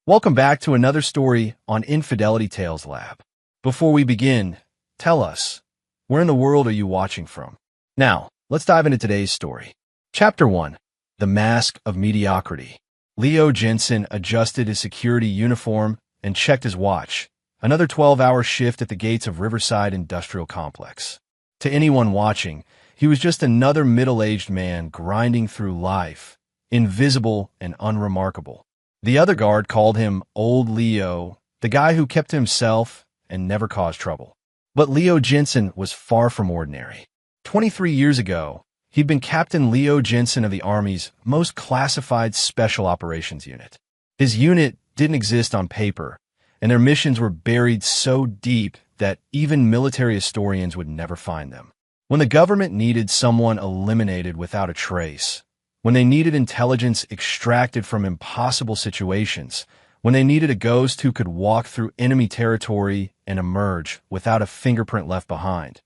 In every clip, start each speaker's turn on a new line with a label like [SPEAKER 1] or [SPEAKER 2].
[SPEAKER 1] Welcome back to another story on Infidelity Tales Lab. Before we begin, tell us, where in the world are you watching from? Now, let's dive into today's story. Chapter 1. The Mask of Mediocrity. Leo Jensen adjusted his security uniform and checked his watch. Another 12-hour shift at the gates of Riverside Industrial Complex. To anyone watching, he was just another middle-aged man grinding through life, invisible and unremarkable. The other guard called him Old Leo, the guy who kept to himself and never caused trouble. But Leo Jensen was far from ordinary. 23 years ago, he'd been Captain Leo Jensen of the Army's most classified Special Operations Unit. His unit didn't exist on paper, and their missions were buried so deep that even military historians would never find them. When the government needed someone eliminated without a trace, when they needed intelligence extracted from impossible situations, when they needed a ghost who could walk through enemy territory and emerge without a fingerprint left behind,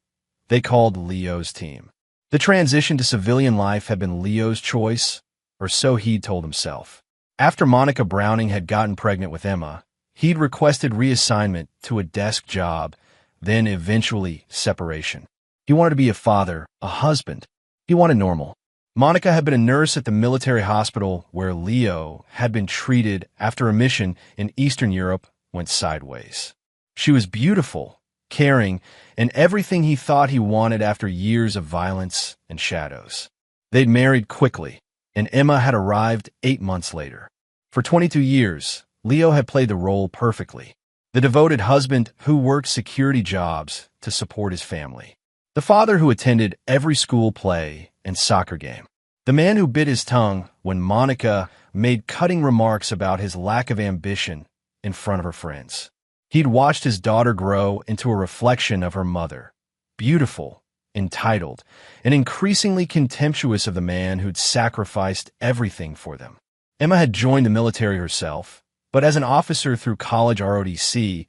[SPEAKER 1] they called Leo's team. The transition to civilian life had been Leo's choice, or so he'd told himself. After Monica Browning had gotten pregnant with Emma, he'd requested reassignment to a desk job, then eventually separation. He wanted to be a father, a husband. He wanted normal. Monica had been a nurse at the military hospital where Leo had been treated after a mission in Eastern Europe went sideways. She was beautiful, caring, and everything he thought he wanted after years of violence and shadows. They'd married quickly, and Emma had arrived 8 months later. For 22 years, Leo had played the role perfectly. The devoted husband who worked security jobs to support his family. The father who attended every school play and soccer game. The man who bit his tongue when Monica made cutting remarks about his lack of ambition in front of her friends. He'd watched his daughter grow into a reflection of her mother, beautiful, entitled, and increasingly contemptuous of the man who'd sacrificed everything for them. Emma had joined the military herself, but as an officer through college ROTC,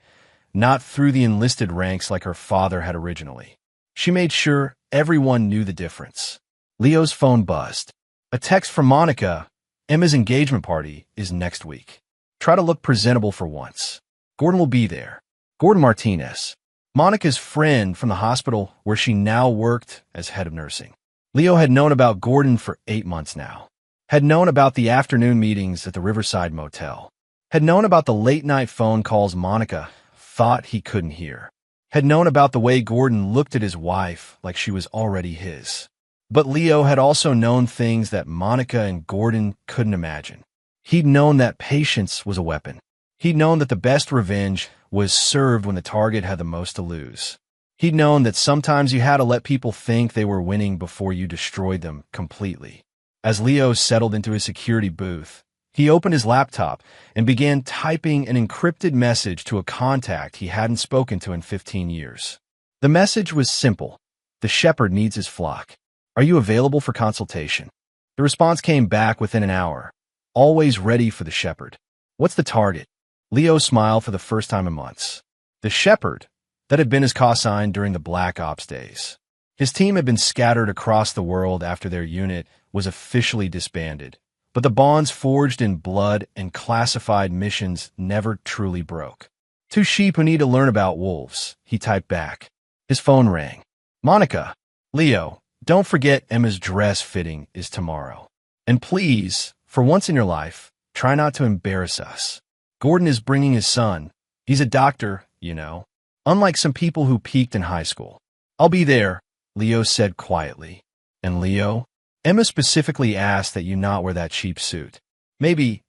[SPEAKER 1] not through the enlisted ranks like her father had originally. She made sure everyone knew the difference. Leo's phone buzzed. A text from Monica. Emma's engagement party is next week. Try to look presentable for once. Gordon will be there. Gordon Martinez, Monica's friend from the hospital where she now worked as head of nursing. Leo had known about Gordon for 8 months now. Had known about the afternoon meetings at the Riverside Motel. Had known about the late-night phone calls Monica thought he couldn't hear. Had known about the way Gordon looked at his wife like she was already his. But Leo had also known things that Monica and Gordon couldn't imagine. He'd known that patience was a weapon. He'd known that the best revenge was served when the target had the most to lose. He'd known that sometimes you had to let people think they were winning before you destroyed them completely. As Leo settled into his security booth, he opened his laptop and began typing an encrypted message to a contact he hadn't spoken to in 15 years. The message was simple. The shepherd needs his flock. Are you available for consultation? The response came back within an hour. Always ready for the shepherd. What's the target? Leo smiled for the first time in months. The shepherd, that had been his call sign during the Black Ops days. His team had been scattered across the world after their unit was officially disbanded, but the bonds forged in blood and classified missions never truly broke. Two sheep who need to learn about wolves, he typed back. His phone rang. Monica, Leo, don't forget Emma's dress fitting is tomorrow. And please, for once in your life, try not to embarrass us. Gordon is bringing his son. He's a doctor, you know. Unlike some people who peaked in high school. I'll be there, Leo said quietly. And Leo? Emma specifically asked that you not wear that cheap suit. Maybe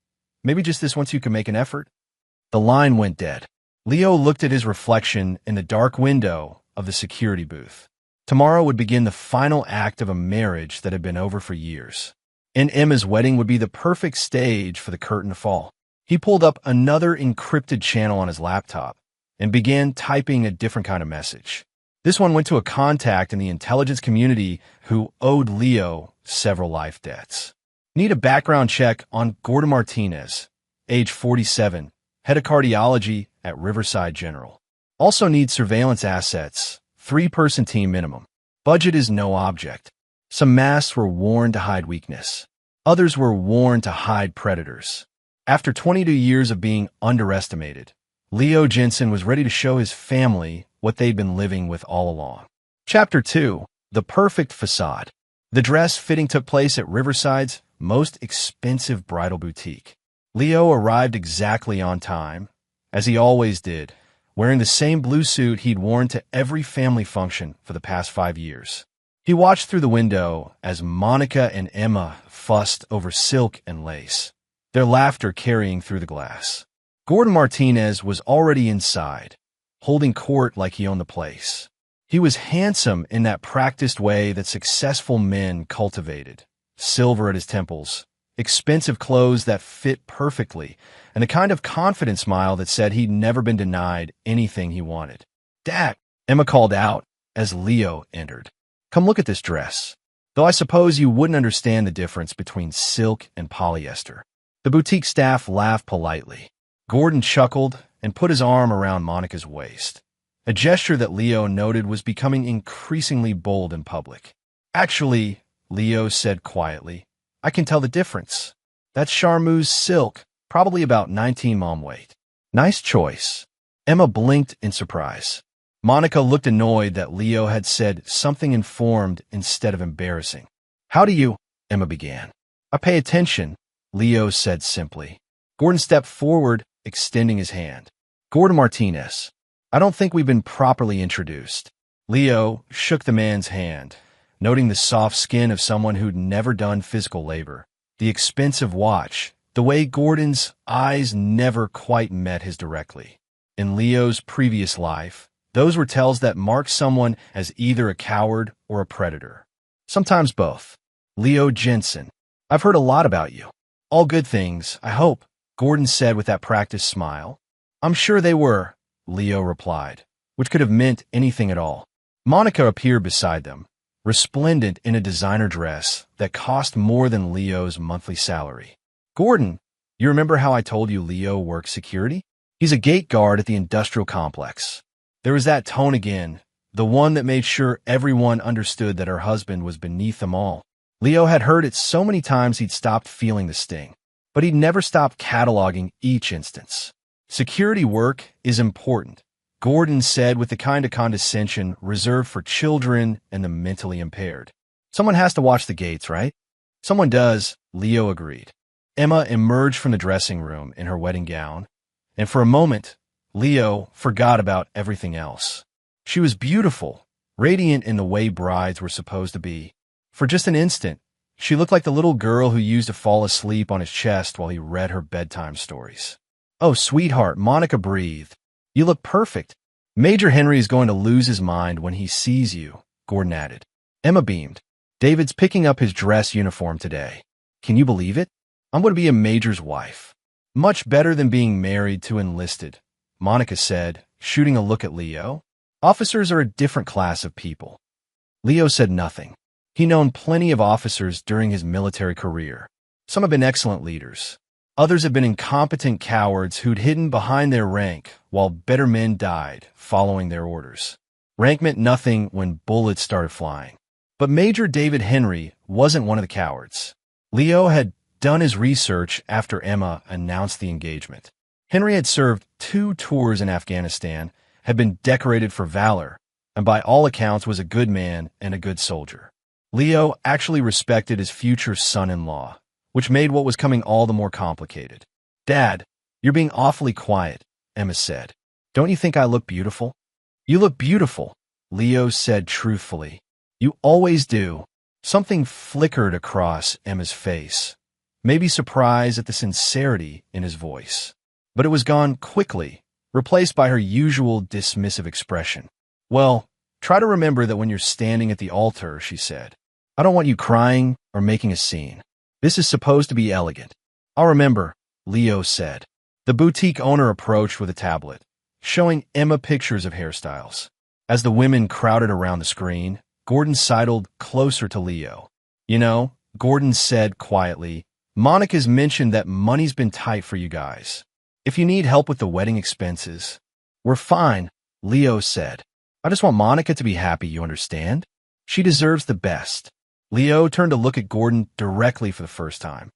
[SPEAKER 1] just this once you can make an effort? The line went dead. Leo looked at his reflection in the dark window of the security booth. Tomorrow would begin the final act of a marriage that had been over for years. And Emma's wedding would be the perfect stage for the curtain to fall. He pulled up another encrypted channel on his laptop and began typing a different kind of message. This one went to a contact in the intelligence community who owed Leo several life debts. Need a background check on Gordon Martinez, age 47, head of cardiology at Riverside General. Also need surveillance assets, 3-person team minimum. Budget is no object. Some masks were worn to hide weakness. Others were worn to hide predators. After 22 years of being underestimated, Leo Jensen was ready to show his family what they'd been living with all along. Chapter 2. The Perfect Facade. The dress fitting took place at Riverside's most expensive bridal boutique. Leo arrived exactly on time, as he always did, wearing the same blue suit he'd worn to every family function for the past 5 years. He watched through the window as Monica and Emma fussed over silk and lace, their laughter carrying through the glass. Gordon Martinez was already inside, holding court like he owned the place. He was handsome in that practiced way that successful men cultivated, silver at his temples, expensive clothes that fit perfectly, and the kind of confident smile that said he'd never been denied anything he wanted. "Dad," Emma called out as Leo entered. "Come look at this dress. Though I suppose you wouldn't understand the difference between silk and polyester." The boutique staff laughed politely. Gordon chuckled and put his arm around Monica's waist, a gesture that Leo noted was becoming increasingly bold in public. "Actually," Leo said quietly, "I can tell the difference. That's Charmeuse silk, probably about 19 mom weight." "Nice choice." Emma blinked in surprise. Monica looked annoyed that Leo had said something informed instead of embarrassing. "How do you—" Emma began. "I pay attention," Leo said simply. Gordon stepped forward, extending his hand. "Gordon Martinez. I don't think we've been properly introduced." Leo shook the man's hand, noting the soft skin of someone who'd never done physical labor, the expensive watch, the way Gordon's eyes never quite met his directly. In Leo's previous life, those were tells that marked someone as either a coward or a predator. Sometimes both. "Leo Jensen, I've heard a lot about you." "All good things, I hope," Gordon said with that practiced smile. "I'm sure they were," Leo replied, which could have meant anything at all. Monica appeared beside them, resplendent in a designer dress that cost more than Leo's monthly salary. "Gordon, you remember how I told you Leo works security? He's a gate guard at the industrial complex." There was that tone again, the one that made sure everyone understood that her husband was beneath them all. Leo had heard it so many times he'd stopped feeling the sting, but he'd never stopped cataloging each instance. "Security work is important," Gordon said with the kind of condescension reserved for children and the mentally impaired. "Someone has to watch the gates, right?" "Someone does," Leo agreed. Emma emerged from the dressing room in her wedding gown, and for a moment, Leo forgot about everything else. She was beautiful, radiant in the way brides were supposed to be. For just an instant, she looked like the little girl who used to fall asleep on his chest while he read her bedtime stories. "Oh, sweetheart," Monica breathed. "You look perfect." "Major Henry is going to lose his mind when he sees you," Gordon added. Emma beamed. "David's picking up his dress uniform today. Can you believe it? I'm going to be a major's wife." "Much better than being married to enlisted," Monica said, shooting a look at Leo. "Officers are a different class of people." Leo said nothing. He'd known plenty of officers during his military career. Some have been excellent leaders. Others have been incompetent cowards who'd hidden behind their rank while better men died following their orders. Rank meant nothing when bullets started flying. But Major David Henry wasn't one of the cowards. Leo had done his research after Emma announced the engagement. Henry had served 2 tours in Afghanistan, had been decorated for valor, and by all accounts was a good man and a good soldier. Leo actually respected his future son-in-law, which made what was coming all the more complicated. "Dad, you're being awfully quiet," Emma said. "Don't you think I look beautiful?" "You look beautiful," Leo said truthfully. "You always do." Something flickered across Emma's face, maybe surprise at the sincerity in his voice. But it was gone quickly, replaced by her usual dismissive expression. "Well, try to remember that when you're standing at the altar," she said. "I don't want you crying or making a scene. This is supposed to be elegant." "I'll remember," Leo said. The boutique owner approached with a tablet, showing Emma pictures of hairstyles. As the women crowded around the screen, Gordon sidled closer to Leo. "You know," Gordon said quietly, "Monica's mentioned that money's been tight for you guys. If you need help with the wedding expenses—" "We're fine," Leo said. "I just want Monica to be happy, you understand? She deserves the best." Leo turned to look at Gordon directly for the first time.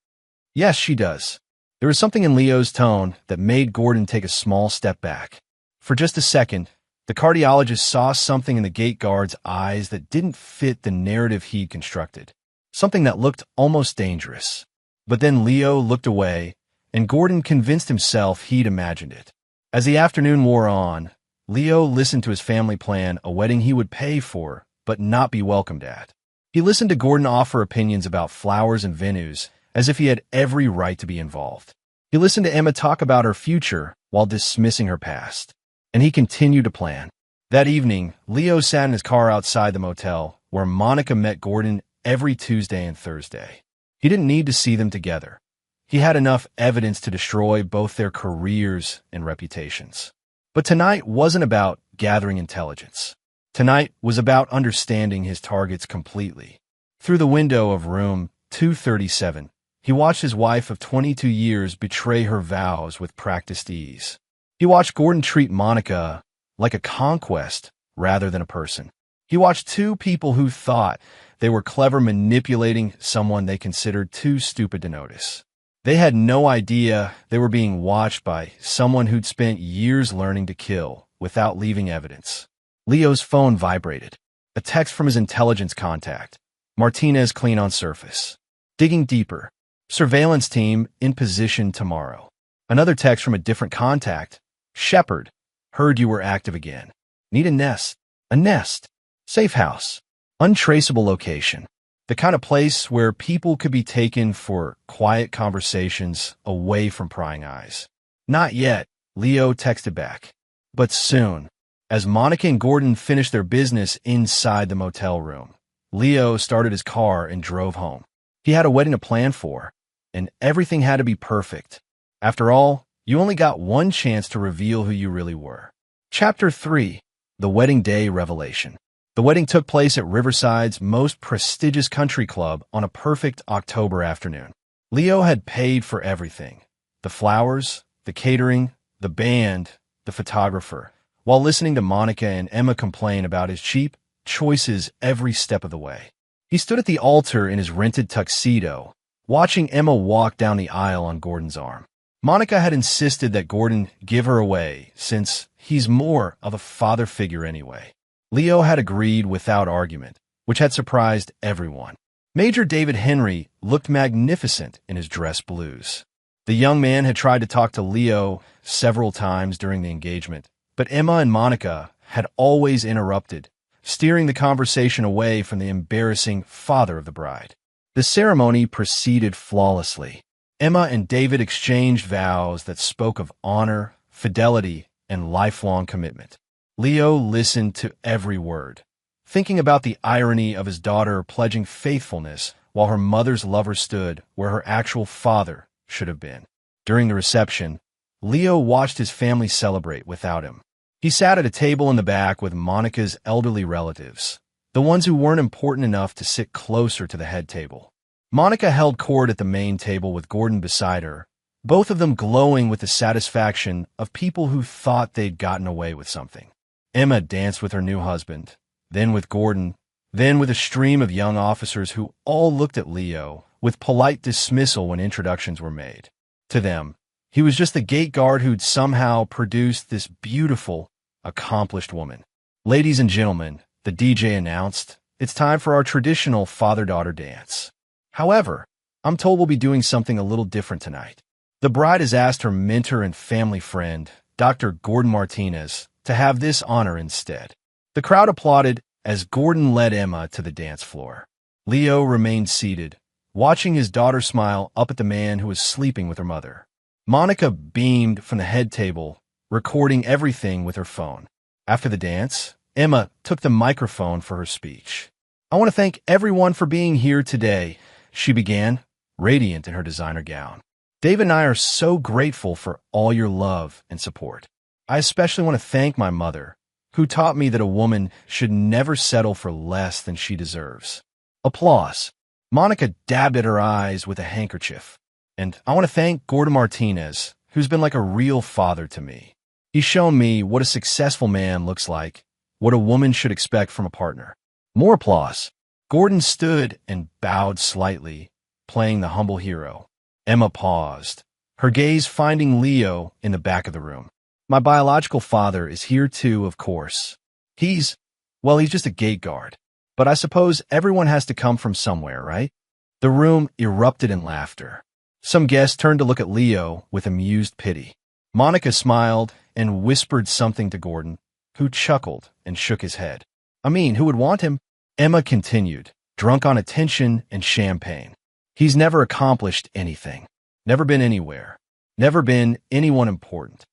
[SPEAKER 1] "Yes, she does." There was something in Leo's tone that made Gordon take a small step back. For just a second, the cardiologist saw something in the gate guard's eyes that didn't fit the narrative he'd constructed, something that looked almost dangerous. But then Leo looked away, and Gordon convinced himself he'd imagined it. As the afternoon wore on, Leo listened to his family plan a wedding he would pay for, but not be welcomed at. He listened to Gordon offer opinions about flowers and venues, as if he had every right to be involved. He listened to Emma talk about her future while dismissing her past. And he continued to plan. That evening, Leo sat in his car outside the motel, where Monica met Gordon every Tuesday and Thursday. He didn't need to see them together. He had enough evidence to destroy both their careers and reputations. But tonight wasn't about gathering intelligence. Tonight was about understanding his targets completely. Through the window of room 237, he watched his wife of 22 years betray her vows with practiced ease. He watched Gordon treat Monica like a conquest rather than a person. He watched two people who thought they were clever manipulating someone they considered too stupid to notice. They had no idea they were being watched by someone who'd spent years learning to kill without leaving evidence. Leo's phone vibrated. A text from his intelligence contact. Martinez clean on surface. Digging deeper. Surveillance team in position tomorrow. Another text from a different contact. Shepard, heard you were active again. Need a nest. A nest. Safe house. Untraceable location. The kind of place where people could be taken for quiet conversations away from prying eyes. Not yet, Leo texted back. But soon. As Monica and Gordon finished their business inside the motel room, Leo started his car and drove home. He had a wedding to plan for, and everything had to be perfect. After all, you only got one chance to reveal who you really were. Chapter 3. The Wedding Day Revelation. The wedding took place at Riverside's most prestigious country club on a perfect October afternoon. Leo had paid for everything. The flowers, the catering, the band, the photographer, while listening to Monica and Emma complain about his cheap choices every step of the way. He stood at the altar in his rented tuxedo, watching Emma walk down the aisle on Gordon's arm. Monica had insisted that Gordon give her away, since he's more of a father figure anyway. Leo had agreed without argument, which had surprised everyone. Major David Henry looked magnificent in his dress blues. The young man had tried to talk to Leo several times during the engagement, but Emma and Monica had always interrupted, steering the conversation away from the embarrassing father of the bride. The ceremony proceeded flawlessly. Emma and David exchanged vows that spoke of honor, fidelity, and lifelong commitment. Leo listened to every word, thinking about the irony of his daughter pledging faithfulness while her mother's lover stood where her actual father should have been. During the reception, Leo watched his family celebrate without him. He sat at a table in the back with Monica's elderly relatives, the ones who weren't important enough to sit closer to the head table. Monica held court at the main table with Gordon beside her, both of them glowing with the satisfaction of people who thought they'd gotten away with something. Emma danced with her new husband, then with Gordon, then with a stream of young officers who all looked at Leo with polite dismissal when introductions were made. To them, he was just the gate guard who'd somehow produced this beautiful, accomplished woman. Ladies and gentlemen, the DJ announced, it's time for our traditional father-daughter dance. However, I'm told we'll be doing something a little different tonight. The bride has asked her mentor and family friend, Dr. Gordon Martinez, to have this honor instead. The crowd applauded as Gordon led Emma to the dance floor. Leo remained seated, watching his daughter smile up at the man who was sleeping with her mother. Monica beamed from the head table, recording everything with her phone. After the dance, Emma took the microphone for her speech. I want to thank everyone for being here today, she began, radiant in her designer gown. Dave and I are so grateful for all your love and support. I especially want to thank my mother, who taught me that a woman should never settle for less than she deserves. Applause. Monica dabbed at her eyes with a handkerchief. And I want to thank Gordon Martinez, who's been like a real father to me. He's shown me what a successful man looks like, what a woman should expect from a partner. More applause. Gordon stood and bowed slightly, playing the humble hero. Emma paused, her gaze finding Leo in the back of the room. My biological father is here too, of course. He's just a gate guard. But I suppose everyone has to come from somewhere, right? The room erupted in laughter. Some guests turned to look at Leo with amused pity. Monica smiled and whispered something to Gordon, who chuckled and shook his head. I mean, who would want him? Emma continued, drunk on attention and champagne. He's never accomplished anything. Never been anywhere. Never been anyone important.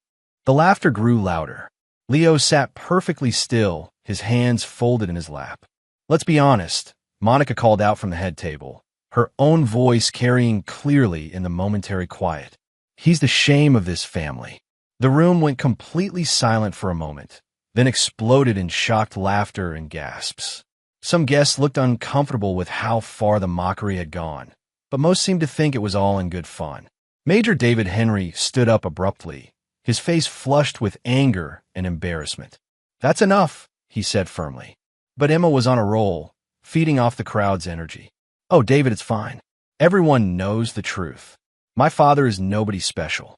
[SPEAKER 1] The laughter grew louder. Leo sat perfectly still, his hands folded in his lap. Let's be honest, Monica called out from the head table, her own voice carrying clearly in the momentary quiet. He's the shame of this family. The room went completely silent for a moment, then exploded in shocked laughter and gasps. Some guests looked uncomfortable with how far the mockery had gone, but most seemed to think it was all in good fun. Major David Henry stood up abruptly, his face flushed with anger and embarrassment. That's enough, he said firmly. But Emma was on a roll, feeding off the crowd's energy. Oh, David, it's fine. Everyone knows the truth. My father is nobody special.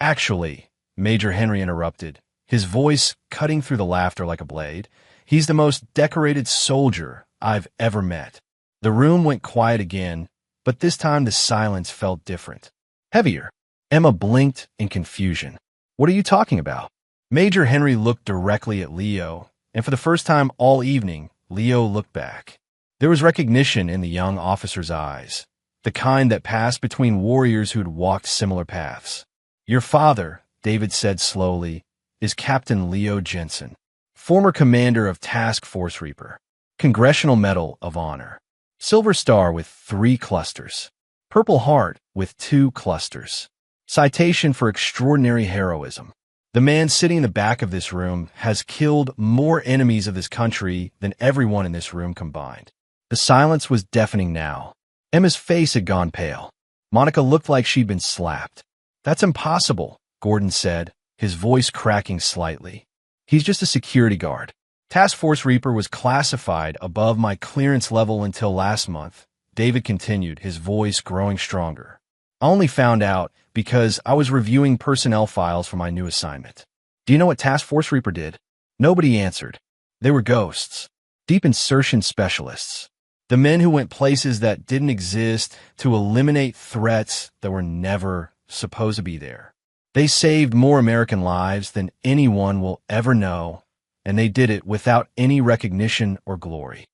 [SPEAKER 1] Actually, Major Henry interrupted, his voice cutting through the laughter like a blade. He's the most decorated soldier I've ever met. The room went quiet again, but this time the silence felt different. Heavier. Emma blinked in confusion. What are you talking about? Major Henry looked directly at Leo, and for the first time all evening, Leo looked back. There was recognition in the young officer's eyes, the kind that passed between warriors who'd walked similar paths. Your father, David said slowly, is Captain Leo Jensen, former commander of Task Force Reaper, Congressional Medal of Honor, Silver Star with 3 clusters, Purple Heart with 2 clusters, citation for extraordinary heroism. The man sitting in the back of this room has killed more enemies of this country than everyone in this room combined. The silence was deafening now. Emma's face had gone pale. Monica looked like she'd been slapped. That's impossible, Gordon said, his voice cracking slightly. He's just a security guard. Task Force Reaper was classified above my clearance level until last month, David continued, his voice growing stronger. I only found out because I was reviewing personnel files for my new assignment. Do you know what Task Force Reaper did? Nobody answered. They were ghosts, deep insertion specialists, the men who went places that didn't exist to eliminate threats that were never supposed to be there. They saved more American lives than anyone will ever know, and they did it without any recognition or glory.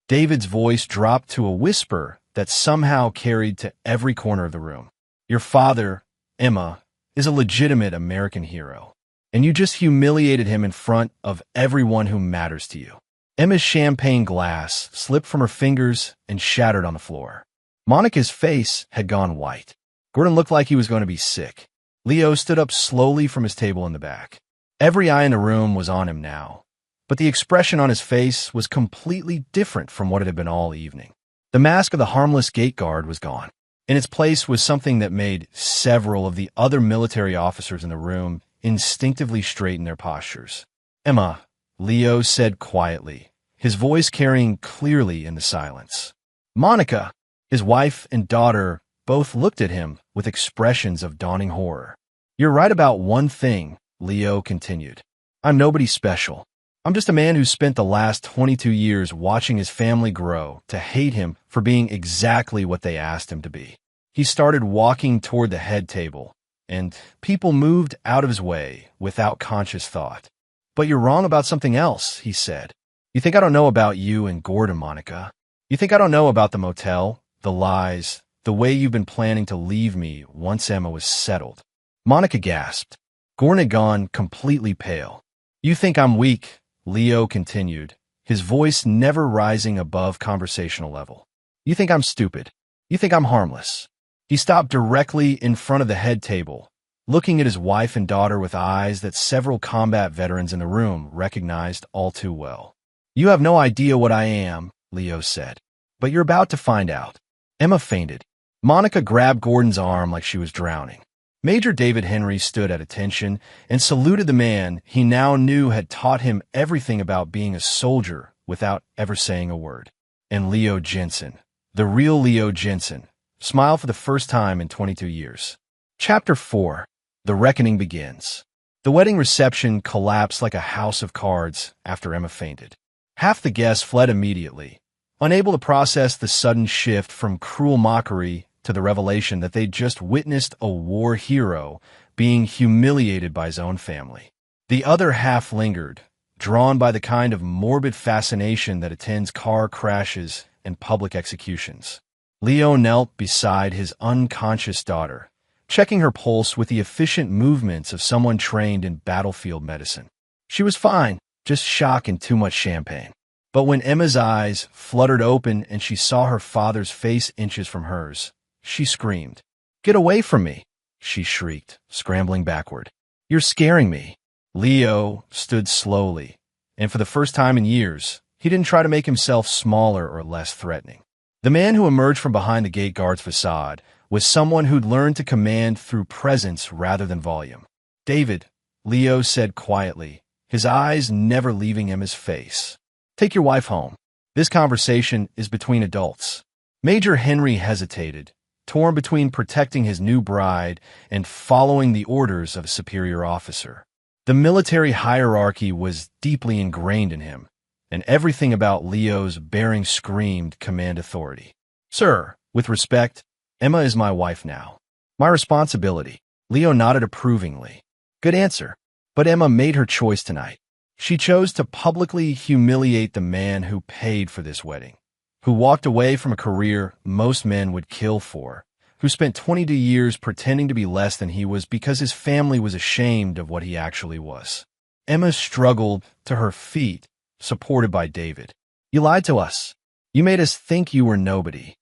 [SPEAKER 1] David's voice dropped to a whisper that somehow carried to every corner of the room. Your father, Emma, is a legitimate American hero, and you just humiliated him in front of everyone who matters to you. Emma's champagne glass slipped from her fingers and shattered on the floor. Monica's face had gone white. Gordon looked like he was going to be sick. Leo stood up slowly from his table in the back. Every eye in the room was on him now, but the expression on his face was completely different from what it had been all evening. The mask of the harmless gate guard was gone. In its place was something that made several of the other military officers in the room instinctively straighten their postures. Emma, Leo said quietly, his voice carrying clearly in the silence. Monica, his wife and daughter, both looked at him with expressions of dawning horror. You're right about one thing, Leo continued. I'm nobody special. I'm just a man who spent the last 22 years watching his family grow to hate him for being exactly what they asked him to be. He started walking toward the head table, and people moved out of his way without conscious thought. But you're wrong about something else, he said. You think I don't know about you and Gordon, Monica? You think I don't know about the motel, the lies, the way you've been planning to leave me once Emma was settled? Monica gasped. Gordon had gone completely pale. You think I'm weak, Leo continued, his voice never rising above conversational level. You think I'm stupid. You think I'm harmless. He stopped directly in front of the head table, looking at his wife and daughter with eyes that several combat veterans in the room recognized all too well. You have no idea what I am, Leo said, but you're about to find out. Emma fainted. Monica grabbed Gordon's arm like she was drowning. Major David Henry stood at attention and saluted the man he now knew had taught him everything about being a soldier without ever saying a word. And Leo Jensen, the real Leo Jensen, smiled for the first time in 22 years. Chapter 4. The Reckoning Begins. The wedding reception collapsed like a house of cards after Emma fainted. Half the guests fled immediately, unable to process the sudden shift from cruel mockery to the revelation that they'd just witnessed a war hero being humiliated by his own family. The other half lingered, drawn by the kind of morbid fascination that attends car crashes and public executions. Leo knelt beside his unconscious daughter, checking her pulse with the efficient movements of someone trained in battlefield medicine. She was fine, just shock and too much champagne. But when Emma's eyes fluttered open and she saw her father's face inches from hers, she screamed. "Get away from me!" she shrieked, scrambling backward. "You're scaring me." Leo stood slowly, and for the first time in years, he didn't try to make himself smaller or less threatening. The man who emerged from behind the gate guard's facade was someone who'd learned to command through presence rather than volume. "David," Leo said quietly, his eyes never leaving Emma's face. "Take your wife home. This conversation is between adults." Major Henry hesitated, torn between protecting his new bride and following the orders of a superior officer. The military hierarchy was deeply ingrained in him, and everything about Leo's bearing screamed command authority. "Sir, with respect, Emma is my wife now. My responsibility." Leo nodded approvingly. "Good answer. But Emma made her choice tonight. She chose to publicly humiliate the man who paid for this wedding, who walked away from a career most men would kill for, who spent 22 years pretending to be less than he was because his family was ashamed of what he actually was." Emma struggled to her feet, supported by David. "You lied to us. You made us think you were nobody."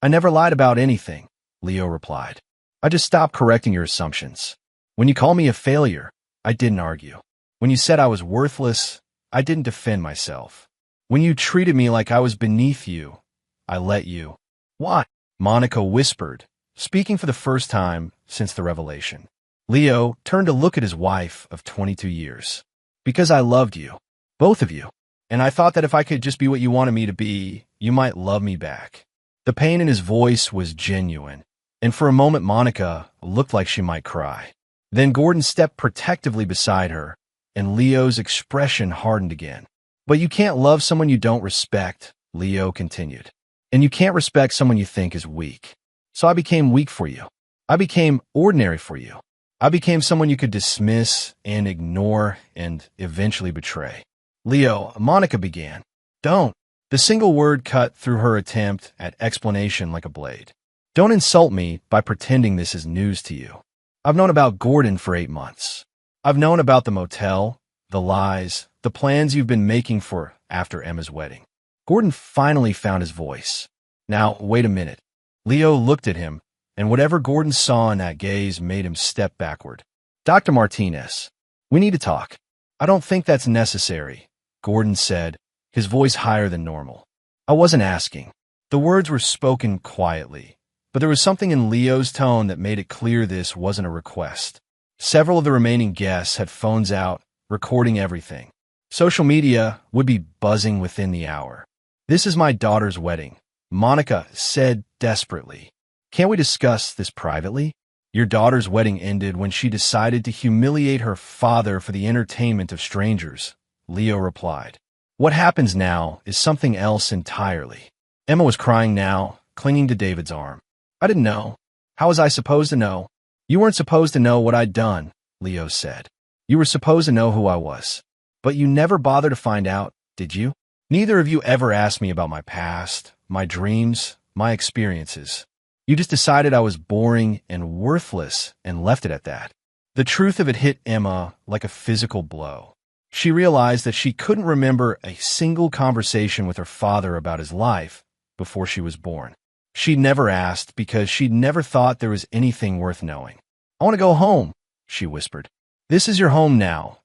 [SPEAKER 1] "I never lied about anything," Leo replied. "I just stopped correcting your assumptions. When you called me a failure, I didn't argue. When you said I was worthless, I didn't defend myself. When you treated me like I was beneath you, I let you." "Why?" Monica whispered, speaking for the first time since the revelation. Leo turned to look at his wife of 22 years. "Because I loved you, both of you, and I thought that if I could just be what you wanted me to be, you might love me back." The pain in his voice was genuine, and for a moment Monica looked like she might cry. Then Gordon stepped protectively beside her, and Leo's expression hardened again. "But you can't love someone you don't respect," Leo continued. "And you can't respect someone you think is weak. So I became weak for you. I became ordinary for you. I became someone you could dismiss and ignore and eventually betray." "Leo," Monica began. "Don't." The single word cut through her attempt at explanation like a blade. "Don't insult me by pretending this is news to you. I've known about Gordon for 8 months. I've known about the motel, the lies, the plans you've been making for after Emma's wedding." Gordon finally found his voice. "Now, wait a minute." Leo looked at him, and whatever Gordon saw in that gaze made him step backward. "Dr. Martinez, we need to talk." "I don't think that's necessary," Gordon said, his voice higher than normal. "I wasn't asking." The words were spoken quietly, but there was something in Leo's tone that made it clear this wasn't a request. Several of the remaining guests had phones out, recording everything. Social media would be buzzing within the hour. "This is my daughter's wedding," Monica said desperately. "Can't we discuss this privately?" "Your daughter's wedding ended when she decided to humiliate her father for the entertainment of strangers," Leo replied. "What happens now is something else entirely." Emma was crying now, clinging to David's arm. "I didn't know. How was I supposed to know?" "You weren't supposed to know what I'd done," Leo said. "You were supposed to know who I was. But you never bothered to find out, did you? Neither of you ever asked me about my past, my dreams, my experiences. You just decided I was boring and worthless and left it at that." The truth of it hit Emma like a physical blow. She realized that she couldn't remember a single conversation with her father about his life before she was born. She'd never asked because she'd never thought there was anything worth knowing. "I want to go home," she whispered. "This is your home now,"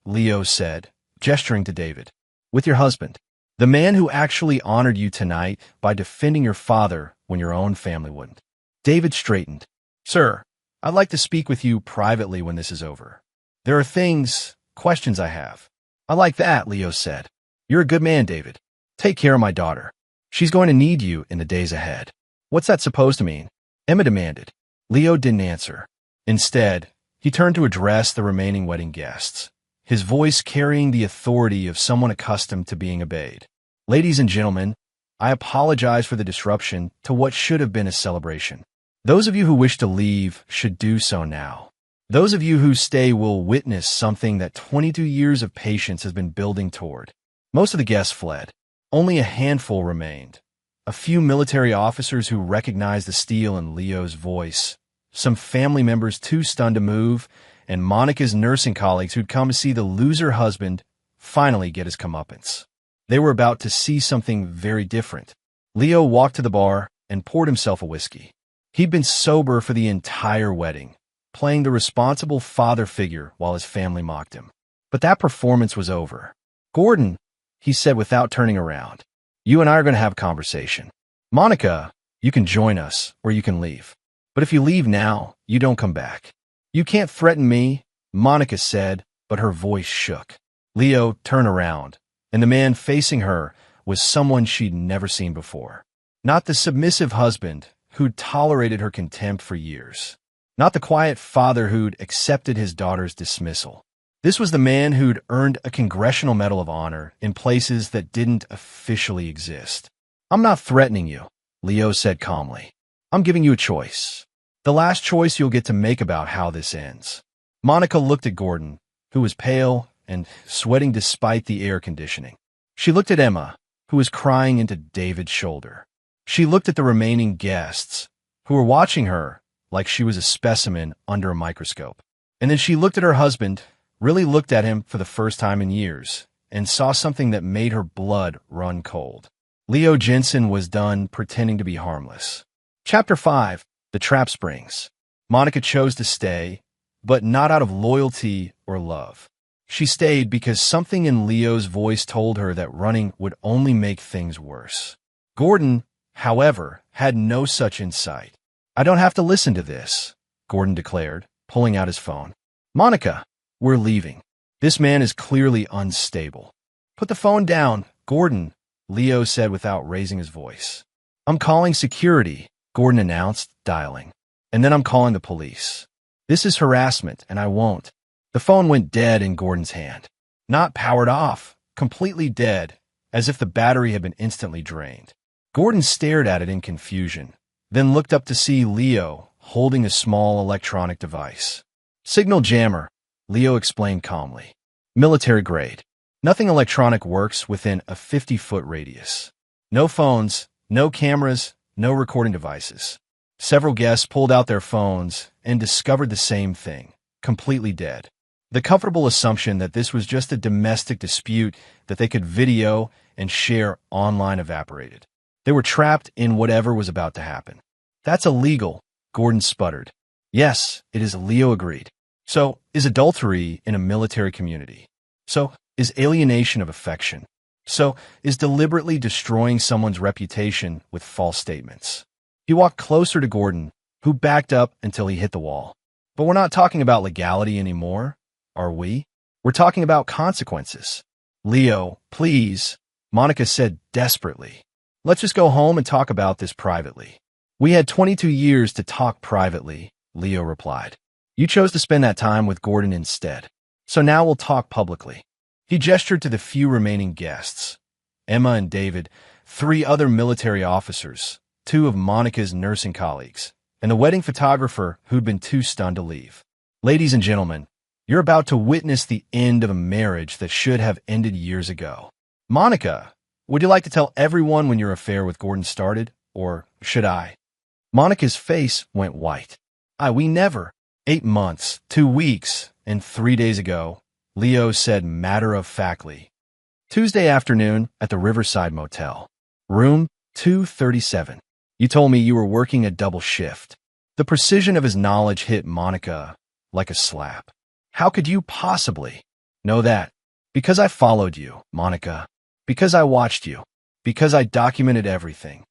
[SPEAKER 1] Leo said, gesturing to David. "With your husband. The man who actually honored you tonight by defending your father when your own family wouldn't." David straightened. "Sir, I'd like to speak with you privately when this is over. There are questions I have." "I like that," Leo said. "You're a good man, David. Take care of my daughter. She's going to need you in the days ahead." "What's that supposed to mean?" Emma demanded. Leo didn't answer. Instead, he turned to address the remaining wedding guests, his voice carrying the authority of someone accustomed to being obeyed. Ladies and gentlemen, I apologize for the disruption to what should have been a celebration. Those of you who wish to leave should do so now. Those of you who stay will witness something that 22 years of patience has been building toward. Most of the guests fled. Only a handful remained. A few military officers who recognized the steel in Leo's voice, some family members too stunned to move, and Monica's nursing colleagues who'd come to see the loser husband finally get his comeuppance. They were about to see something very different. Leo walked to the bar and poured himself a whiskey. He'd been sober for the entire wedding, playing the responsible father figure while his family mocked him. But that performance was over. "Gordon," he said without turning around, "you and I are going to have a conversation. Monica, you can join us or you can leave. But if you leave now, you don't come back." "You can't threaten me," Monica said, but her voice shook. Leo turned around, and the man facing her was someone she'd never seen before. Not the submissive husband who'd tolerated her contempt for years. Not the quiet father who'd accepted his daughter's dismissal. This was the man who'd earned a Congressional Medal of Honor in places that didn't officially exist. "I'm not threatening you," Leo said calmly. "I'm giving you a choice. The last choice you'll get to make about how this ends." Monica looked at Gordon, who was pale and sweating despite the air conditioning. She looked at Emma, who was crying into David's shoulder. She looked at the remaining guests, who were watching her like she was a specimen under a microscope. And then she looked at her husband, really looked at him for the first time in years, and saw something that made her blood run cold. Leo Jensen was done pretending to be harmless. Chapter 5. The Trap Springs. Monica chose to stay, but not out of loyalty or love. She stayed because something in Leo's voice told her that running would only make things worse. Gordon, however, had no such insight. "I don't have to listen to this," Gordon declared, pulling out his phone. "Monica, we're leaving. This man is clearly unstable." "Put the phone down, Gordon," Leo said without raising his voice. "I'm calling security," Gordon announced, dialing. "And then I'm calling the police. This is harassment, and I won't." The phone went dead in Gordon's hand. Not powered off, completely dead, as if the battery had been instantly drained. Gordon stared at it in confusion, then looked up to see Leo holding a small electronic device. "Signal jammer," Leo explained calmly. "Military grade. Nothing electronic works within a 50-foot radius. No phones, no cameras, no recording devices." Several guests pulled out their phones and discovered the same thing, completely dead. The comfortable assumption that this was just a domestic dispute that they could video and share online evaporated. They were trapped in whatever was about to happen. "That's illegal," Gordon sputtered. "Yes, it is," Leo agreed. "So is adultery in a military community. So is alienation of affection. So is deliberately destroying someone's reputation with false statements." He walked closer to Gordon, who backed up until he hit the wall. "But we're not talking about legality anymore, are we? We're talking about consequences." "Leo, please," Monica said desperately. "Let's just go home and talk about this privately." "We had 22 years to talk privately," Leo replied. "You chose to spend that time with Gordon instead. So now we'll talk publicly." He gestured to the few remaining guests. Emma and David, 3 other military officers, 2 of Monica's nursing colleagues, and the wedding photographer who'd been too stunned to leave. "Ladies and gentlemen, you're about to witness the end of a marriage that should have ended years ago. Monica, would you like to tell everyone when your affair with Gordon started, or should I?" Monica's face went white. We never." 8 months, 2 weeks, and 3 days ago," Leo said matter-of-factly. "Tuesday afternoon at the Riverside Motel. Room 237. You told me you were working a double shift." The precision of his knowledge hit Monica like a slap. "How could you possibly know that?" "Because I followed you, Monica. Because I watched you. Because I documented everything."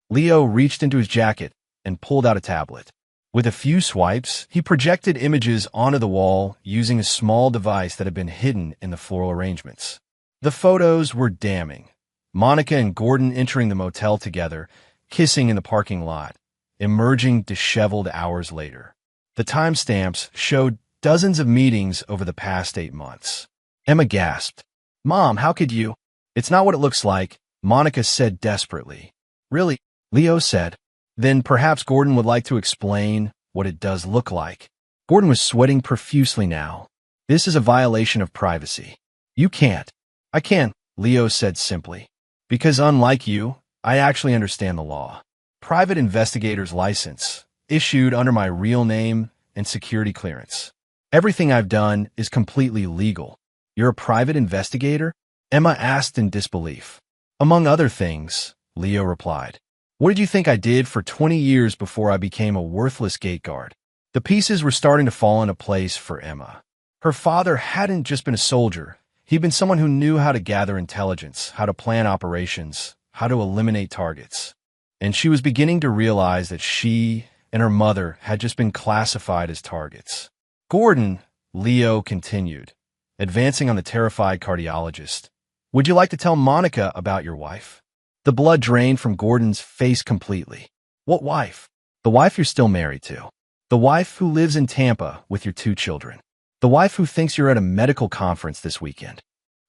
[SPEAKER 1] Leo reached into his jacket and pulled out a tablet. With a few swipes, he projected images onto the wall using a small device that had been hidden in the floral arrangements. The photos were damning. Monica and Gordon entering the motel together, kissing in the parking lot, emerging disheveled hours later. The timestamps showed dozens of meetings over the past 8 months. Emma gasped. Mom, how could you? It's not what it looks like, Monica said desperately. Really? Leo said. Then perhaps Gordon would like to explain what it does look like. Gordon was sweating profusely now. This is a violation of privacy. You can't. I can, Leo said simply. Because unlike you, I actually understand the law. Private investigator's license, issued under my real name and security clearance. Everything I've done is completely legal. You're a private investigator? Emma asked in disbelief. Among other things, Leo replied. What did you think I did for 20 years before I became a worthless gate guard? The pieces were starting to fall into place for Emma. Her father hadn't just been a soldier. He'd been someone who knew how to gather intelligence, how to plan operations, how to eliminate targets. And she was beginning to realize that she and her mother had just been classified as targets. Gordon, Leo continued, advancing on the terrified cardiologist. Would you like to tell Monica about your wife? The blood drained from Gordon's face completely. What wife? The wife you're still married to. The wife who lives in Tampa with your 2 children. The wife who thinks you're at a medical conference this weekend.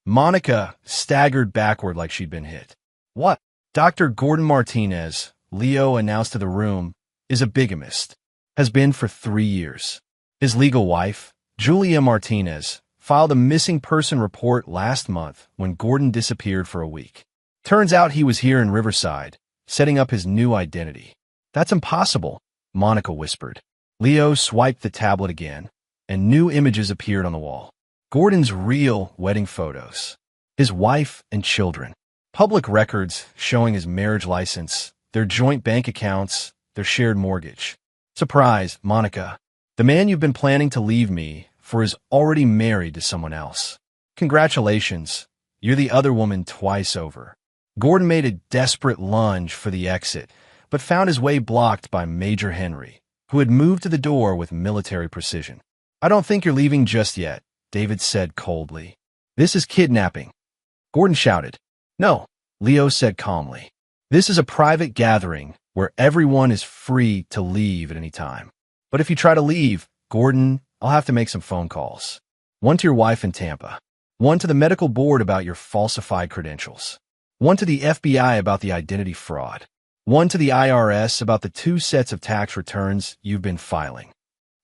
[SPEAKER 1] Monica staggered backward like she'd been hit. What? Dr. Gordon Martinez, Leo announced to the room, is a bigamist. Has been for 3 years. His legal wife, Julia Martinez, filed a missing person report last month when Gordon disappeared for a week. Turns out he was here in Riverside, setting up his new identity. That's impossible, Monica whispered. Leo swiped the tablet again, and new images appeared on the wall. Gordon's real wedding photos. His wife and children. Public records showing his marriage license, their joint bank accounts, their shared mortgage. Surprise, Monica. The man you've been planning to leave me for is already married to someone else. Congratulations. You're the other woman twice over. Gordon made a desperate lunge for the exit, but found his way blocked by Major Henry, who had moved to the door with military precision. I don't think you're leaving just yet, David said coldly. This is kidnapping. Gordon shouted. No, Leo said calmly. This is a private gathering where everyone is free to leave at any time. But if you try to leave, Gordon, I'll have to make some phone calls. One to your wife in Tampa. One to the medical board about your falsified credentials. One to the FBI about the identity fraud. One to the IRS about the 2 sets of tax returns you've been filing.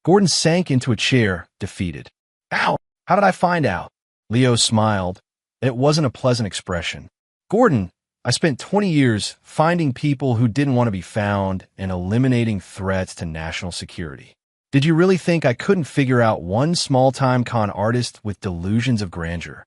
[SPEAKER 1] Gordon sank into a chair, defeated. Ow! How did I find out? Leo smiled. It wasn't a pleasant expression. Gordon, I spent 20 years finding people who didn't want to be found and eliminating threats to national security. Did you really think I couldn't figure out one small-time con artist with delusions of grandeur?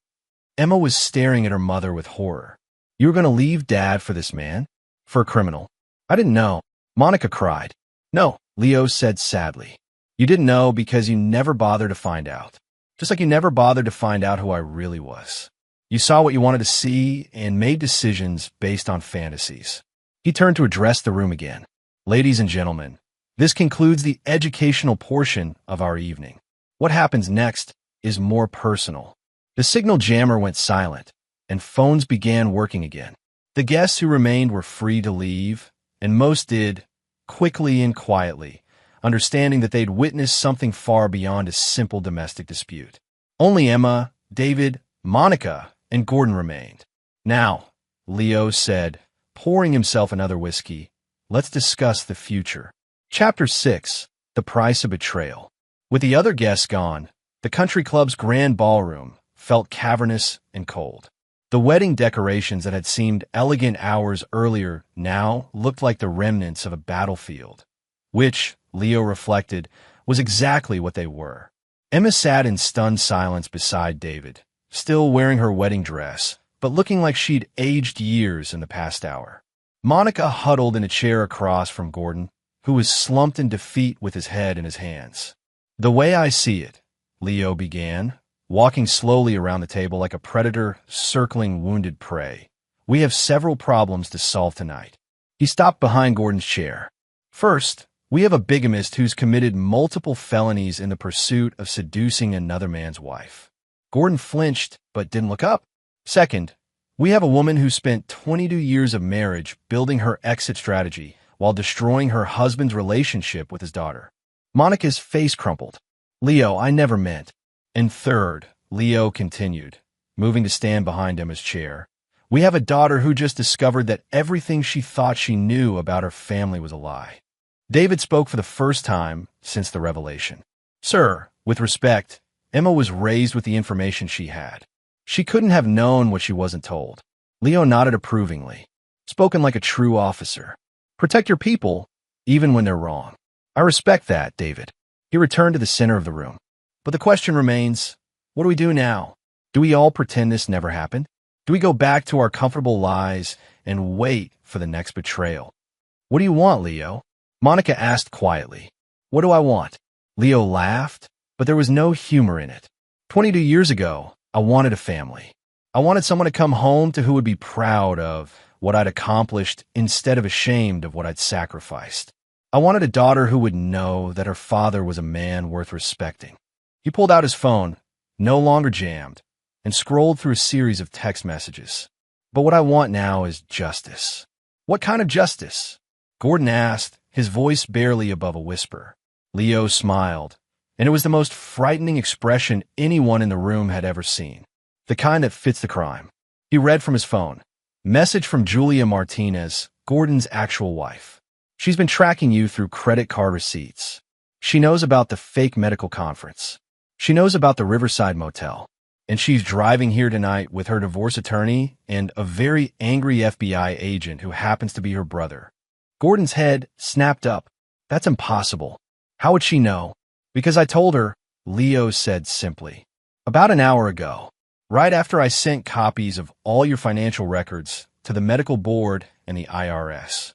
[SPEAKER 1] Emma was staring at her mother with horror. You were going to leave Dad for this man? For a criminal? I didn't know. Monica cried. No, Leo said sadly. You didn't know because you never bothered to find out. Just like you never bothered to find out who I really was. You saw what you wanted to see and made decisions based on fantasies. He turned to address the room again. Ladies and gentlemen, this concludes the educational portion of our evening. What happens next is more personal. The signal jammer went silent, and phones began working again. The guests who remained were free to leave, and most did, quickly and quietly, understanding that they'd witnessed something far beyond a simple domestic dispute. Only Emma, David, Monica, and Gordon remained. Now, Leo said, pouring himself another whiskey, let's discuss the future. Chapter 6, The Price of Betrayal. With the other guests gone, the country club's grand ballroom felt cavernous and cold. The wedding decorations that had seemed elegant hours earlier now looked like the remnants of a battlefield, which, Leo reflected, was exactly what they were. Emma sat in stunned silence beside David, still wearing her wedding dress, but looking like she'd aged years in the past hour. Monica huddled in a chair across from Gordon, who was slumped in defeat with his head in his hands. The way I see it, Leo began, walking slowly around the table like a predator circling wounded prey. We have several problems to solve tonight. He stopped behind Gordon's chair. First, we have a bigamist who's committed multiple felonies in the pursuit of seducing another man's wife. Gordon flinched, but didn't look up. Second, we have a woman who spent 22 years of marriage building her exit strategy while destroying her husband's relationship with his daughter. Monica's face crumpled. Leo, I never meant. And third, Leo continued, moving to stand behind Emma's chair. We have a daughter who just discovered that everything she thought she knew about her family was a lie. David spoke for the first time since the revelation. Sir, with respect, Emma was raised with the information she had. She couldn't have known what she wasn't told. Leo nodded approvingly. Spoken like a true officer. Protect your people, even when they're wrong. I respect that, David. He returned to the center of the room. But the question remains, what do we do now? Do we all pretend this never happened? Do we go back to our comfortable lies and wait for the next betrayal? What do you want, Leo? Monica asked quietly. What do I want? Leo laughed, but there was no humor in it. 22 years ago, I wanted a family. I wanted someone to come home to who would be proud of what I'd accomplished instead of ashamed of what I'd sacrificed. I wanted a daughter who would know that her father was a man worth respecting. He pulled out his phone, no longer jammed, and scrolled through a series of text messages. But what I want now is justice. What kind of justice? Gordon asked, his voice barely above a whisper. Leo smiled, and it was the most frightening expression anyone in the room had ever seen. The kind that fits the crime. He read from his phone. Message from Julia Martinez, Gordon's actual wife. She's been tracking you through credit card receipts. She knows about the fake medical conference. She knows about the Riverside Motel. And she's driving here tonight with her divorce attorney and a very angry FBI agent who happens to be her brother. Gordon's head snapped up. That's impossible. How would she know? Because I told her, Leo said simply. About an hour ago, right after I sent copies of all your financial records to the medical board and the IRS.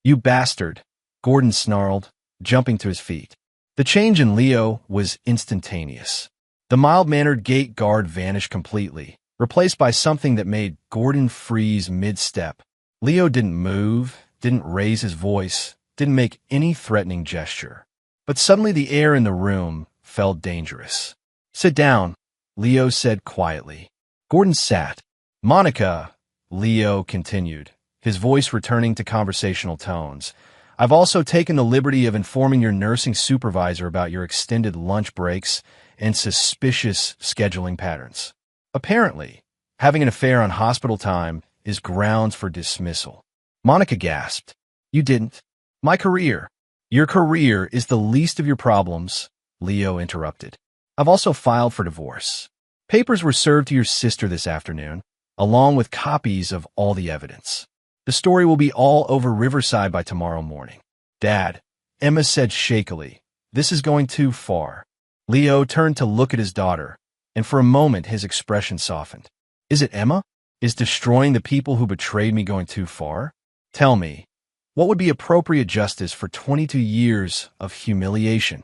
[SPEAKER 1] You bastard, Gordon snarled, jumping to his feet. The change in Leo was instantaneous. The mild-mannered gate guard vanished completely, replaced by something that made Gordon freeze mid-step. Leo didn't move, didn't raise his voice, didn't make any threatening gesture. But suddenly the air in the room felt dangerous. Sit down, Leo said quietly. Gordon sat. Monica, Leo continued, his voice returning to conversational tones. I've also taken the liberty of informing your nursing supervisor about your extended lunch breaks and suspicious scheduling patterns. Apparently, having an affair on hospital time is grounds for dismissal. Monica gasped. You didn't. My career. Your career is the least of your problems, Leo interrupted. I've also filed for divorce. Papers were served to your sister this afternoon, along with copies of all the evidence. The story will be all over Riverside by tomorrow morning. Dad, Emma said shakily, this is going too far. Leo turned to look at his daughter, and for a moment his expression softened. Is it Emma? Is destroying the people who betrayed me going too far? Tell me, what would be appropriate justice for 22 years of humiliation?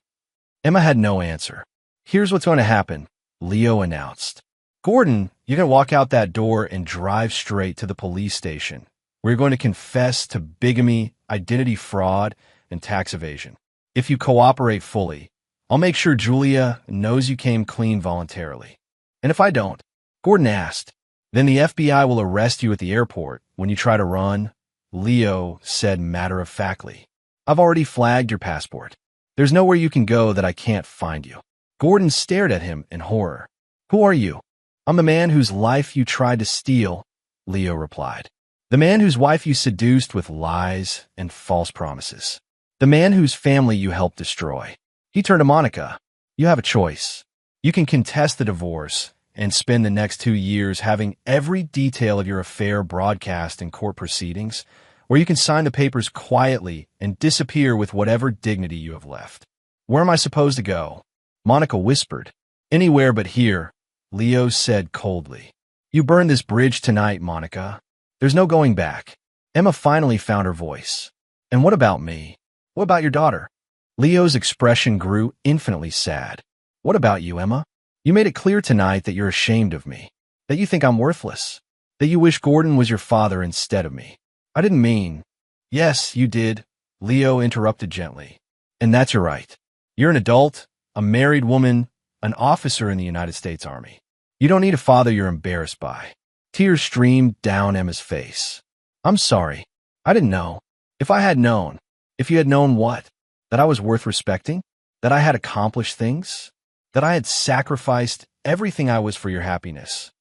[SPEAKER 1] Emma had no answer. Here's what's going to happen, Leo announced. Gordon, you're going to walk out that door and drive straight to the police station, where you're going to confess to bigamy, identity fraud, and tax evasion. If you cooperate fully, I'll make sure Julia knows you came clean voluntarily. And if I don't, Gordon asked, then the FBI will arrest you at the airport when you try to run, Leo said matter-of-factly. I've already flagged your passport. There's nowhere you can go that I can't find you. Gordon stared at him in horror. Who are you? I'm the man whose life you tried to steal, Leo replied. The man whose wife you seduced with lies and false promises. The man whose family you helped destroy. He turned to Monica. You have a choice. You can contest the divorce and spend the next 2 years having every detail of your affair broadcast in court proceedings, or you can sign the papers quietly and disappear with whatever dignity you have left. Where am I supposed to go? Monica whispered. Anywhere but here, Leo said coldly. You burned this bridge tonight, Monica. There's no going back. Emma finally found her voice. And what about me? What about your daughter? Leo's expression grew infinitely sad. What about you, Emma? You made it clear tonight that you're ashamed of me, that you think I'm worthless, that you wish Gordon was your father instead of me. I didn't mean. Yes, you did, Leo interrupted gently. And that's your right. You're an adult, a married woman, an officer in the United States Army. You don't need a father you're embarrassed by. Tears streamed down Emma's face. I'm sorry. I didn't know. If I had known. If you had known what? That I was worth respecting? That I had accomplished things? That I had sacrificed everything I was for your happiness?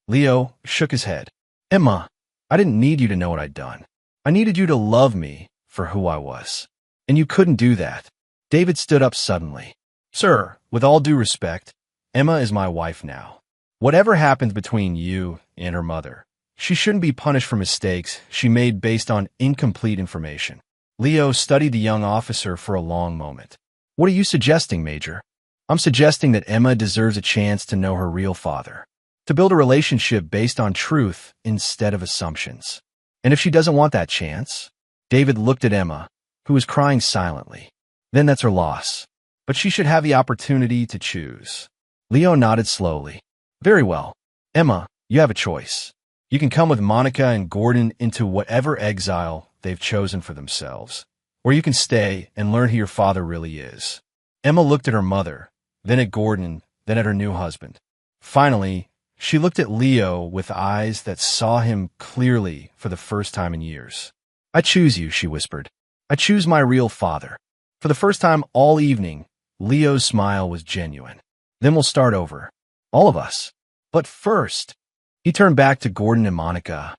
[SPEAKER 1] Leo shook his head. Emma, I didn't need you to know what I'd done. I needed you to love me for who I was. And you couldn't do that. David stood up suddenly. Sir, with all due respect, Emma is my wife now. Whatever happens between you and her mother, she shouldn't be punished for mistakes she made based on incomplete information. Leo studied the young officer for a long moment. What are you suggesting, Major? I'm suggesting that Emma deserves a chance to know her real father, to build a relationship based on truth instead of assumptions. And if she doesn't want that chance, David looked at Emma, who was crying silently. Then that's her loss. But she should have the opportunity to choose. Leo nodded slowly. Very well. Emma, you have a choice. You can come with Monica and Gordon into whatever exile they've chosen for themselves. Or you can stay and learn who your father really is. Emma looked at her mother, then at Gordon, then at her new husband. Finally, she looked at Leo with eyes that saw him clearly for the first time in years. I choose you, she whispered. I choose my real father. For the first time all evening, Leo's smile was genuine. Then we'll start over. All of us. But first, he turned back to Gordon and Monica.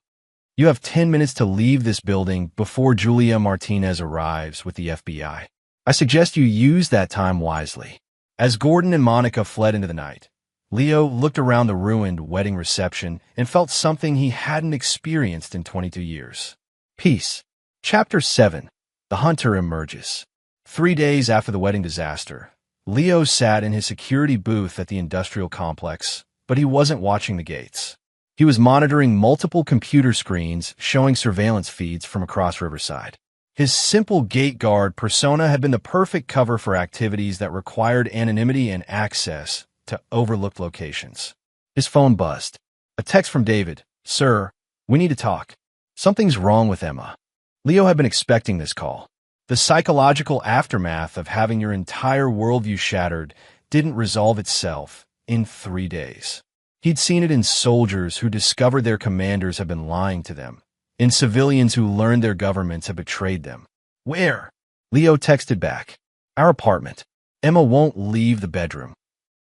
[SPEAKER 1] You have 10 minutes to leave this building before Julia Martinez arrives with the FBI. I suggest you use that time wisely. As Gordon and Monica fled into the night, Leo looked around the ruined wedding reception and felt something he hadn't experienced in 22 years. Peace. Chapter 7. The Hunter Emerges. 3 days after the wedding disaster, Leo sat in his security booth at the industrial complex, but he wasn't watching the gates. He was monitoring multiple computer screens showing surveillance feeds from across Riverside. His simple gate guard persona had been the perfect cover for activities that required anonymity and access to overlooked locations. His phone buzzed. A text from David. Sir, we need to talk. Something's wrong with Emma. Leo had been expecting this call. The psychological aftermath of having your entire worldview shattered didn't resolve itself in 3 days. He'd seen it in soldiers who discovered their commanders had been lying to them, in civilians who learned their governments had betrayed them. Where? Leo texted back. Our apartment. Emma won't leave the bedroom.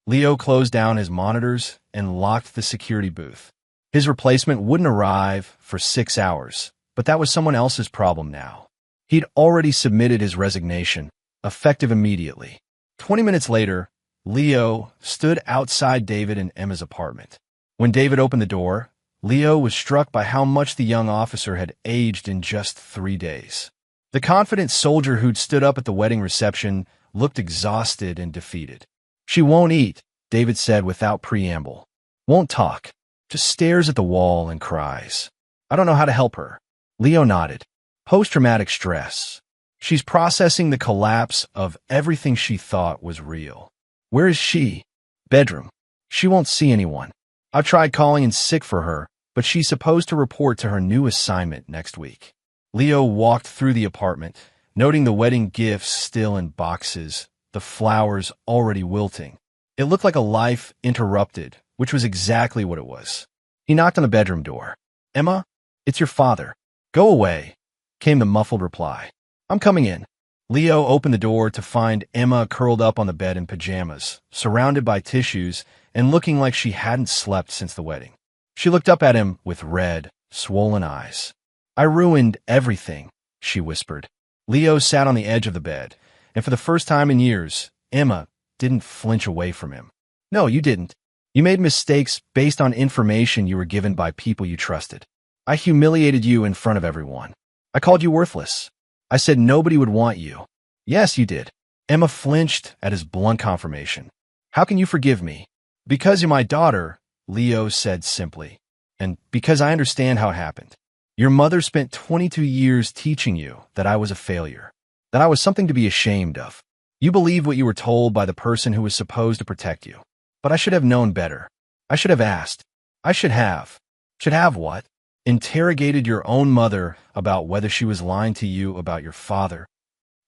[SPEAKER 1] Leo closed down his monitors and locked the security booth. His replacement wouldn't arrive for 6 hours, but that was someone else's problem now. He'd already submitted his resignation, effective immediately. 20 minutes later, Leo stood outside David and Emma's apartment. When David opened the door, Leo was struck by how much the young officer had aged in just 3 days. The confident soldier who'd stood up at the wedding reception looked exhausted and defeated. She won't eat, David said without preamble. Won't talk. Just stares at the wall and cries. I don't know how to help her. Leo nodded. Post-traumatic stress. She's processing the collapse of everything she thought was real. Where is she? Bedroom. She won't see anyone. I've tried calling in sick for her, but she's supposed to report to her new assignment next week. Leo walked through the apartment, noting the wedding gifts still in boxes, the flowers already wilting. It looked like a life interrupted, which was exactly what it was. He knocked on the bedroom door. Emma, it's your father. Go away, came the muffled reply. I'm coming in. Leo opened the door to find Emma curled up on the bed in pajamas, surrounded by tissues and looking like she hadn't slept since the wedding. She looked up at him with red, swollen eyes. I ruined everything, she whispered. Leo sat on the edge of the bed, and for the first time in years, Emma didn't flinch away from him. No, you didn't. You made mistakes based on information you were given by people you trusted. I humiliated you in front of everyone. I called you worthless. I said nobody would want you. Yes, you did. Emma flinched at his blunt confirmation. How can you forgive me? Because you're my daughter, Leo said simply. And because I understand how it happened. Your mother spent 22 years teaching you that I was a failure, that I was something to be ashamed of. You believed what you were told by the person who was supposed to protect you. But I should have known better. I should have asked. I should have. Should have what? Interrogated your own mother about whether she was lying to you about your father.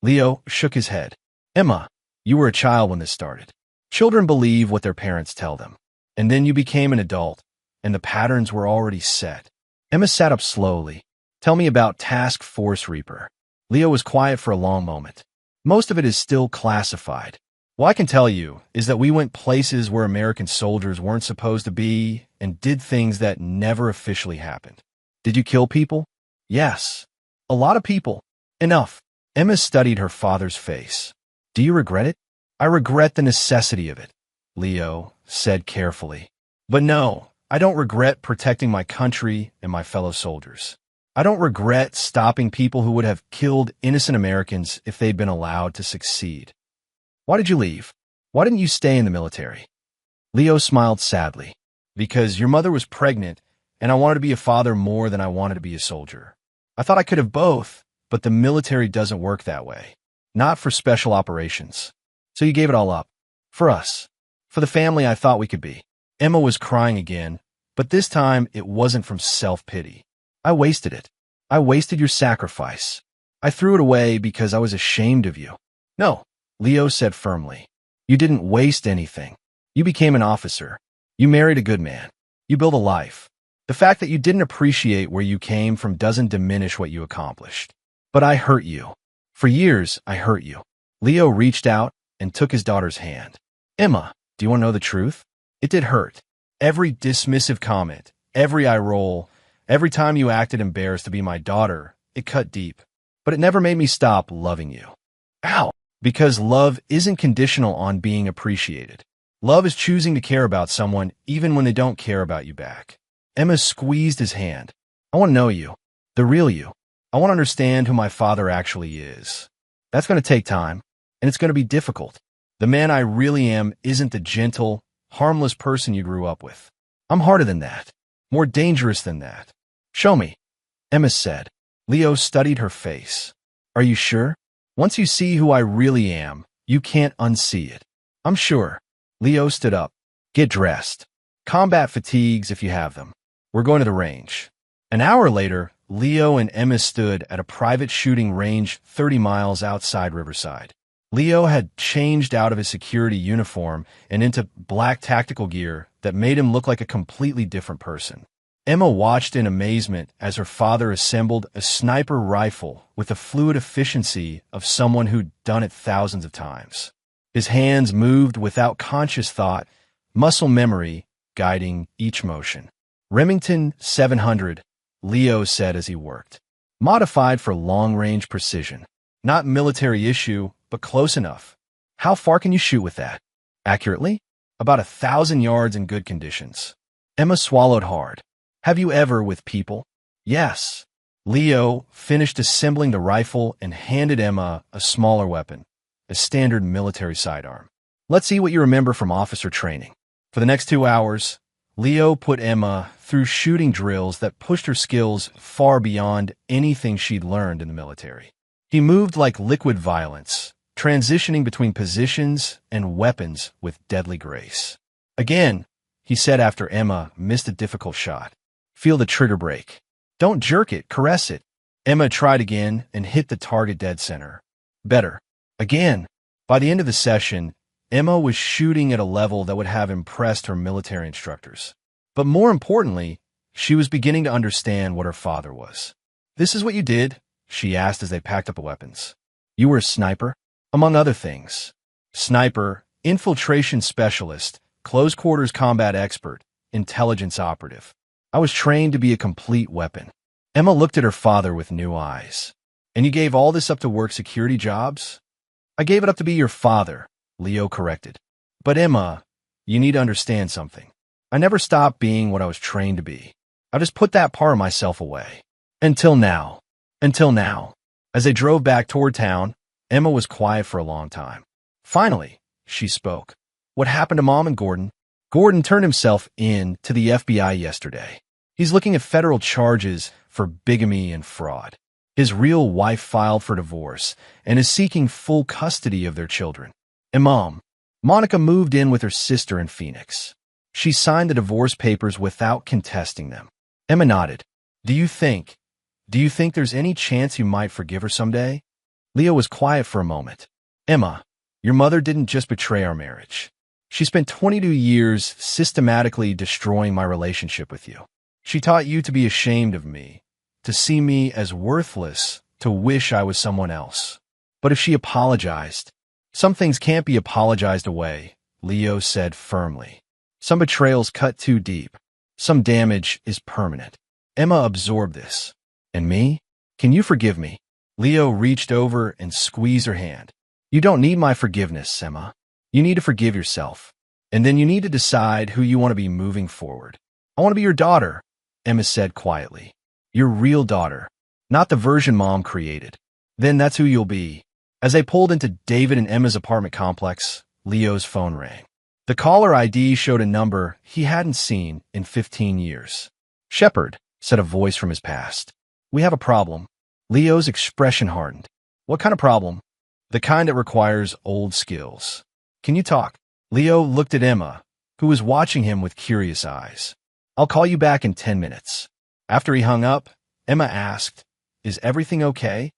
[SPEAKER 1] Leo shook his head. Emma, you were a child when this started. Children believe what their parents tell them. And then you became an adult, and the patterns were already set. Emma sat up slowly. Tell me about Task Force Reaper. Leo was quiet for a long moment. Most of it is still classified. What I can tell you is that we went places where American soldiers weren't supposed to be and did things that never officially happened. Did you kill people? Yes. A lot of people. Enough. Emma studied her father's face. Do you regret it? I regret the necessity of it, Leo said carefully. But no, I don't regret protecting my country and my fellow soldiers. I don't regret stopping people who would have killed innocent Americans if they'd been allowed to succeed. Why did you leave? Why didn't you stay in the military? Leo smiled sadly. Because your mother was pregnant, and I wanted to be a father more than I wanted to be a soldier. I thought I could have both, but the military doesn't work that way. Not for special operations. So you gave it all up. For us. For the family I thought we could be. Emma was crying again, but this time it wasn't from self-pity. I wasted it. I wasted your sacrifice. I threw it away because I was ashamed of you. No, Leo said firmly. You didn't waste anything. You became an officer. You married a good man. You built a life. The fact that you didn't appreciate where you came from doesn't diminish what you accomplished. But I hurt you. For years, I hurt you. Leo reached out and took his daughter's hand. Emma, do you want to know the truth? It did hurt. Every dismissive comment, every eye roll, every time you acted embarrassed to be my daughter, it cut deep. But it never made me stop loving you. Ow! Because love isn't conditional on being appreciated. Love is choosing to care about someone even when they don't care about you back. Emma squeezed his hand. I want to know you. The real you. I want to understand who my father actually is. That's going to take time, and it's going to be difficult. The man I really am isn't the gentle, harmless person you grew up with. I'm harder than that. More dangerous than that. Show me, Emma said. Leo studied her face. Are you sure? Once you see who I really am, you can't unsee it. I'm sure. Leo stood up. Get dressed. Combat fatigues if you have them. We're going to the range. An hour later, Leo and Emma stood at a private shooting range 30 miles outside Riverside. Leo had changed out of his security uniform and into black tactical gear that made him look like a completely different person. Emma watched in amazement as her father assembled a sniper rifle with the fluid efficiency of someone who'd done it thousands of times. His hands moved without conscious thought, muscle memory guiding each motion. Remington 700, Leo said as he worked. Modified for long-range precision. Not military issue, but close enough. How far can you shoot with that? Accurately? About 1,000 yards in good conditions. Emma swallowed hard. Have you ever with people? Yes. Leo finished assembling the rifle and handed Emma a smaller weapon, a standard military sidearm. Let's see what you remember from officer training. For the next 2 hours, Leo put Emma through shooting drills that pushed her skills far beyond anything she'd learned in the military. He moved like liquid violence, transitioning between positions and weapons with deadly grace. Again, he said after Emma missed a difficult shot. Feel the trigger break. Don't jerk it, caress it. Emma tried again and hit the target dead center. Better. Again. By the end of the session, Emma was shooting at a level that would have impressed her military instructors. But more importantly, she was beginning to understand what her father was. This is what you did? She asked as they packed up the weapons. You were a sniper? Among other things. Sniper, infiltration specialist, close quarters combat expert, intelligence operative. I was trained to be a complete weapon. Emma looked at her father with new eyes. And you gave all this up to work security jobs? I gave it up to be your father, Leo corrected. But Emma, you need to understand something. I never stopped being what I was trained to be. I just put that part of myself away. Until now. Until now. As they drove back toward town, Emma was quiet for a long time. Finally, she spoke. What happened to Mom and Gordon? Gordon turned himself in to the FBI yesterday. He's looking at federal charges for bigamy and fraud. His real wife filed for divorce and is seeking full custody of their children. And Mom, Monica moved in with her sister in Phoenix. She signed the divorce papers without contesting them. Emma nodded. Do you think there's any chance you might forgive her someday? Leo was quiet for a moment. Emma, your mother didn't just betray our marriage. She spent 22 years systematically destroying my relationship with you. She taught you to be ashamed of me, to see me as worthless, to wish I was someone else. But if she apologized, Some things can't be apologized away, Leo said firmly. Some betrayals cut too deep. Some damage is permanent. Emma absorbed this. And me? Can you forgive me? Leo reached over and squeezed her hand. You don't need my forgiveness, Emma. You need to forgive yourself. And then you need to decide who you want to be moving forward. I want to be your daughter, Emma said quietly. Your real daughter, not the version Mom created. Then that's who you'll be. As they pulled into David and Emma's apartment complex, Leo's phone rang. The caller ID showed a number he hadn't seen in 15 years. Shepard, said a voice from his past. We have a problem. Leo's expression hardened. What kind of problem? The kind that requires old skills. Can you talk? Leo looked at Emma, who was watching him with curious eyes. I'll call you back in 10 minutes. After he hung up, Emma asked, Is everything okay?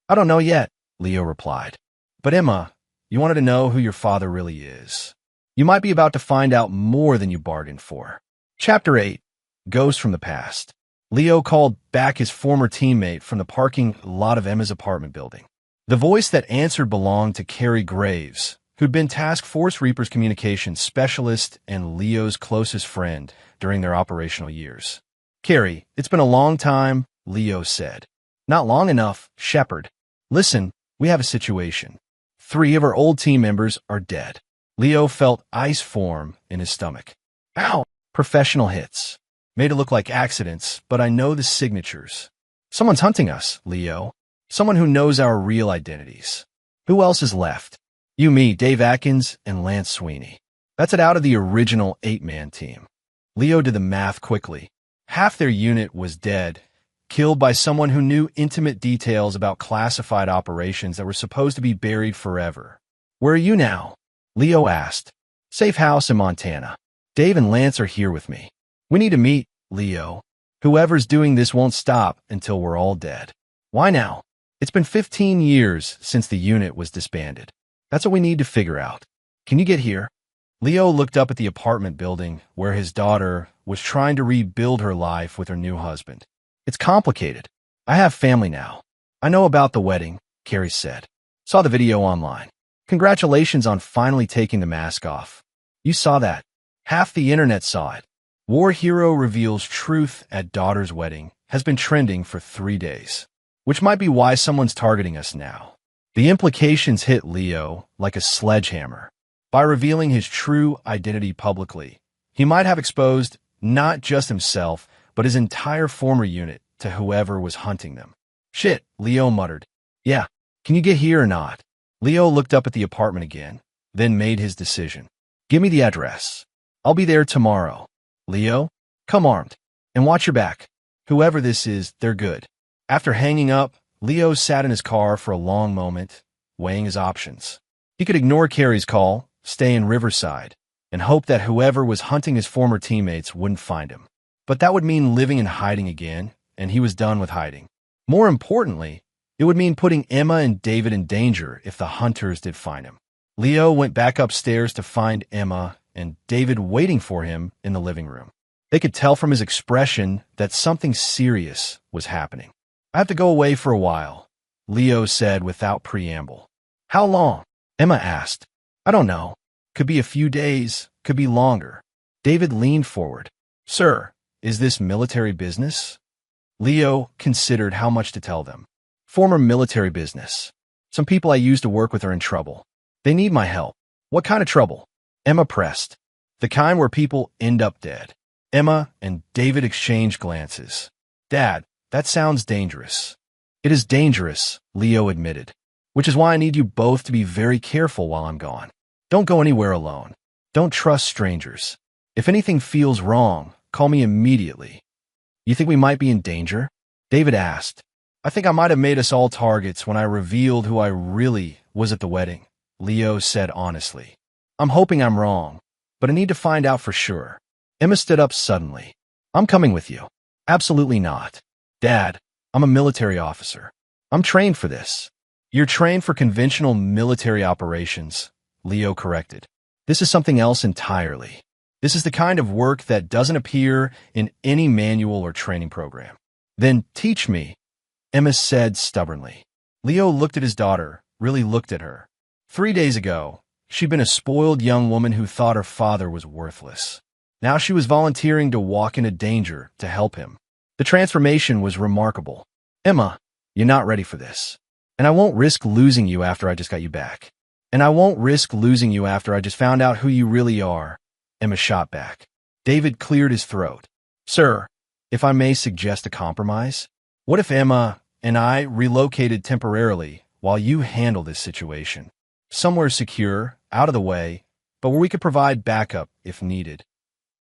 [SPEAKER 1] I don't know yet, Leo replied. But Emma, you wanted to know who your father really is. You might be about to find out more than you bargained for. Chapter 8. Ghost from the Past. Leo called back his former teammate from the parking lot of Emma's apartment building. The voice that answered belonged to Carrie Graves, who'd been Task Force Reaper's communications specialist and Leo's closest friend during their operational years. Carrie, it's been a long time, Leo said. Not long enough, Shepard. Listen, we have a situation. 3 of our old team members are dead. Leo felt ice form in his stomach. Ow! Professional hits. Made it look like accidents, but I know the signatures. Someone's hunting us, Leo. Someone who knows our real identities. Who else is left? You, me, Dave Atkins, and Lance Sweeney. That's it out of the original 8-man team. Leo did the math quickly. Half their unit was dead, killed by someone who knew intimate details about classified operations that were supposed to be buried forever. Where are you now? Leo asked. Safe house in Montana. Dave and Lance are here with me. We need to meet, Leo. Whoever's doing this won't stop until we're all dead. Why now? It's been 15 years since the unit was disbanded. That's what we need to figure out. Can you get here? Leo looked up at the apartment building where his daughter was trying to rebuild her life with her new husband. It's complicated. I have family now. I know about the wedding, Carrie said. Saw the video online. Congratulations on finally taking the mask off. You saw that. Half the internet saw it. War hero reveals truth at daughter's wedding has been trending for 3 days, which might be why someone's targeting us now. The implications hit Leo like a sledgehammer. By revealing his true identity publicly, he might have exposed not just himself, but his entire former unit to whoever was hunting them. Shit, Leo muttered. Yeah, can you get here or not? Leo looked up at the apartment again, then made his decision. Give me the address. I'll be there tomorrow. Leo, come armed, and watch your back. Whoever this is, they're good. After hanging up, Leo sat in his car for a long moment, weighing his options. He could ignore Carrie's call, stay in Riverside, and hope that whoever was hunting his former teammates wouldn't find him. But that would mean living in hiding again, and he was done with hiding. More importantly, it would mean putting Emma and David in danger if the hunters did find him. Leo went back upstairs to find Emma and David waiting for him in the living room. They could tell from his expression that something serious was happening. I have to go away for a while, Leo said without preamble. How long? Emma asked. I don't know. Could be a few days, could be longer. David leaned forward. Sir, is this military business? Leo considered how much to tell them. Former military business. Some people I used to work with are in trouble. They need my help. What kind of trouble? Emma pressed. The kind where people end up dead. Emma and David exchanged glances. Dad, that sounds dangerous. It is dangerous, Leo admitted, which is why I need you both to be very careful while I'm gone. Don't go anywhere alone. Don't trust strangers. If anything feels wrong, call me immediately. You think we might be in danger? David asked. I think I might have made us all targets when I revealed who I really was at the wedding, Leo said honestly. I'm hoping I'm wrong, but I need to find out for sure. Emma stood up suddenly. I'm coming with you. Absolutely not. Dad, I'm a military officer. I'm trained for this. You're trained for conventional military operations, Leo corrected. This is something else entirely. This is the kind of work that doesn't appear in any manual or training program. Then teach me, Emma said stubbornly. Leo looked at his daughter, really looked at her. 3 days ago, she'd been a spoiled young woman who thought her father was worthless. Now she was volunteering to walk into danger to help him. The transformation was remarkable. Emma, you're not ready for this. And I won't risk losing you after I just got you back. And I won't risk losing you after I just found out who you really are. Emma shot back. David cleared his throat. Sir, if I may suggest a compromise, what if Emma and I relocated temporarily while you handle this situation? Somewhere secure, out of the way, but where we could provide backup if needed.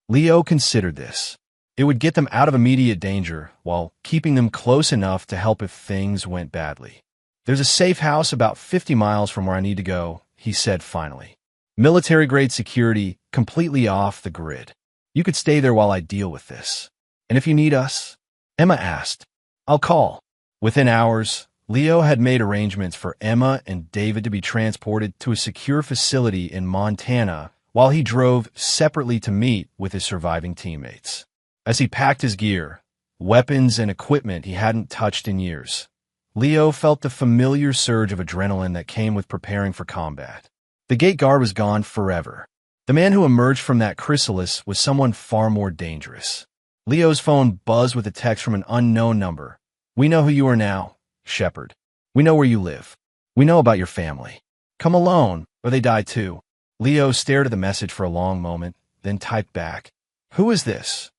[SPEAKER 1] Leo considered this. It would get them out of immediate danger while keeping them close enough to help if things went badly. There's a safe house about 50 miles from where I need to go, he said finally. Military-grade security, completely off the grid. You could stay there while I deal with this. And if you need us? Emma asked. I'll call. Within hours, Leo had made arrangements for Emma and David to be transported to a secure facility in Montana while he drove separately to meet with his surviving teammates. As he packed his gear, weapons and equipment he hadn't touched in years, Leo felt the familiar surge of adrenaline that came with preparing for combat. The gate guard was gone forever. The man who emerged from that chrysalis was someone far more dangerous. Leo's phone buzzed with a text from an unknown number. We know who you are now, Shepard. We know where you live. We know about your family. Come alone, or they die too. Leo stared at the message for a long moment, then typed back. Who is this?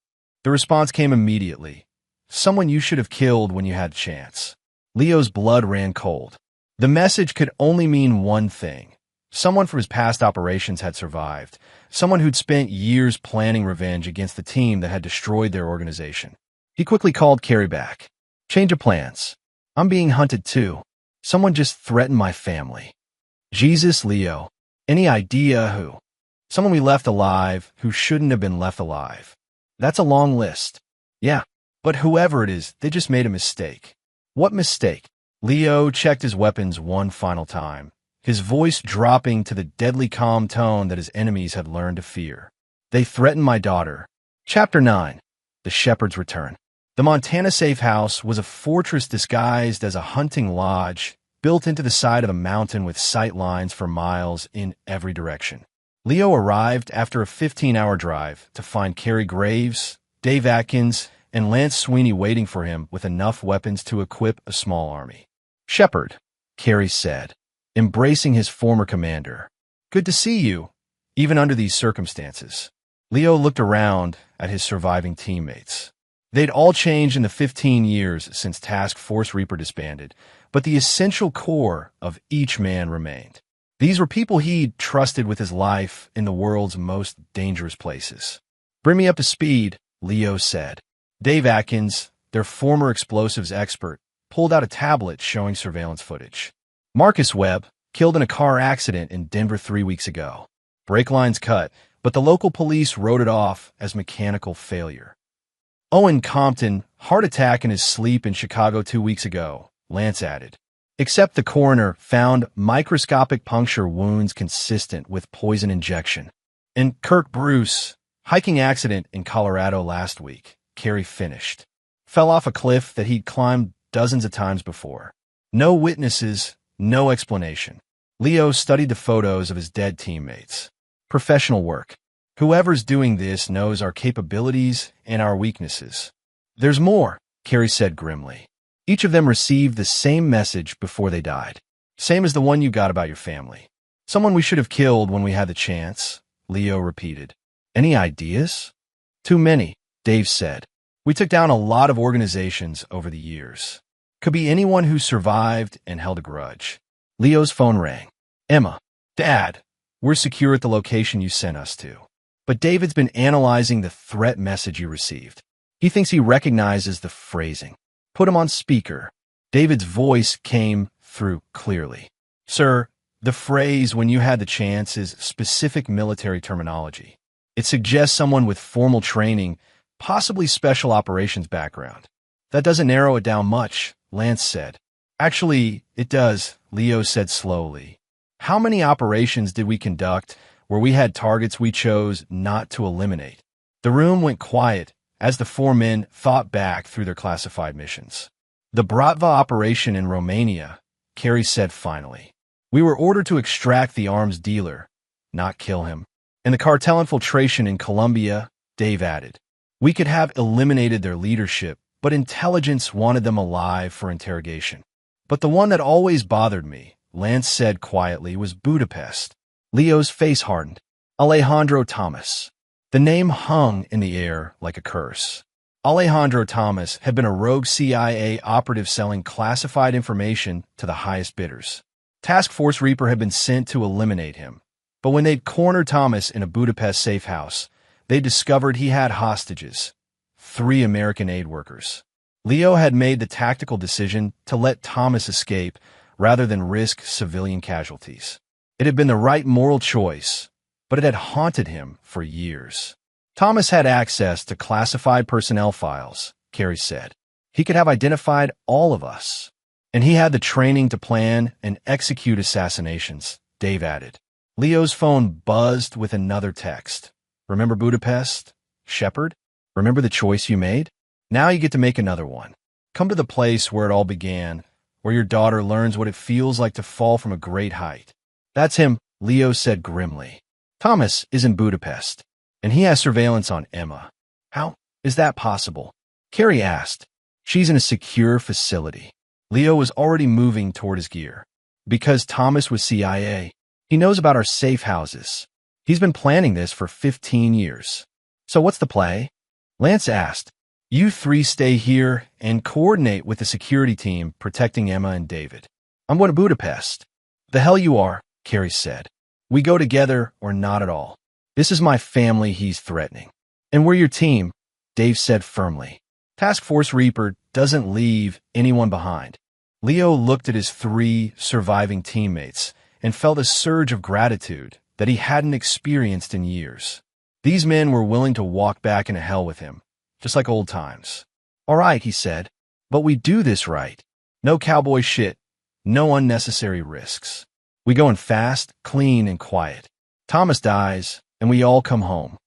[SPEAKER 1] The response came immediately. Someone you should have killed when you had a chance. Leo's blood ran cold. The message could only mean one thing. Someone from his past operations had survived. Someone who'd spent years planning revenge against the team that had destroyed their organization. He quickly called Carrie back. Change of plans. I'm being hunted too. Someone just threatened my family. Jesus, Leo. Any idea who? Someone we left alive who shouldn't have been left alive. That's a long list. Yeah, but whoever it is, they just made a mistake. What mistake? Leo checked his weapons one final time, his voice dropping to the deadly calm tone that his enemies had learned to fear. They threatened my daughter. Chapter 9. The Shepherd's Return. The Montana safe house was a fortress disguised as a hunting lodge, built into the side of a mountain with sight lines for miles in every direction. Leo arrived after a 15-hour drive to find Carrie Graves, Dave Atkins, and Lance Sweeney waiting for him with enough weapons to equip a small army. Shepard, Carrie said, embracing his former commander. Good to see you, even under these circumstances. Leo looked around at his surviving teammates. They'd all changed in the 15 years since Task Force Reaper disbanded, but the essential core of each man remained. These were people he'd trusted with his life in the world's most dangerous places. Bring me up to speed, Leo said. Dave Atkins, their former explosives expert, pulled out a tablet showing surveillance footage. Marcus Webb, killed in a car accident in Denver 3 weeks ago. Brake lines cut, but the local police wrote it off as mechanical failure. Owen Compton, heart attack in his sleep in Chicago 2 weeks ago, Lance added. Except the coroner found microscopic puncture wounds consistent with poison injection. And Kirk Bruce, hiking accident in Colorado last week, Carrie finished. Fell off a cliff that he'd climbed dozens of times before. No witnesses, no explanation. Leo studied the photos of his dead teammates. Professional work. Whoever's doing this knows our capabilities and our weaknesses. There's more, Carrie said grimly. Each of them received the same message before they died. Same as the one you got about your family. Someone we should have killed when we had the chance, Leo repeated. Any ideas? Too many, Dave said. We took down a lot of organizations over the years. Could be anyone who survived and held a grudge. Leo's phone rang. Emma, Dad, we're secure at the location you sent us to. But David's been analyzing the threat message you received. He thinks he recognizes the phrasing. Put him on speaker. David's voice came through clearly. Sir, the phrase when you had the chance is specific military terminology. It suggests someone with formal training, possibly special operations background. That doesn't narrow it down much, Lance said. Actually, it does, Leo said slowly. How many operations did we conduct where we had targets we chose not to eliminate? The room went quiet as the four men thought back through their classified missions. The Bratva operation in Romania, Carrie said finally. We were ordered to extract the arms dealer, not kill him. In the cartel infiltration in Colombia, Dave added, we could have eliminated their leadership, but intelligence wanted them alive for interrogation. But the one that always bothered me, Lance said quietly, was Budapest. Leo's face hardened. Alejandro Thomas. The name hung in the air like a curse. Alejandro Thomas had been a rogue CIA operative selling classified information to the highest bidders. Task Force Reaper had been sent to eliminate him. But when they'd cornered Thomas in a Budapest safe house, they discovered he had hostages, 3 American aid workers. Leo had made the tactical decision to let Thomas escape rather than risk civilian casualties. It had been the right moral choice, but it had haunted him for years. Thomas had access to classified personnel files, Carey said. He could have identified all of us. And he had the training to plan and execute assassinations, Dave added. Leo's phone buzzed with another text. Remember Budapest? Shepard? Remember the choice you made? Now you get to make another one. Come to the place where it all began, where your daughter learns what it feels like to fall from a great height. That's him, Leo said grimly. Thomas is in Budapest, and he has surveillance on Emma. How is that possible? Carey asked. She's in a secure facility. Leo was already moving toward his gear. Because Thomas was CIA. He knows about our safe houses. He's been planning this for 15 years. So what's the play? Lance asked. You 3 stay here and coordinate with the security team protecting Emma and David. I'm going to Budapest. The hell you are, Carey said. We go together or not at all. This is my family he's threatening. And we're your team, Dave said firmly. Task Force Reaper doesn't leave anyone behind. Leo looked at his 3 surviving teammates and felt a surge of gratitude that he hadn't experienced in years. These men were willing to walk back into hell with him, just like old times. All right, he said, but we do this right. No cowboy shit, no unnecessary risks. We go in fast, clean, and quiet. Thomas dies, and we all come home.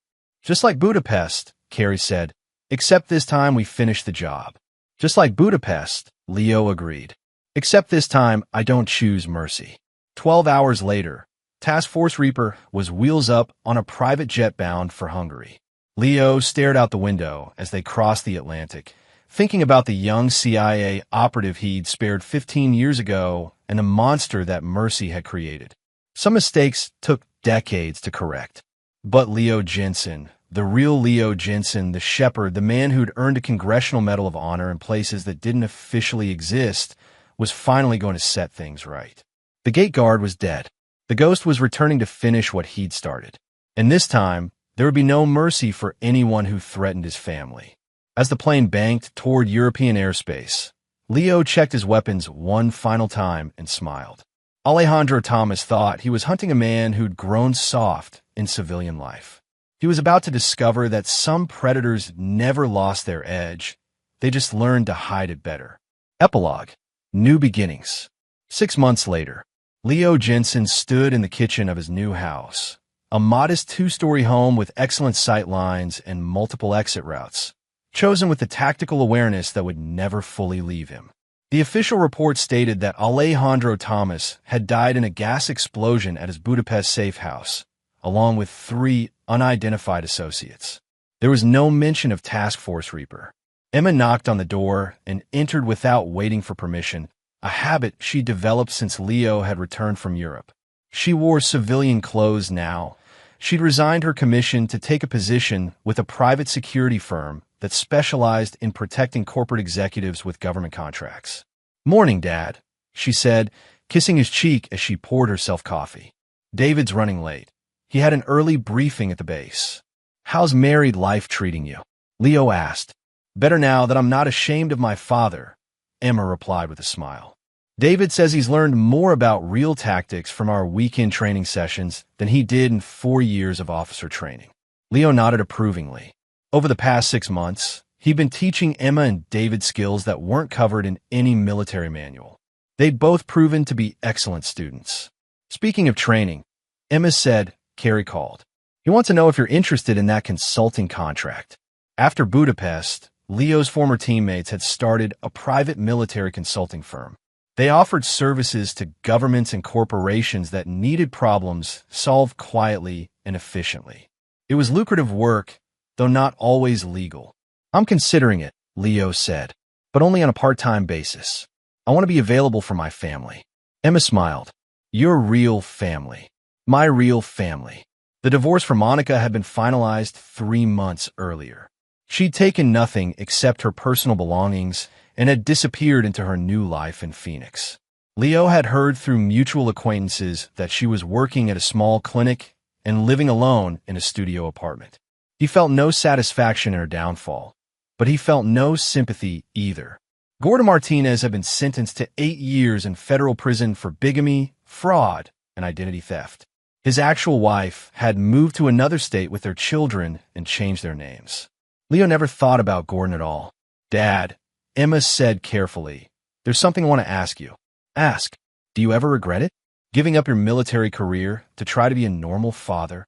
[SPEAKER 1] Just like Budapest, Carey said, except this time we finish the job. Just like Budapest, Leo agreed. Except this time I don't choose mercy. 12 hours later, Task Force Reaper was wheels up on a private jet bound for Hungary. Leo stared out the window as they crossed the Atlantic, thinking about the young CIA operative he'd spared 15 years ago and the monster that mercy had created. Some mistakes took decades to correct. But Leo Jensen, the real Leo Jensen, the shepherd, the man who'd earned a Congressional Medal of Honor in places that didn't officially exist, was finally going to set things right. The gate guard was dead. The ghost was returning to finish what he'd started. And this time, there would be no mercy for anyone who threatened his family. As the plane banked toward European airspace, Leo checked his weapons one final time and smiled. Alejandro Thomas thought he was hunting a man who'd grown soft in civilian life. He was about to discover that some predators never lost their edge. They just learned to hide it better. Epilogue. New beginnings. 6 months later, Leo Jensen stood in the kitchen of his new house, a modest 2-story home with excellent sight lines and multiple exit routes, chosen with the tactical awareness that would never fully leave him. The official report stated that Alejandro Thomas had died in a gas explosion at his Budapest safe house, along with 3 unidentified associates. There was no mention of Task Force Reaper. Emma knocked on the door and entered without waiting for permission, a habit she developed since Leo had returned from Europe. She wore civilian clothes now. She'd resigned her commission to take a position with a private security firm that specialized in protecting corporate executives with government contracts. "Morning, Dad," she said, kissing his cheek as she poured herself coffee. "David's running late. He had an early briefing at the base." "How's married life treating you?" Leo asked. "Better now that I'm not ashamed of my father," Emma replied with a smile. "David says he's learned more about real tactics from our weekend training sessions than he did in 4 years of officer training." Leo nodded approvingly. Over the past 6 months, he'd been teaching Emma and David skills that weren't covered in any military manual. They'd both proven to be excellent students. "Speaking of training," Emma said, Carey called. "He wants to know if you're interested in that consulting contract." After Budapest, Leo's former teammates had started a private military consulting firm. They offered services to governments and corporations that needed problems solved quietly and efficiently. It was lucrative work, though not always legal. I'm considering it, Leo said, but only on a part-time basis. I want to be available for my family. Emma smiled. Your real family. My real family. The divorce for Monica had been finalized 3 months earlier. She'd taken nothing except her personal belongings and had disappeared into her new life in Phoenix. Leo had heard through mutual acquaintances that she was working at a small clinic and living alone in a studio apartment. He felt no satisfaction in her downfall, but he felt no sympathy either. Gorda Martinez had been sentenced to 8 years in federal prison for bigamy, fraud, and identity theft. His actual wife had moved to another state with their children and changed their names. Leo never thought about Gordon at all. Dad, Emma said carefully, there's something I want to ask you. Ask. Do you ever regret it? Giving up your military career to try to be a normal father?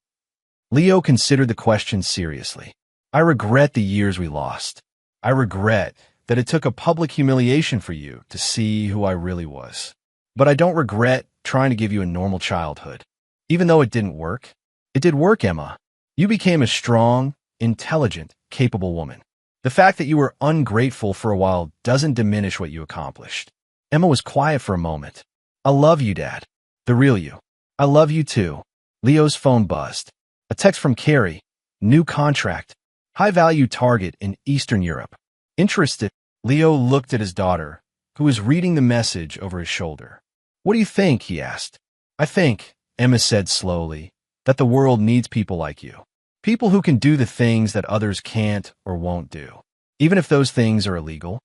[SPEAKER 1] Leo considered the question seriously. I regret the years we lost. I regret that it took a public humiliation for you to see who I really was. But I don't regret trying to give you a normal childhood. Even though it didn't work. It did work, Emma. You became a strong, intelligent, capable woman. The fact that you were ungrateful for a while doesn't diminish what you accomplished. Emma was quiet for a moment. I love you, Dad. The real you. I love you too. Leo's phone buzzed. A text from Carrie. New contract. High-value target in Eastern Europe. Interested, Leo looked at his daughter, who was reading the message over his shoulder. What do you think? He asked. I think, Emma said slowly, that the world needs people like you. People who can do the things that others can't or won't do. Even if those things are illegal.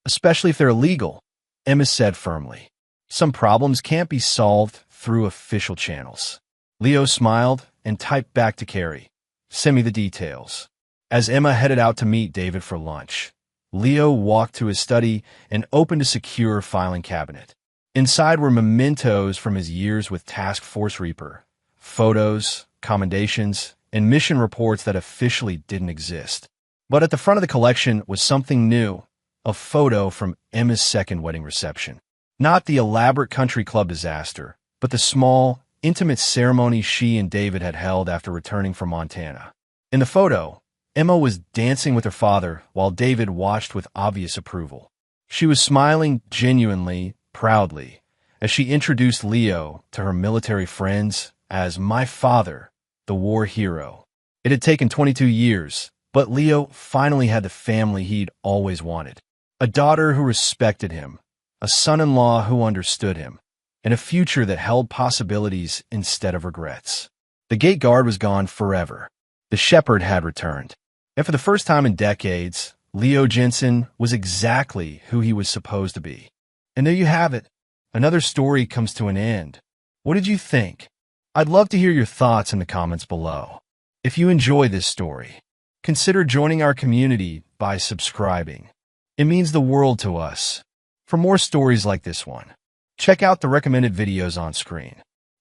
[SPEAKER 1] Especially if they're illegal, Emma said firmly. Some problems can't be solved through official channels. Leo smiled and typed back to Carrie. Send me the details. As Emma headed out to meet David for lunch, Leo walked to his study and opened a secure filing cabinet. Inside were mementos from his years with Task Force Reaper, photos, commendations, and mission reports that officially didn't exist. But at the front of the collection was something new, a photo from Emma's second wedding reception. Not the elaborate country club disaster, but the small, intimate ceremony she and David had held after returning from Montana. In the photo, Emma was dancing with her father while David watched with obvious approval. She was smiling genuinely, proudly, as she introduced Leo to her military friends as my father, the war hero. It had taken 22 years, but Leo finally had the family he'd always wanted. A daughter who respected him, a son-in-law who understood him, and a future that held possibilities instead of regrets. The gate guard was gone forever. The shepherd had returned. And for the first time in decades, Leo Jensen was exactly who he was supposed to be. And there you have it. Another story comes to an end. What did you think? I'd love to hear your thoughts in the comments below. If you enjoy this story, consider joining our community by subscribing. It means the world to us. For more stories like this one, check out the recommended videos on screen.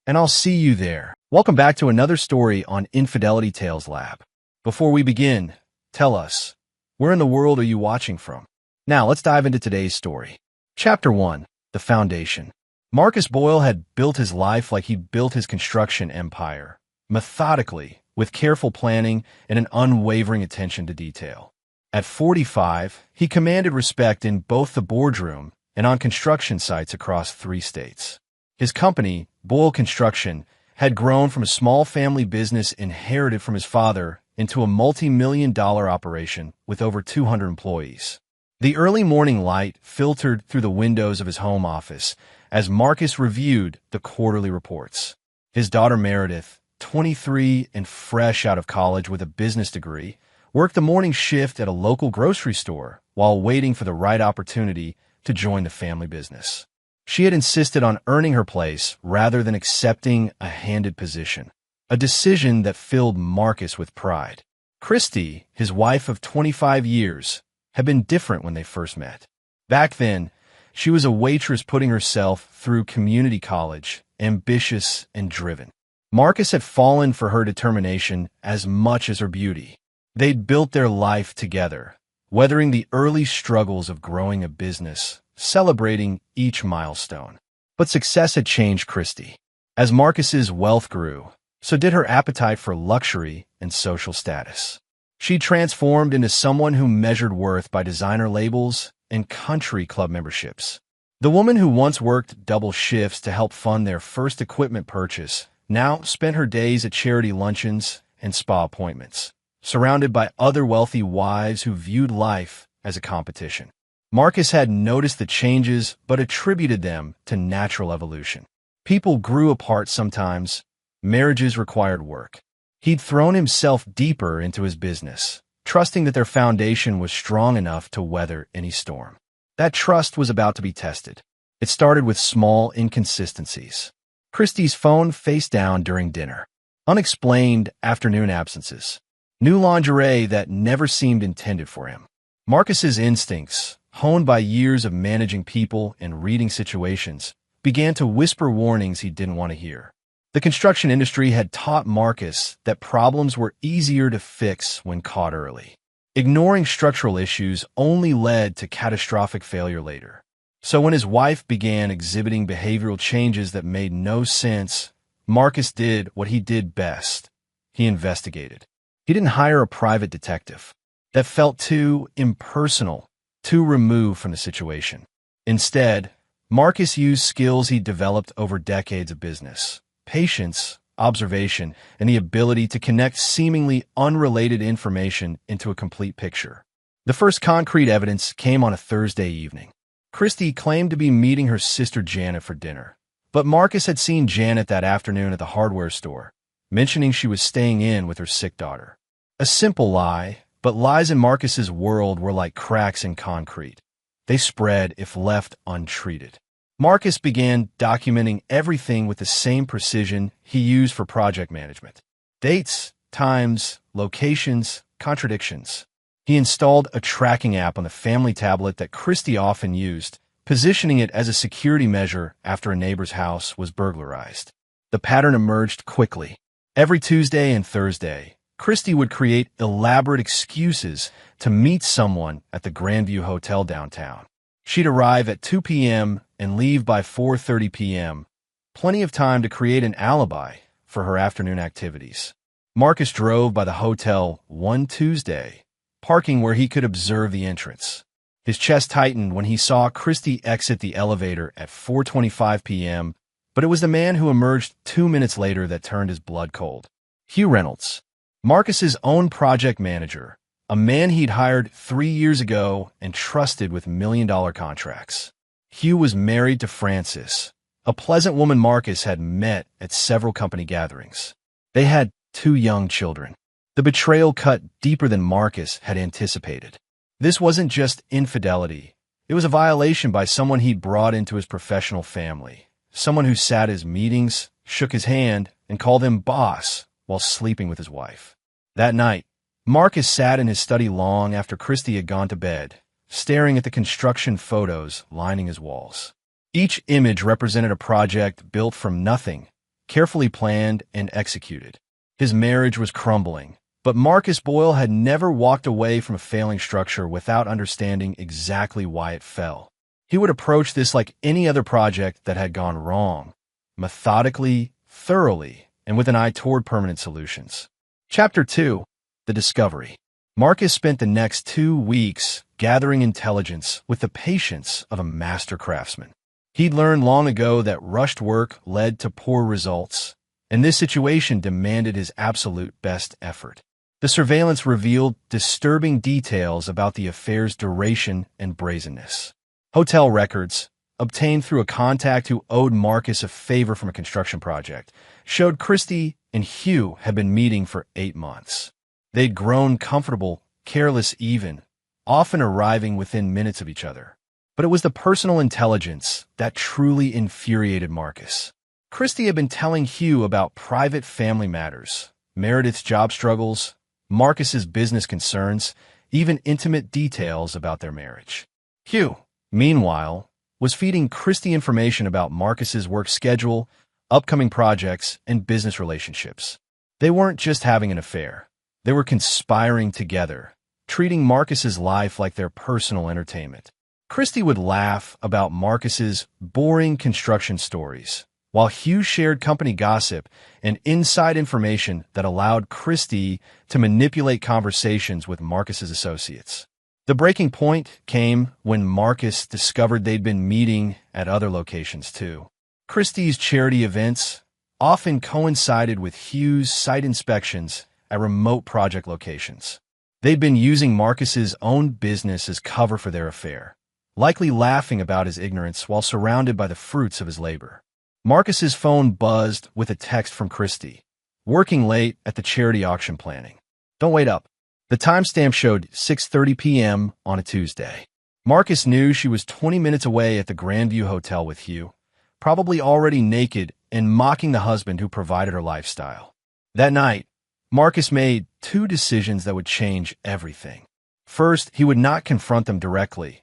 [SPEAKER 1] And I'll see you there. Welcome back to another story on Infidelity Tales Lab. Before we begin, tell us, where in the world are you watching from? Now let's dive into today's story. Chapter 1. The Foundation. Marcus Boyle had built his life like he'd built his construction empire, methodically, with careful planning and an unwavering attention to detail. At 45, he commanded respect in both the boardroom and on construction sites across 3 states. His company, Boyle Construction, had grown from a small family business inherited from his father into a multi-million-dollar operation with over 200 employees. The early morning light filtered through the windows of his home office as Marcus reviewed the quarterly reports. His daughter Meredith, 23 and fresh out of college with a business degree, worked the morning shift at a local grocery store while waiting for the right opportunity to join the family business. She had insisted on earning her place rather than accepting a handed position, a decision that filled Marcus with pride. Christy, his wife of 25 years, had been different when they first met. Back then, she was a waitress putting herself through community college, ambitious and driven. Marcus had fallen for her determination as much as her beauty. They'd built their life together, weathering the early struggles of growing a business celebrating each milestone. But success had changed Christy. As Marcus's wealth grew, so did her appetite for luxury and social status. She transformed into someone who measured worth by designer labels and country club memberships. The woman who once worked double shifts to help fund their first equipment purchase now spent her days at charity luncheons and spa appointments, surrounded by other wealthy wives who viewed life as a competition. Marcus had noticed the changes but attributed them to natural evolution. People grew apart sometimes. Marriages required work. He'd thrown himself deeper into his business, trusting that their foundation was strong enough to weather any storm. That trust was about to be tested. It started with small inconsistencies. Christie's phone face down during dinner. Unexplained afternoon absences. New lingerie that never seemed intended for him. Marcus's instincts, honed by years of managing people and reading situations, began to whisper warnings he didn't want to hear. The construction industry had taught Marcus that problems were easier to fix when caught early. Ignoring structural issues only led to catastrophic failure later. So when his wife began exhibiting behavioral changes that made no sense, Marcus did what he did best. He investigated. He didn't hire a private detective. That felt too impersonal, too removed from the situation. Instead, Marcus used skills he developed over decades of business: patience, observation, and the ability to connect seemingly unrelated information into a complete picture. The first concrete evidence came on a Thursday evening. Christy claimed to be meeting her sister Janet for dinner, but Marcus had seen Janet that afternoon at the hardware store, mentioning she was staying in with her sick daughter. A simple lie, but lies in Marcus's world were like cracks in concrete. They spread if left untreated. Marcus began documenting everything with the same precision he used for project management. Dates, times, locations, contradictions. He installed a tracking app on the family tablet that Christy often used, positioning it as a security measure after a neighbor's house was burglarized. The pattern emerged quickly. Every Tuesday and Thursday, Christy would create elaborate excuses to meet someone at the Grandview Hotel downtown. She'd arrive at 2 p.m. and leave by 4:30 p.m., plenty of time to create an alibi for her afternoon activities. Marcus drove by the hotel one Tuesday, parking where he could observe the entrance. His chest tightened when he saw Christy exit the elevator at 4:25 p.m., but it was the man who emerged 2 minutes later that turned his blood cold. Hugh Reynolds, Marcus's own project manager, a man he'd hired 3 years ago and trusted with million-dollar contracts. Hugh was married to Frances, a pleasant woman Marcus had met at several company gatherings. They had 2 young children. The betrayal cut deeper than Marcus had anticipated. This wasn't just infidelity. It was a violation by someone he'd brought into his professional family, someone who sat his meetings, shook his hand, and called him boss while sleeping with his wife. That night, Marcus sat in his study long after Christy had gone to bed, staring at the construction photos lining his walls. Each image represented a project built from nothing, carefully planned and executed. His marriage was crumbling, but Marcus Boyle had never walked away from a failing structure without understanding exactly why it fell. He would approach this like any other project that had gone wrong, methodically, thoroughly, and with an eye toward permanent solutions. Chapter 2. The Discovery. Marcus spent the next 2 weeks gathering intelligence with the patience of a master craftsman. He'd learned long ago that rushed work led to poor results, and this situation demanded his absolute best effort. The surveillance revealed disturbing details about the affair's duration and brazenness. Hotel records, obtained through a contact who owed Marcus a favor from a construction project, showed Christy and Hugh had been meeting for 8 months. They'd grown comfortable, careless even, often arriving within minutes of each other. But it was the personal intelligence that truly infuriated Marcus. Christy had been telling Hugh about private family matters, Meredith's job struggles, Marcus's business concerns, even intimate details about their marriage. Hugh, meanwhile, was feeding Christy information about Marcus's work schedule, upcoming projects, and business relationships. They weren't just having an affair. They were conspiring together, treating Marcus's life like their personal entertainment. Christy would laugh about Marcus's boring construction stories, while Hugh shared company gossip and inside information that allowed Christy to manipulate conversations with Marcus's associates. The breaking point came when Marcus discovered they'd been meeting at other locations too. Christy's charity events often coincided with Hugh's site inspections at remote project locations. They'd been using Marcus's own business as cover for their affair, likely laughing about his ignorance while surrounded by the fruits of his labor. Marcus's phone buzzed with a text from Christy, working late at the charity auction planning. Don't wait up. The timestamp showed 6:30 p.m. on a Tuesday. Marcus knew she was 20 minutes away at the Grandview Hotel with Hugh, probably already naked and mocking the husband who provided her lifestyle. That night, Marcus made two decisions that would change everything. First, he would not confront them directly.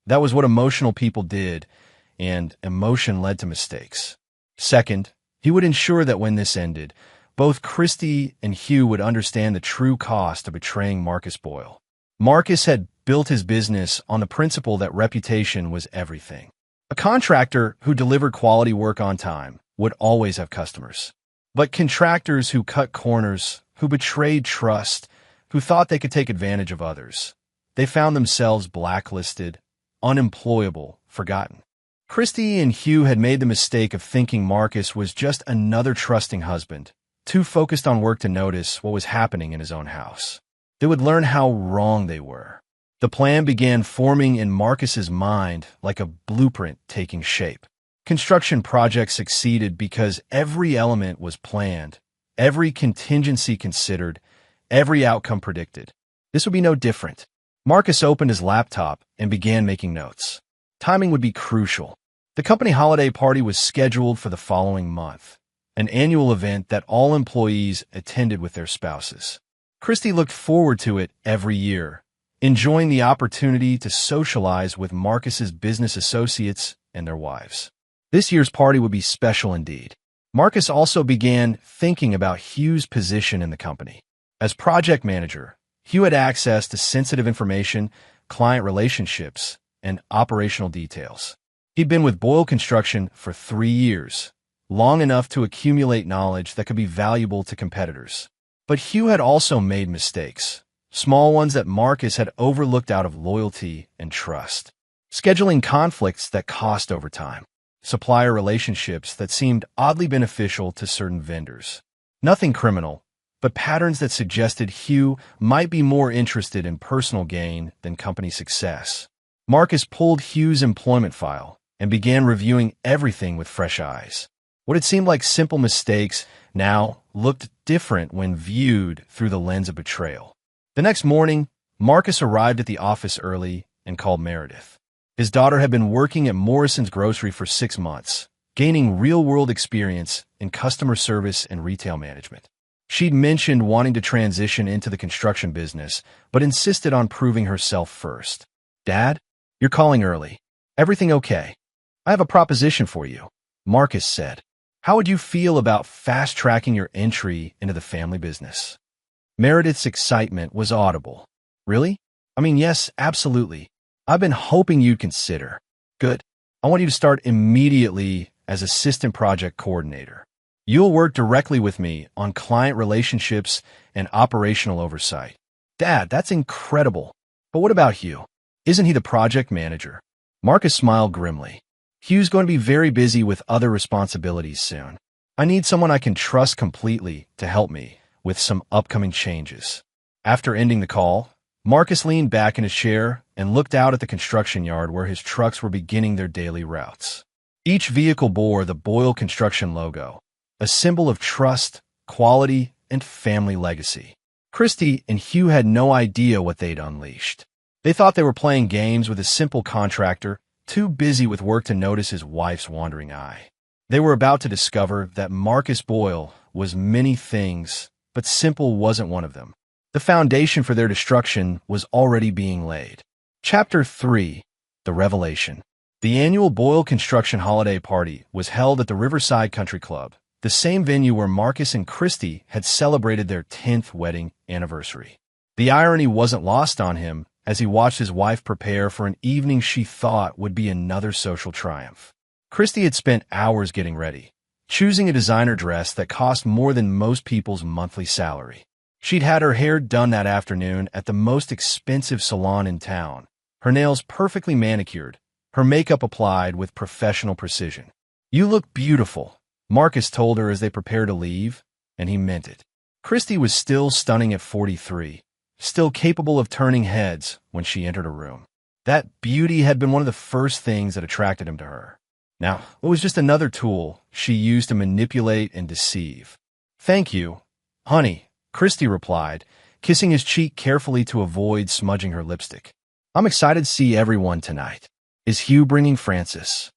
[SPEAKER 1] That was what emotional people did, and emotion led to mistakes. Second, he would ensure that when this ended, both Christy and Hugh would understand the true cost of betraying Marcus Boyle. Marcus had built his business on the principle that reputation was everything. A contractor who delivered quality work on time would always have customers. But contractors who cut corners, who betrayed trust, who thought they could take advantage of others, they found themselves blacklisted, unemployable, forgotten. Christy and Hugh had made the mistake of thinking Marcus was just another trusting husband, too focused on work to notice what was happening in his own house. They would learn how wrong they were. The plan began forming in Marcus's mind like a blueprint taking shape. Construction projects succeeded because every element was planned, every contingency considered, every outcome predicted. This would be no different. Marcus opened his laptop and began making notes. Timing would be crucial. The company holiday party was scheduled for the following month, an annual event that all employees attended with their spouses. Christy looked forward to it every year, enjoying the opportunity to socialize with Marcus's business associates and their wives. This year's party would be special indeed. Marcus also began thinking about Hugh's position in the company. As project manager, Hugh had access to sensitive information, client relationships, and operational details. He'd been with Boyle Construction for 3 years, long enough to accumulate knowledge that could be valuable to competitors. But Hugh had also made mistakes, small ones that Marcus had overlooked out of loyalty and trust. Scheduling conflicts that cost overtime, supplier relationships that seemed oddly beneficial to certain vendors. Nothing criminal, but patterns that suggested Hugh might be more interested in personal gain than company success. Marcus pulled Hugh's employment file and began reviewing everything with fresh eyes. What had seemed like simple mistakes now looked different when viewed through the lens of betrayal. The next morning, Marcus arrived at the office early and called Meredith. His daughter had been working at Morrison's Grocery for 6 months, gaining real-world experience in customer service and retail management. She'd mentioned wanting to transition into the construction business, but insisted on proving herself first. "Dad, you're calling early. Everything okay? I have a proposition for you," Marcus said. "How would you feel about fast-tracking your entry into the family business?" Meredith's excitement was audible. "Really? Yes, absolutely. I've been hoping you'd consider." "Good. I want you to start immediately as assistant project coordinator. You'll work directly with me on client relationships and operational oversight." "Dad, that's incredible. But what about Hugh? Isn't he the project manager?" Marcus smiled grimly. "Hugh's going to be very busy with other responsibilities soon. I need someone I can trust completely to help me with some upcoming changes." After ending the call, Marcus leaned back in his chair and looked out at the construction yard where his trucks were beginning their daily routes. Each vehicle bore the Boyle Construction logo, a symbol of trust, quality, and family legacy. Christy and Hugh had no idea what they'd unleashed. They thought they were playing games with a simple contractor, too busy with work to notice his wife's wandering eye. They were about to discover that Marcus Boyle was many things, but simple wasn't one of them. The foundation for their destruction was already being laid. Chapter 3: The Revelation. The annual Boyle Construction holiday party was held at the Riverside Country Club, the same venue where Marcus and Christy had celebrated their 10th wedding anniversary. The irony wasn't lost on him as he watched his wife prepare for an evening she thought would be another social triumph. Christy had spent hours getting ready, choosing a designer dress that cost more than most people's monthly salary. She'd had her hair done that afternoon at the most expensive salon in town, her nails perfectly manicured, her makeup applied with professional precision. "You look beautiful," Marcus told her as they prepared to leave, and he meant it. Christy was still stunning at 43, still capable of turning heads when she entered a room. That beauty had been one of the first things that attracted him to her. Now, it was just another tool she used to manipulate and deceive. "Thank you, honey," Christy replied, kissing his cheek carefully to avoid smudging her lipstick. "I'm excited to see everyone tonight. Is Hugh bringing Francis?"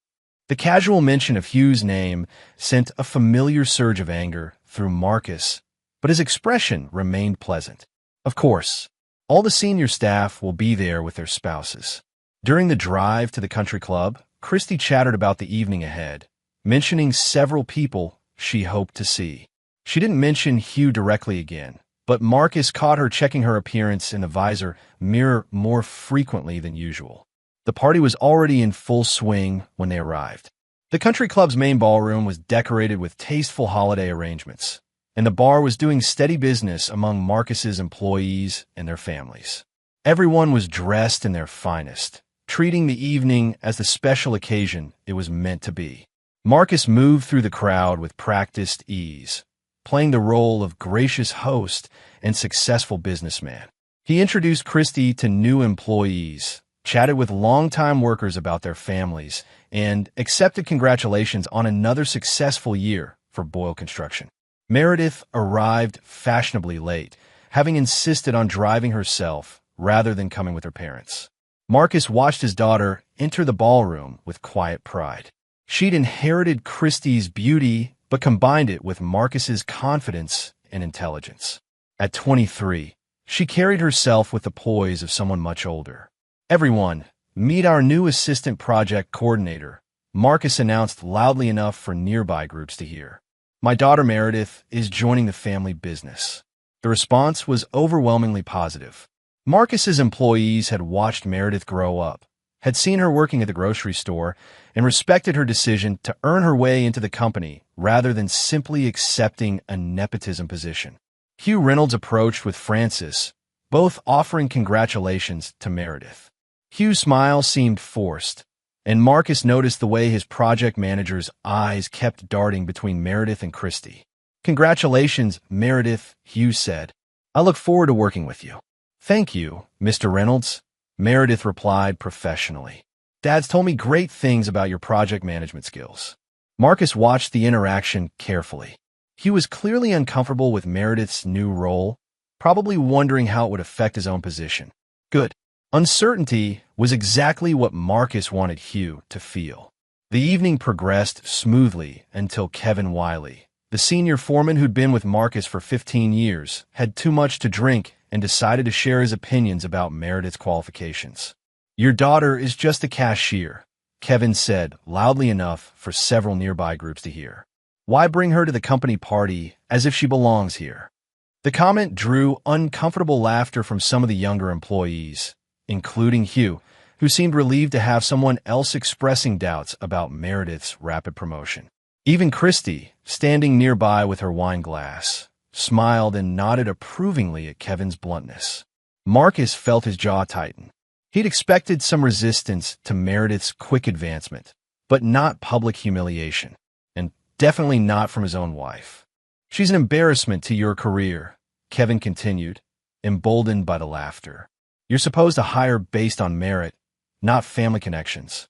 [SPEAKER 1] The casual mention of Hugh's name sent a familiar surge of anger through Marcus, but his expression remained pleasant. Of course, all the senior staff will be there with their spouses. During the drive to the country club, Christy chattered about the evening ahead, mentioning several people she hoped to see. She didn't mention Hugh directly again, but Marcus caught her checking her appearance in the visor mirror more frequently than usual. The party was already in full swing when they arrived. The country club's main ballroom was decorated with tasteful holiday arrangements, and the bar was doing steady business among Marcus's employees and their families. Everyone was dressed in their finest, treating the evening as the special occasion it was meant to be. Marcus moved through the crowd with practiced ease, playing the role of gracious host and successful businessman. He introduced Christy to new employees, chatted with longtime workers about their families, and accepted congratulations on another successful year for Boyle Construction. Meredith arrived fashionably late, having insisted on driving herself rather than coming with her parents. Marcus watched his daughter enter the ballroom with quiet pride. She'd inherited Christy's beauty, but combined it with Marcus's confidence and intelligence. At 23, she carried herself with the poise of someone much older. "Everyone, meet our new assistant project coordinator," Marcus announced loudly enough for nearby groups to hear. "My daughter Meredith is joining the family business." The response was overwhelmingly positive. Marcus's employees had watched Meredith grow up, had seen her working at the grocery store, and respected her decision to earn her way into the company rather than simply accepting a nepotism position. Hugh Reynolds approached with Francis, both offering congratulations to Meredith. Hugh's smile seemed forced, and Marcus noticed the way his project manager's eyes kept darting between Meredith and Christy. "Congratulations, Meredith," Hugh said. "I look forward to working with you." "Thank you, Mr. Reynolds," Meredith replied professionally. "Dad's told me great things about your project management skills." Marcus watched the interaction carefully. He was clearly uncomfortable with Meredith's new role, probably wondering how it would affect his own position. Good. Uncertainty was exactly what Marcus wanted Hugh to feel. The evening progressed smoothly until Kevin Wiley, the senior foreman who'd been with Marcus for 15 years, had too much to drink and decided to share his opinions about Meredith's qualifications. "Your daughter is just a cashier," Kevin said loudly enough for several nearby groups to hear. "Why bring her to the company party as if she belongs here?" The comment drew uncomfortable laughter from some of the younger employees, including Hugh, who seemed relieved to have someone else expressing doubts about Meredith's rapid promotion. Even Christy, standing nearby with her wine glass, smiled and nodded approvingly at Kevin's bluntness. Marcus felt his jaw tighten. He'd expected some resistance to Meredith's quick advancement, but not public humiliation, and definitely not from his own wife. "She's an embarrassment to your career," Kevin continued, emboldened by the laughter. "You're supposed to hire based on merit, not family connections."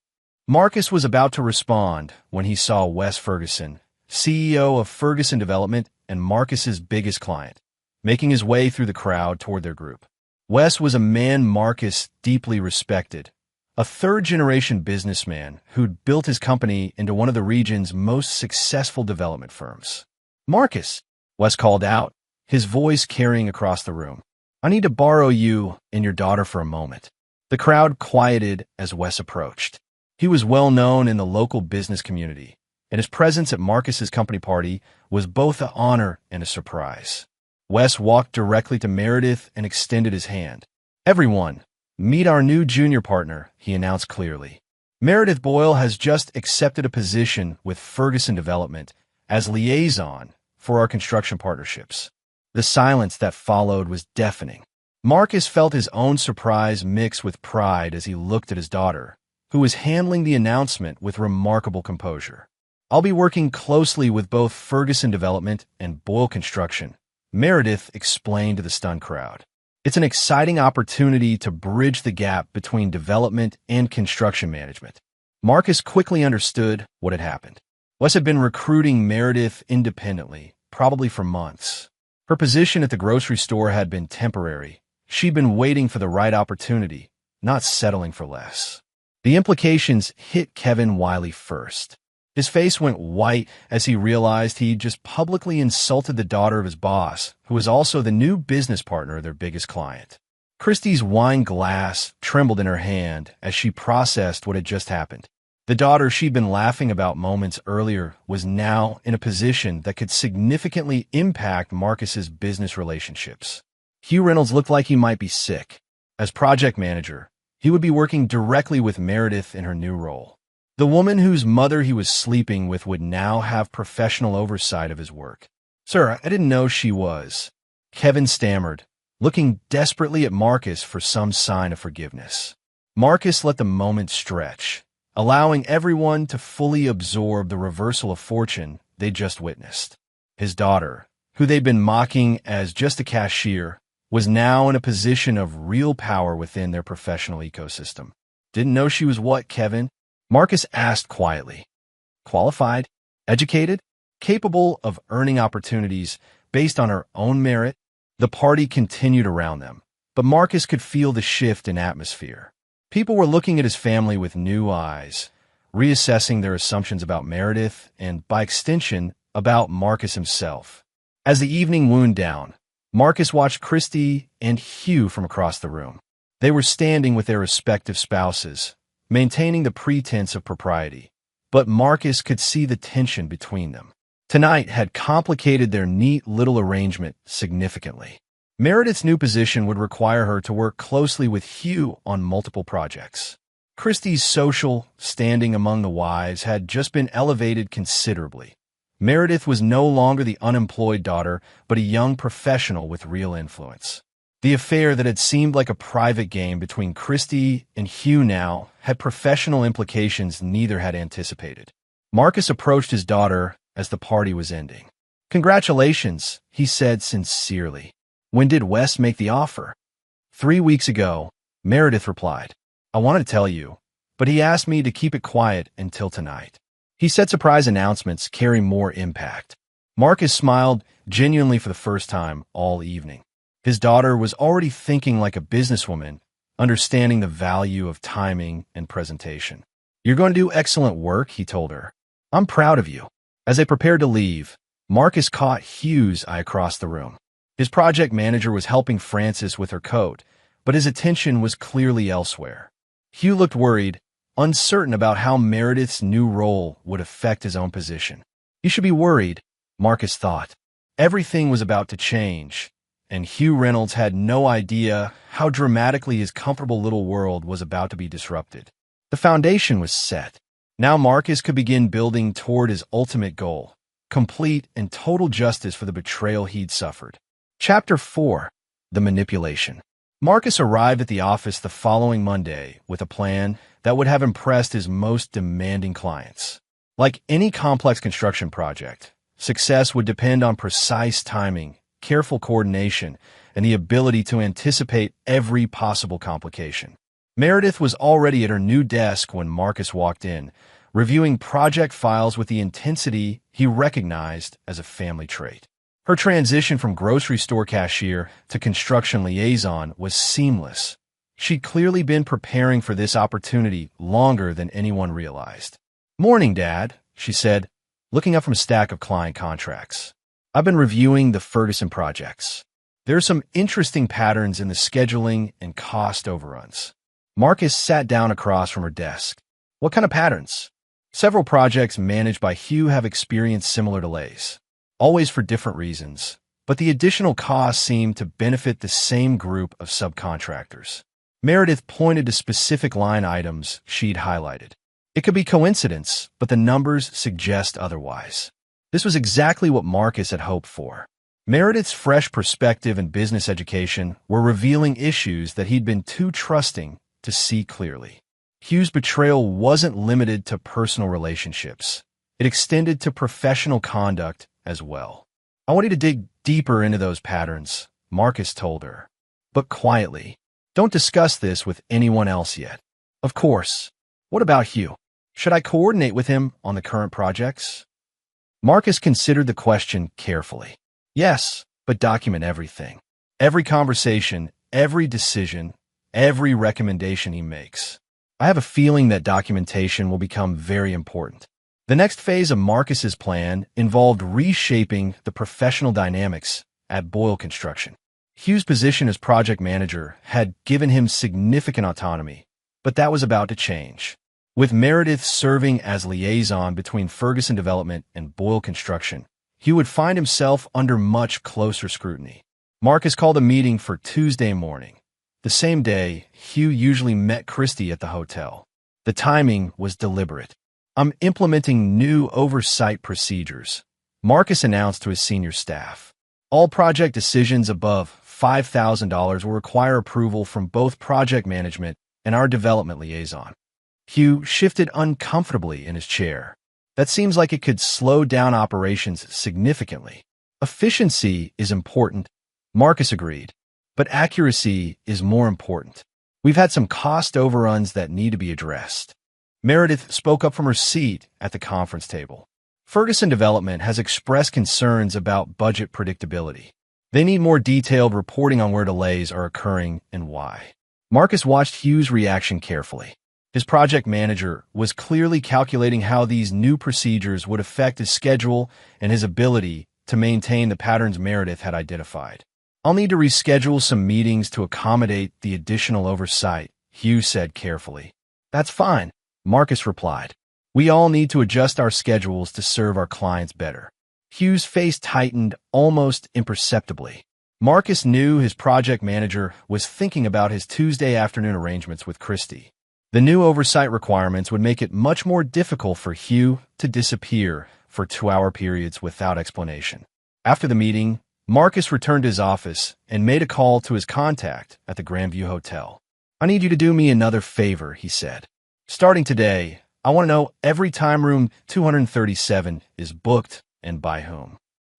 [SPEAKER 1] Marcus was about to respond when he saw Wes Ferguson, CEO of Ferguson Development and Marcus's biggest client, making his way through the crowd toward their group. Wes was a man Marcus deeply respected, a third-generation businessman who'd built his company into one of the region's most successful development firms. "Marcus," Wes called out, his voice carrying across the room. "I need to borrow you and your daughter for a moment." The crowd quieted as Wes approached. He was well known in the local business community, and his presence at Marcus's company party was both an honor and a surprise. Wes walked directly to Meredith and extended his hand. "Everyone, Meet our new junior partner, he announced clearly. Meredith Boyle has just accepted a position with Ferguson Development as liaison for our construction partnerships. The silence that followed was deafening. Marcus felt his own surprise mix with pride as he looked at his daughter, who was handling the announcement with remarkable composure. I'll be working closely with both Ferguson Development and Boyle Construction, Meredith explained to the stunned crowd. It's an exciting opportunity to bridge the gap between development and construction management. Marcus quickly understood what had happened. Wes had been recruiting Meredith independently, probably for months. Her position at the grocery store had been temporary. She'd been waiting for the right opportunity, not settling for less. The implications hit Kevin Wiley first. His face went white as he realized he'd just publicly insulted the daughter of his boss, who was also the new business partner of their biggest client. Christie's wine glass trembled in her hand as she processed what had just happened. The daughter she'd been laughing about moments earlier was now in a position that could significantly impact Marcus's business relationships. Hugh Reynolds looked like he might be sick. As project manager, he would be working directly with Meredith in her new role. The woman whose mother he was sleeping with would now have professional oversight of his work. Sir, I didn't know she was. Kevin stammered, looking desperately at Marcus for some sign of forgiveness. Marcus let the moment stretch, allowing everyone to fully absorb the reversal of fortune they'd just witnessed. His daughter, who they'd been mocking as just a cashier, was now in a position of real power within their professional ecosystem. Didn't know she was what, Kevin? Marcus asked quietly. Qualified, educated, capable of earning opportunities based on her own merit. The party continued around them, but Marcus could feel the shift in atmosphere. People were looking at his family with new eyes, reassessing their assumptions about Meredith and, by extension, about Marcus himself. As the evening wound down, Marcus watched Christy and Hugh from across the room. They were standing with their respective spouses, maintaining the pretense of propriety, but Marcus could see the tension between them. Tonight had complicated their neat little arrangement significantly. Meredith's new position would require her to work closely with Hugh on multiple projects. Christie's social standing among the wives had just been elevated considerably. Meredith was no longer the unemployed daughter, but a young professional with real influence. The affair that had seemed like a private game between Christie and Hugh now had professional implications neither had anticipated. Marcus approached his daughter as the party was ending. Congratulations, he said sincerely. When did Wes make the offer? 3 weeks ago, Meredith replied. I wanted to tell you, but he asked me to keep it quiet until tonight. He said surprise announcements carry more impact. Marcus smiled genuinely for the first time all evening. His daughter was already thinking like a businesswoman, understanding the value of timing and presentation. You're going to do excellent work, he told her. I'm proud of you. As they prepared to leave, Marcus caught Hugh's eye across the room. His project manager was helping Frances with her coat, but his attention was clearly elsewhere. Hugh looked worried, uncertain about how Meredith's new role would affect his own position. He should be worried, Marcus thought. Everything was about to change, and Hugh Reynolds had no idea how dramatically his comfortable little world was about to be disrupted. The foundation was set. Now Marcus could begin building toward his ultimate goal, complete and total justice for the betrayal he'd suffered. Chapter 4. The Manipulation. Marcus arrived at the office the following Monday with a plan that would have impressed his most demanding clients. Like any complex construction project, success would depend on precise timing, careful coordination, and the ability to anticipate every possible complication. Meredith was already at her new desk when Marcus walked in, reviewing project files with the intensity he recognized as a family trait. Her transition from grocery store cashier to construction liaison was seamless. She'd clearly been preparing for this opportunity longer than anyone realized. Morning, Dad, she said, looking up from a stack of client contracts. I've been reviewing the Ferguson projects. There are some interesting patterns in the scheduling and cost overruns. Marcus sat down across from her desk. What kind of patterns? Several projects managed by Hugh have experienced similar delays, always for different reasons, but the additional costs seem to benefit the same group of subcontractors. Meredith pointed to specific line items she'd highlighted. It could be coincidence, but the numbers suggest otherwise. This was exactly what Marcus had hoped for. Meredith's fresh perspective and business education were revealing issues that he'd been too trusting to see clearly. Hugh's betrayal wasn't limited to personal relationships. It extended to professional conduct as well. I want you to dig deeper into those patterns, Marcus told her. But quietly. Don't discuss this with anyone else yet. Of course. What about Hugh? Should I coordinate with him on the current projects? Marcus considered the question carefully. Yes, but document everything. Every conversation, every decision, every recommendation he makes. I have a feeling that documentation will become very important. The next phase of Marcus's plan involved reshaping the professional dynamics at Boyle Construction. Hugh's position as project manager had given him significant autonomy, but that was about to change. With Meredith serving as liaison between Ferguson Development and Boyle Construction, Hugh would find himself under much closer scrutiny. Marcus called a meeting for Tuesday morning. The same day, Hugh usually met Christie at the hotel. The timing was deliberate. I'm implementing new oversight procedures, Marcus announced to his senior staff. All project decisions above $5,000 will require approval from both project management and our development liaison. Hugh shifted uncomfortably in his chair. That seems like it could slow down operations significantly. Efficiency is important, Marcus agreed, but accuracy is more important. We've had some cost overruns that need to be addressed. Meredith spoke up from her seat at the conference table. Ferguson Development has expressed concerns about budget predictability. They need more detailed reporting on where delays are occurring and why. Marcus watched Hugh's reaction carefully. His project manager was clearly calculating how these new procedures would affect his schedule and his ability to maintain the patterns Meredith had identified. I'll need to reschedule some meetings to accommodate the additional oversight, Hugh said carefully. That's fine, Marcus replied. We all need to adjust our schedules to serve our clients better. Hugh's face tightened almost imperceptibly. Marcus knew his project manager was thinking about his Tuesday afternoon arrangements with Christie. The new oversight requirements would make it much more difficult for Hugh to disappear for 2-hour periods without explanation. After the meeting, Marcus returned to his office and made a call to his contact at the Grandview Hotel. I need you to do me another favor, he said. Starting today, I want to know every time room 237 is booked and by whom.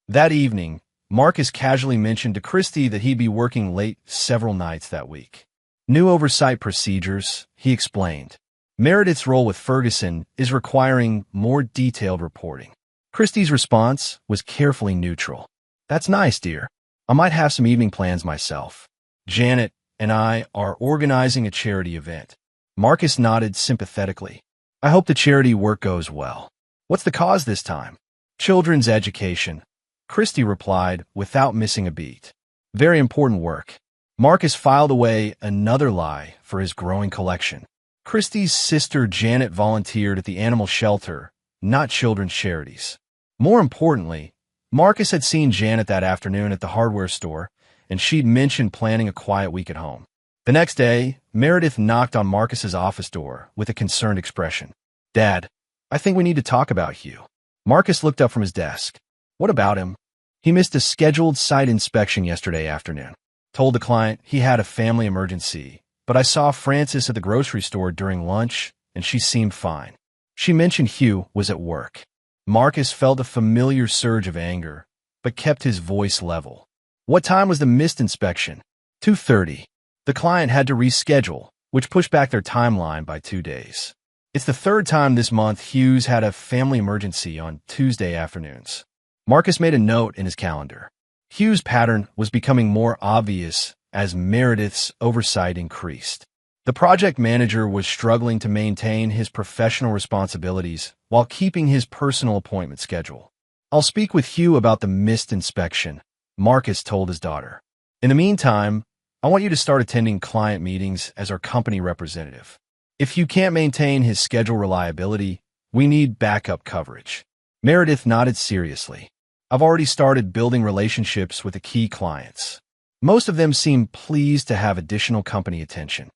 [SPEAKER 1] That evening, Marcus casually mentioned to Christie that he'd be working late several nights that week. New oversight procedures, he explained. Meredith's role with Ferguson is requiring more detailed reporting. Christie's response was carefully neutral. That's nice, dear. I might have some evening plans myself. Janet and I are organizing a charity event. Marcus nodded sympathetically. I hope the charity work goes well. What's the cause this time? Children's education, Christie replied without missing a beat. Very important work. Marcus filed away another lie for his growing collection. Christie's sister Janet volunteered at the animal shelter, not children's charities. More importantly, Marcus had seen Janet that afternoon at the hardware store, and she'd mentioned planning a quiet week at home. The next day, Meredith knocked on Marcus's office door with a concerned expression. Dad, I think we need to talk about Hugh. Marcus looked up from his desk. What about him? He missed a scheduled site inspection yesterday afternoon. Told the client he had a family emergency, but I saw Frances at the grocery store during lunch, and she seemed fine. She mentioned Hugh was at work. Marcus felt a familiar surge of anger, but kept his voice level. What time was the missed inspection? 2:30. The client had to reschedule, which pushed back their timeline by 2 days. It's the third time this month Hugh's had a family emergency on Tuesday afternoons. Marcus made a note in his calendar. Hugh's pattern was becoming more obvious as Meredith's oversight increased. The project manager was struggling to maintain his professional responsibilities while keeping his personal appointment schedule. I'll speak with Hugh about the missed inspection, Marcus told his daughter. In the meantime, I want you to start attending client meetings as our company representative. If Hugh can't maintain his schedule reliability, we need backup coverage. Meredith nodded seriously. I've already started building relationships with the key clients. Most of them seem pleased to have additional company attention.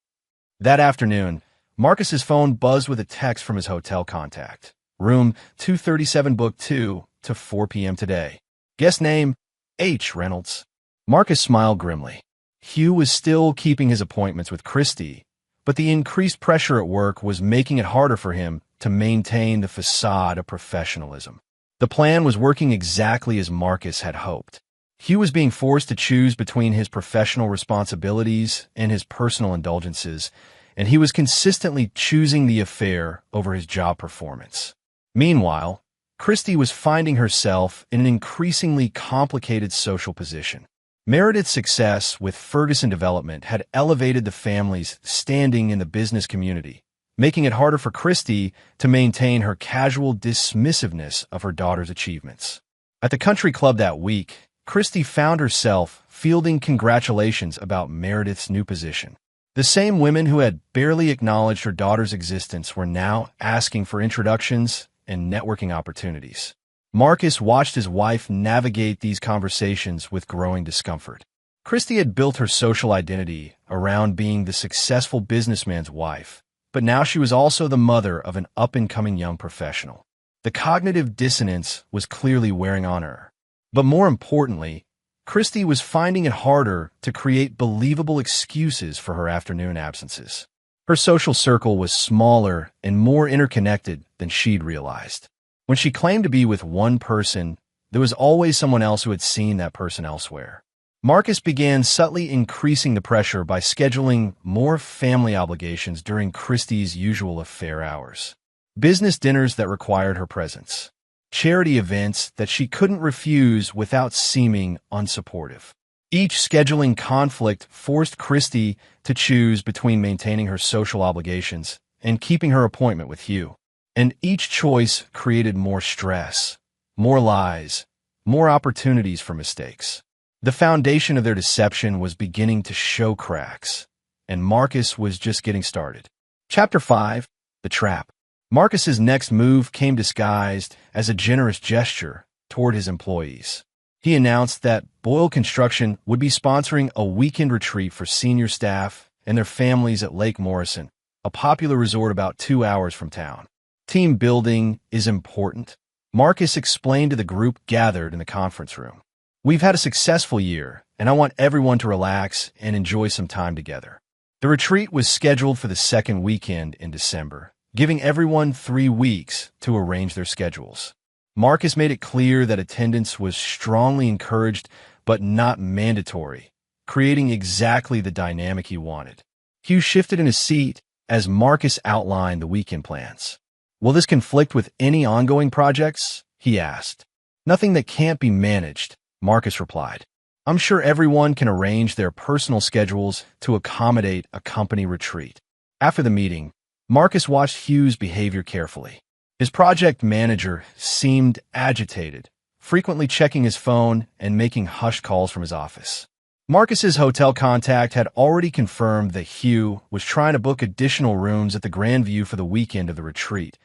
[SPEAKER 1] That afternoon, Marcus's phone buzzed with a text from his hotel contact. Room 237 booked 2 to 4 p.m. today. Guest name, H. Reynolds. Marcus smiled grimly. Hugh was still keeping his appointments with Christy, but the increased pressure at work was making it harder for him to maintain the facade of professionalism. The plan was working exactly as Marcus had hoped. Hugh was being forced to choose between his professional responsibilities and his personal indulgences, and he was consistently choosing the affair over his job performance. Meanwhile, Christy was finding herself in an increasingly complicated social position. Meredith's success with Ferguson Development had elevated the family's standing in the business community, making it harder for Christy to maintain her casual dismissiveness of her daughter's achievements. At the country club that week, Christy found herself fielding congratulations about Meredith's new position. The same women who had barely acknowledged her daughter's existence were now asking for introductions and networking opportunities. Marcus watched his wife navigate these conversations with growing discomfort. Christy had built her social identity around being the successful businessman's wife, but now she was also the mother of an up-and-coming young professional. The cognitive dissonance was clearly wearing on her. But more importantly, Christy was finding it harder to create believable excuses for her afternoon absences. Her social circle was smaller and more interconnected than she'd realized. When she claimed to be with one person, there was always someone else who had seen that person elsewhere. Marcus began subtly increasing the pressure by scheduling more family obligations during Christy's usual affair hours. Business dinners that required her presence. Charity events that she couldn't refuse without seeming unsupportive. Each scheduling conflict forced Christy to choose between maintaining her social obligations and keeping her appointment with Hugh. And each choice created more stress, more lies, more opportunities for mistakes. The foundation of their deception was beginning to show cracks, and Marcus was just getting started. Chapter 5, The Trap. Marcus's next move came disguised as a generous gesture toward his employees. He announced that Boyle Construction would be sponsoring a weekend retreat for senior staff and their families at Lake Morrison, a popular resort about 2 hours from town. Team building is important, Marcus explained to the group gathered in the conference room. We've had a successful year, and I want everyone to relax and enjoy some time together. The retreat was scheduled for the second weekend in December, giving everyone 3 weeks to arrange their schedules. Marcus made it clear that attendance was strongly encouraged but not mandatory, creating exactly the dynamic he wanted. Hugh shifted in his seat as Marcus outlined the weekend plans. Will this conflict with any ongoing projects? He asked. Nothing that can't be managed, Marcus replied. I'm sure everyone can arrange their personal schedules to accommodate a company retreat. After the meeting, Marcus watched Hugh's behavior carefully. His project manager seemed agitated, frequently checking his phone and making hushed calls from his office. Marcus's hotel contact had already confirmed that Hugh was trying to book additional rooms at the Grand View for the weekend of the retreat,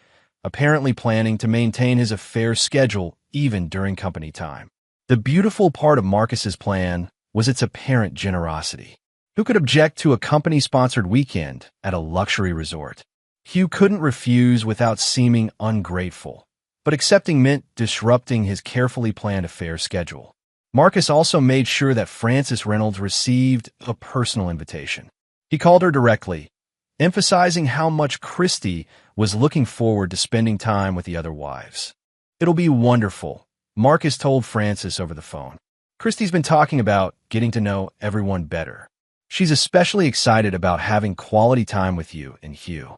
[SPEAKER 1] apparently planning to maintain his affair schedule even during company time. The beautiful part of Marcus's plan was its apparent generosity. Who could object to a company-sponsored weekend at a luxury resort? Hugh couldn't refuse without seeming ungrateful, but accepting meant disrupting his carefully planned affair schedule. Marcus also made sure that Frances Reynolds received a personal invitation. He called her directly, emphasizing how much Christy was looking forward to spending time with the other wives. It'll be wonderful, Marcus told Frances over the phone. Christy's been talking about getting to know everyone better. She's especially excited about having quality time with you and Hugh.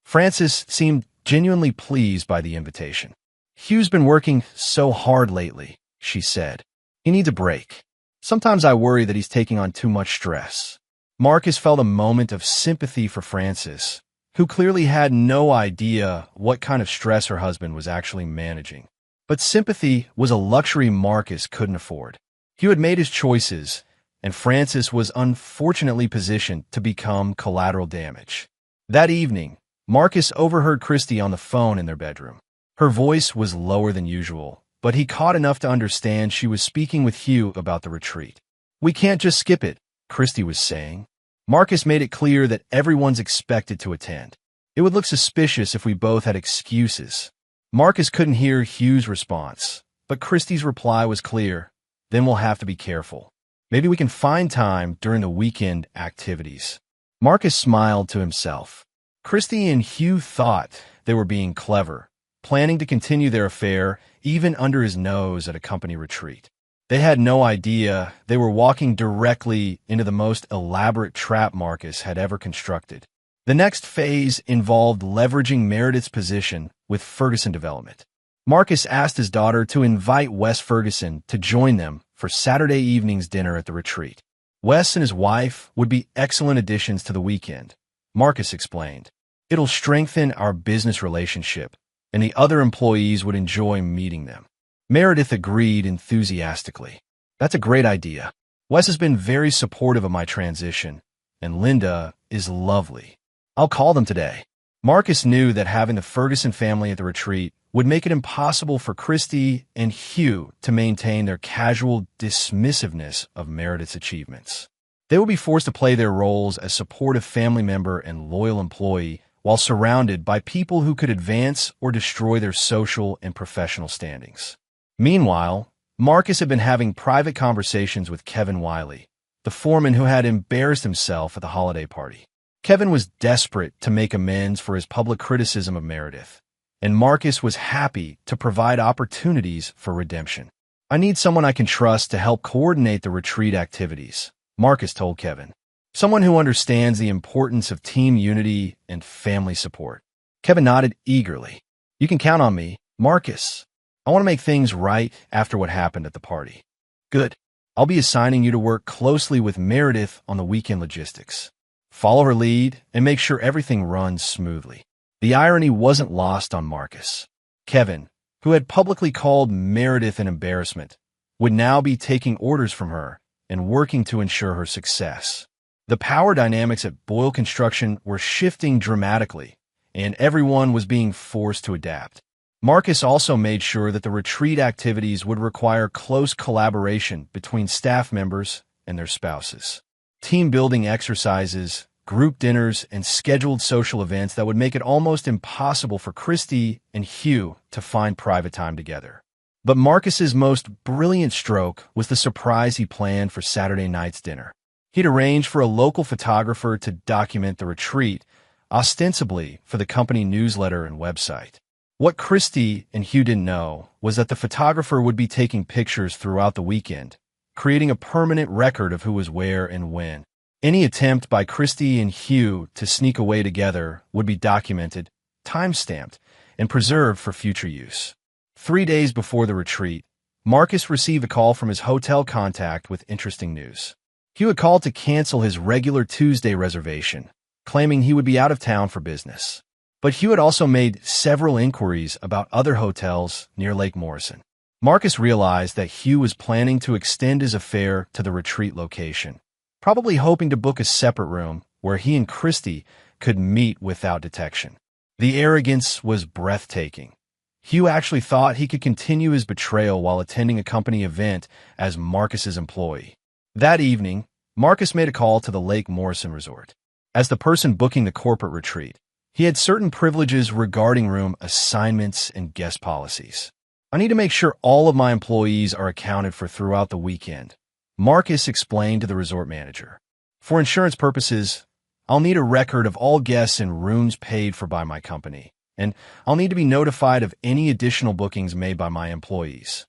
[SPEAKER 1] Frances seemed genuinely pleased by the invitation. Hugh's been working so hard lately, she said. He needs a break. Sometimes I worry that he's taking on too much stress. Marcus felt a moment of sympathy for Frances, who clearly had no idea what kind of stress her husband was actually managing. But sympathy was a luxury Marcus couldn't afford. Hugh had made his choices, and Frances was unfortunately positioned to become collateral damage. That evening, Marcus overheard Christy on the phone in their bedroom. Her voice was lower than usual, but he caught enough to understand she was speaking with Hugh about the retreat. We can't just skip it, Christy was saying. Marcus made it clear that everyone's expected to attend. It would look suspicious if we both had excuses. Marcus couldn't hear Hugh's response, but Christie's reply was clear. Then we'll have to be careful. Maybe we can find time during the weekend activities. Marcus smiled to himself. Christie and Hugh thought they were being clever, planning to continue their affair even under his nose at a company retreat. They had no idea they were walking directly into the most elaborate trap Marcus had ever constructed. The next phase involved leveraging Meredith's position with Ferguson Development. Marcus asked his daughter to invite Wes Ferguson to join them for Saturday evening's dinner at the retreat. Wes and his wife would be excellent additions to the weekend, Marcus explained. It'll strengthen our business relationship, and the other employees would enjoy meeting them. Meredith agreed enthusiastically. That's a great idea. Wes has been very supportive of my transition, and Linda is lovely. I'll call them today. Marcus knew that having the Ferguson family at the retreat would make it impossible for Christie and Hugh to maintain their casual dismissiveness of Meredith's achievements. They would be forced to play their roles as supportive family member and loyal employee while surrounded by people who could advance or destroy their social and professional standings. Meanwhile, Marcus had been having private conversations with Kevin Wiley, the foreman who had embarrassed himself at the holiday party. Kevin was desperate to make amends for his public criticism of Meredith, and Marcus was happy to provide opportunities for redemption. I need someone I can trust to help coordinate the retreat activities, Marcus told Kevin. Someone who understands the importance of team unity and family support. Kevin nodded eagerly. You can count on me, Marcus. I want to make things right after what happened at the party. Good. I'll be assigning you to work closely with Meredith on the weekend logistics. Follow her lead and make sure everything runs smoothly. The irony wasn't lost on Marcus. Kevin, who had publicly called Meredith an embarrassment, would now be taking orders from her and working to ensure her success. The power dynamics at Boyle Construction were shifting dramatically, and everyone was being forced to adapt. Marcus also made sure that the retreat activities would require close collaboration between staff members and their spouses. Team-building exercises, group dinners, and scheduled social events that would make it almost impossible for Christie and Hugh to find private time together. But Marcus's most brilliant stroke was the surprise he planned for Saturday night's dinner. He'd arranged for a local photographer to document the retreat, ostensibly for the company newsletter and website. What Christie and Hugh didn't know was that the photographer would be taking pictures throughout the weekend, creating a permanent record of who was where and when. Any attempt by Christie and Hugh to sneak away together would be documented, time-stamped, and preserved for future use. 3 days before the retreat, Marcus received a call from his hotel contact with interesting news. Hugh had called to cancel his regular Tuesday reservation, claiming he would be out of town for business. But Hugh had also made several inquiries about other hotels near Lake Morrison. Marcus realized that Hugh was planning to extend his affair to the retreat location, probably hoping to book a separate room where he and Christie could meet without detection. The arrogance was breathtaking. Hugh actually thought he could continue his betrayal while attending a company event as Marcus's employee. That evening, Marcus made a call to the Lake Morrison Resort. As the person booking the corporate retreat, he had certain privileges regarding room assignments and guest policies. I need to make sure all of my employees are accounted for throughout the weekend, Marcus explained to the resort manager. For insurance purposes, I'll need a record of all guests and rooms paid for by my company, and I'll need to be notified of any additional bookings made by my employees.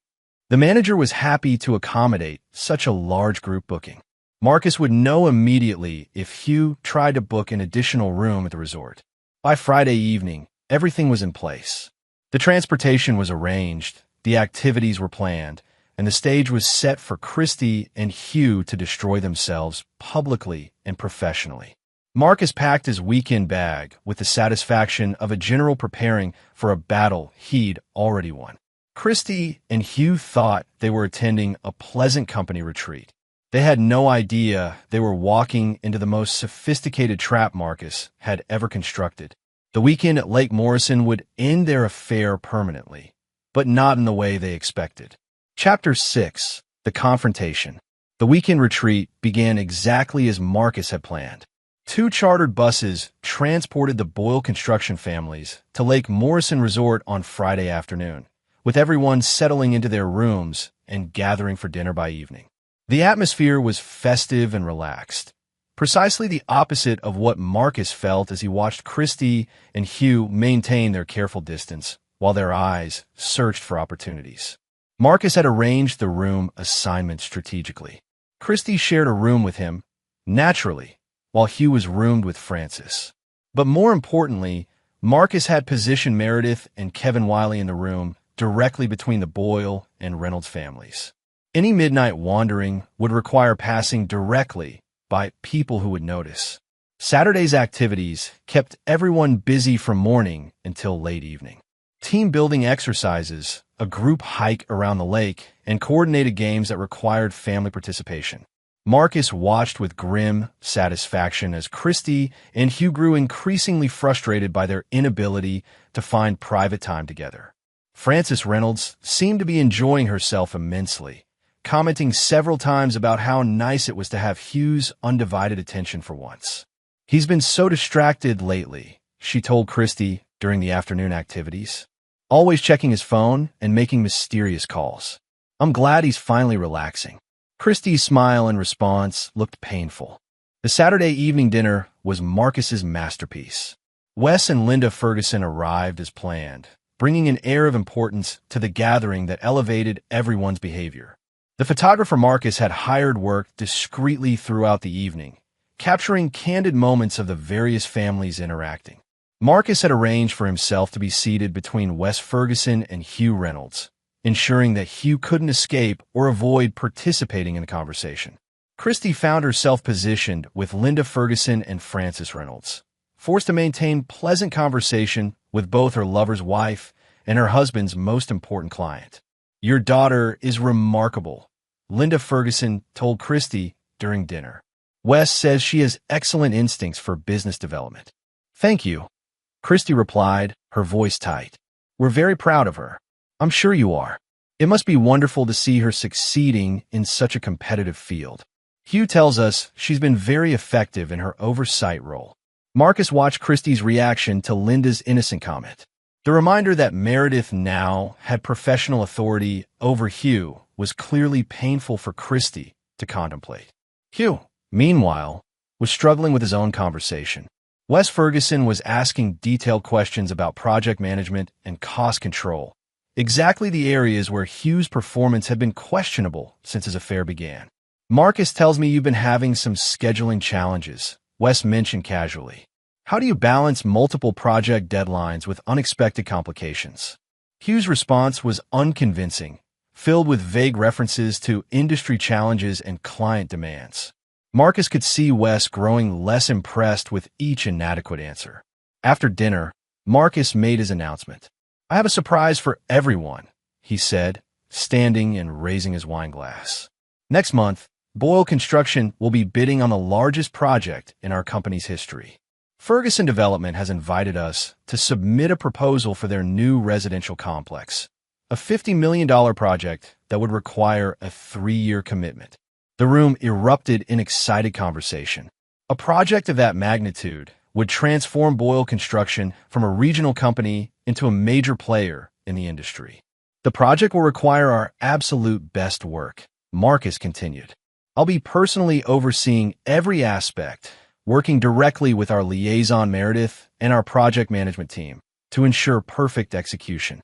[SPEAKER 1] The manager was happy to accommodate such a large group booking. Marcus would know immediately if Hugh tried to book an additional room at the resort. By Friday evening, everything was in place. The transportation was arranged, the activities were planned, and the stage was set for Christie and Hugh to destroy themselves publicly and professionally. Marcus packed his weekend bag with the satisfaction of a general preparing for a battle he'd already won. Christie and Hugh thought they were attending a pleasant company retreat. They had no idea they were walking into the most sophisticated trap Marcus had ever constructed. The weekend at Lake Morrison would end their affair permanently, but not in the way they expected. Chapter 6. The Confrontation. The weekend retreat began exactly as Marcus had planned. Two chartered buses transported the Boyle construction families to Lake Morrison Resort on Friday afternoon, with everyone settling into their rooms and gathering for dinner by evening. The atmosphere was festive and relaxed, precisely the opposite of what Marcus felt as he watched Christy and Hugh maintain their careful distance while their eyes searched for opportunities. Marcus had arranged the room assignment strategically. Christy shared a room with him, naturally, while Hugh was roomed with Francis. But more importantly, Marcus had positioned Meredith and Kevin Wiley in the room directly between the Boyle and Reynolds families. Any midnight wandering would require passing directly by people who would notice. Saturday's activities kept everyone busy from morning until late evening. Team-building exercises, a group hike around the lake, and coordinated games that required family participation. Marcus watched with grim satisfaction as Christy and Hugh grew increasingly frustrated by their inability to find private time together. Frances Reynolds seemed to be enjoying herself immensely, commenting several times about how nice it was to have Hugh's undivided attention for once. "He's been so distracted lately," she told Christy during the afternoon activities. "Always checking his phone and making mysterious calls. I'm glad he's finally relaxing." Christy's smile in response looked painful. The Saturday evening dinner was Marcus's masterpiece. Wes and Linda Ferguson arrived as planned, bringing an air of importance to the gathering that elevated everyone's behavior. The photographer Marcus had hired work discreetly throughout the evening, capturing candid moments of the various families interacting. Marcus had arranged for himself to be seated between Wes Ferguson and Hugh Reynolds, ensuring that Hugh couldn't escape or avoid participating in the conversation. Christy found herself positioned with Linda Ferguson and Frances Reynolds, forced to maintain pleasant conversation with both her lover's wife and her husband's most important client. "Your daughter is remarkable," Linda Ferguson told Christy during dinner. "Wes says she has excellent instincts for business development." "Thank you," Christy replied, her voice tight. "We're very proud of her." "I'm sure you are. It must be wonderful to see her succeeding in such a competitive field." Hugh tells us she's been very effective in her oversight role. Marcus watched Christy's reaction to Linda's innocent comment. The reminder that Meredith now had professional authority over Hugh was clearly painful for Christy to contemplate. Hugh, meanwhile, was struggling with his own conversation. Wes Ferguson was asking detailed questions about project management and cost control, exactly the areas where Hugh's performance had been questionable since his affair began. "Marcus tells me you've been having some scheduling challenges," Wes mentioned casually. "How do you balance multiple project deadlines with unexpected complications?" Hugh's response was unconvincing, filled with vague references to industry challenges and client demands. Marcus could see Wes growing less impressed with each inadequate answer. After dinner, Marcus made his announcement. "I have a surprise for everyone," he said, standing and raising his wine glass. "Next month, Boyle Construction will be bidding on the largest project in our company's history. Ferguson Development has invited us to submit a proposal for their new residential complex, a $50 million project that would require a 3-year commitment." The room erupted in excited conversation. A project of that magnitude would transform Boyle Construction from a regional company into a major player in the industry. "The project will require our absolute best work," Marcus continued. "I'll be personally overseeing every aspect, working directly with our liaison Meredith and our project management team to ensure perfect execution."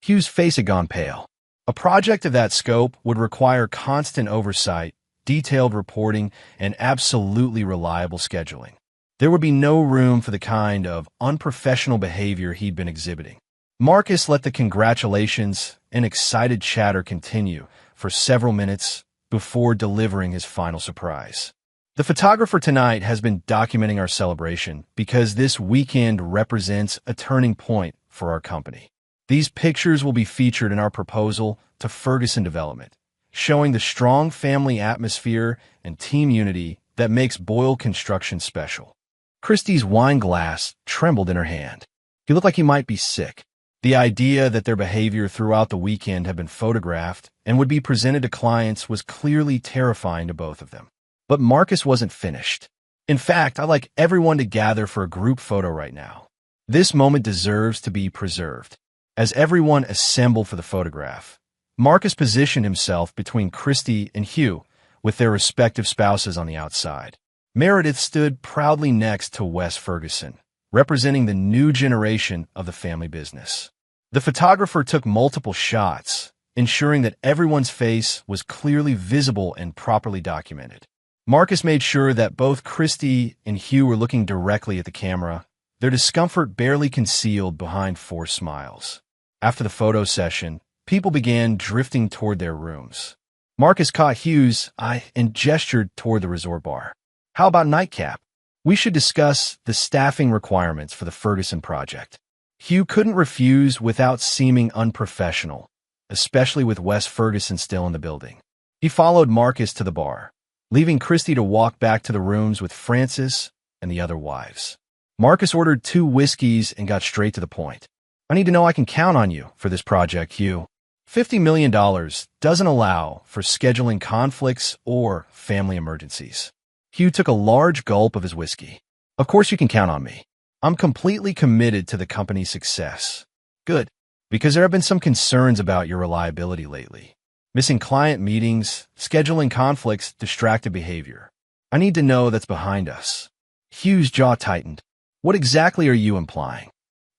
[SPEAKER 1] Hugh's face had gone pale. A project of that scope would require constant oversight, detailed reporting, and absolutely reliable scheduling. There would be no room for the kind of unprofessional behavior he'd been exhibiting. Marcus let the congratulations and excited chatter continue for several minutes before delivering his final surprise. "The photographer tonight has been documenting our celebration because this weekend represents a turning point for our company. These pictures will be featured in our proposal to Ferguson Development, showing the strong family atmosphere and team unity that makes Boyle Construction special." Christy's wine glass trembled in her hand. He looked like he might be sick. The idea that their behavior throughout the weekend had been photographed and would be presented to clients was clearly terrifying to both of them. But Marcus wasn't finished. In fact, I'd like everyone to gather for a group photo right now. This moment deserves to be preserved. As everyone assembled for the photograph, Marcus positioned himself between Christy and Hugh, with their respective spouses on the outside. Meredith stood proudly next to Wes Ferguson, representing the new generation of the family business. The photographer took multiple shots, ensuring that everyone's face was clearly visible and properly documented. Marcus made sure that both Christy and Hugh were looking directly at the camera, their discomfort barely concealed behind forced smiles. After the photo session, people began drifting toward their rooms. Marcus caught Hugh's eye and gestured toward the resort bar. How about nightcap? We should discuss the staffing requirements for the Ferguson project. Hugh couldn't refuse without seeming unprofessional, especially with Wes Ferguson still in the building. He followed Marcus to the bar, leaving Christy to walk back to the rooms with Frances and the other wives. Marcus ordered 2 whiskeys and got straight to the point. I need to know I can count on you for this project, Hugh. $50 million doesn't allow for scheduling conflicts or family emergencies. Hugh took a large gulp of his whiskey. Of course you can count on me. I'm completely committed to the company's success. Good, because there have been some concerns about your reliability lately. Missing client meetings, scheduling conflicts, distracted behavior. I need to know that's behind us. Hugh's jaw tightened. What exactly are you implying?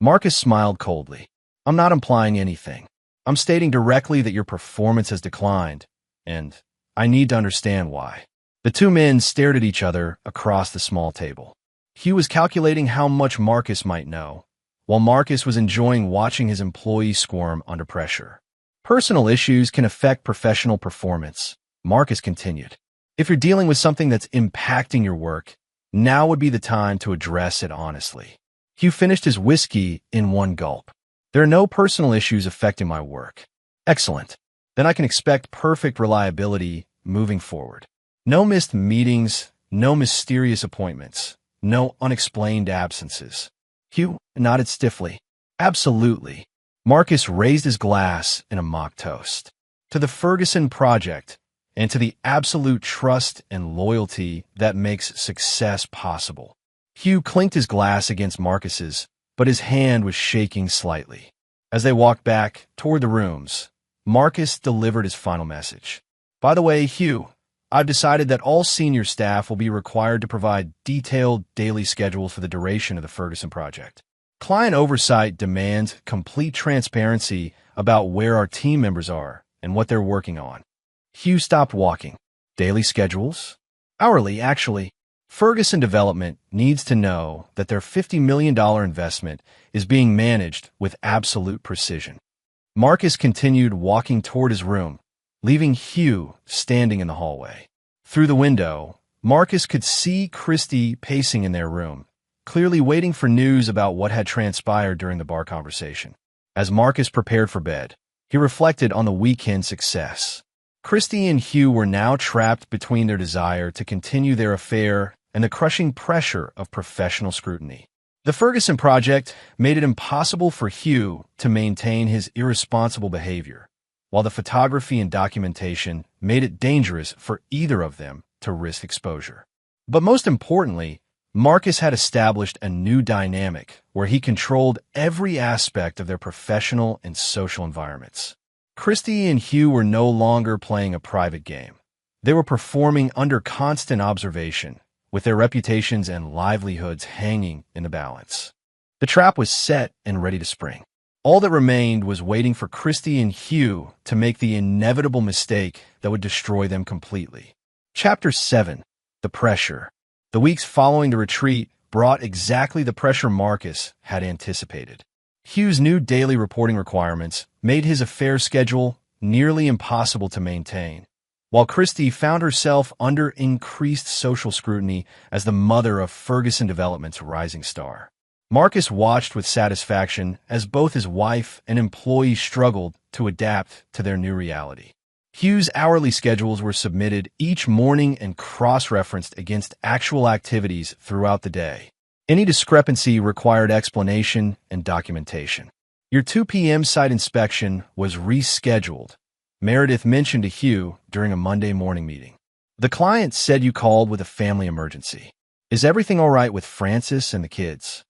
[SPEAKER 1] Marcus smiled coldly. I'm not implying anything. I'm stating directly that your performance has declined, and I need to understand why. The 2 men stared at each other across the small table. Hugh was calculating how much Marcus might know, while Marcus was enjoying watching his employees squirm under pressure. Personal issues can affect professional performance, Marcus continued. If you're dealing with something that's impacting your work, now would be the time to address it honestly. Hugh finished his whiskey in one gulp. There are no personal issues affecting my work. Excellent. Then I can expect perfect reliability moving forward. No missed meetings, no mysterious appointments, no unexplained absences. Hugh nodded stiffly. Absolutely. Marcus raised his glass in a mock toast. To the Ferguson project, and to the absolute trust and loyalty that makes success possible. Hugh clinked his glass against Marcus's, but his hand was shaking slightly. As they walked back toward the rooms, Marcus delivered his final message. By the way, Hugh, I've decided that all senior staff will be required to provide detailed daily schedules for the duration of the Ferguson project. Client oversight demands complete transparency about where our team members are and what they're working on. Hugh stopped walking. Daily schedules? Hourly, actually. Ferguson Development needs to know that their $50 million investment is being managed with absolute precision. Marcus continued walking toward his room, leaving Hugh standing in the hallway. Through the window, Marcus could see Christy pacing in their room, clearly waiting for news about what had transpired during the bar conversation. As Marcus prepared for bed, he reflected on the weekend success. Christy and Hugh were now trapped between their desire to continue their affair and the crushing pressure of professional scrutiny. The Ferguson project made it impossible for Hugh to maintain his irresponsible behavior, while the photography and documentation made it dangerous for either of them to risk exposure. But most importantly, Marcus had established a new dynamic where he controlled every aspect of their professional and social environments. Christy and Hugh were no longer playing a private game. They were performing under constant observation, with their reputations and livelihoods hanging in the balance. The trap was set and ready to spring. All that remained was waiting for Christy and Hugh to make the inevitable mistake that would destroy them completely. Chapter 7. The Pressure. The weeks following the retreat brought exactly the pressure Marcus had anticipated. Hugh's new daily reporting requirements made his affair schedule nearly impossible to maintain, while Christy found herself under increased social scrutiny as the mother of Ferguson Development's rising star. Marcus watched with satisfaction as both his wife and employees struggled to adapt to their new reality. Hugh's hourly schedules were submitted each morning and cross-referenced against actual activities throughout the day. Any discrepancy required explanation and documentation. Your 2 p.m. site inspection was rescheduled, Meredith mentioned to Hugh during a Monday morning meeting. The client said you called with a family emergency. Is everything all right with Francis and the kids?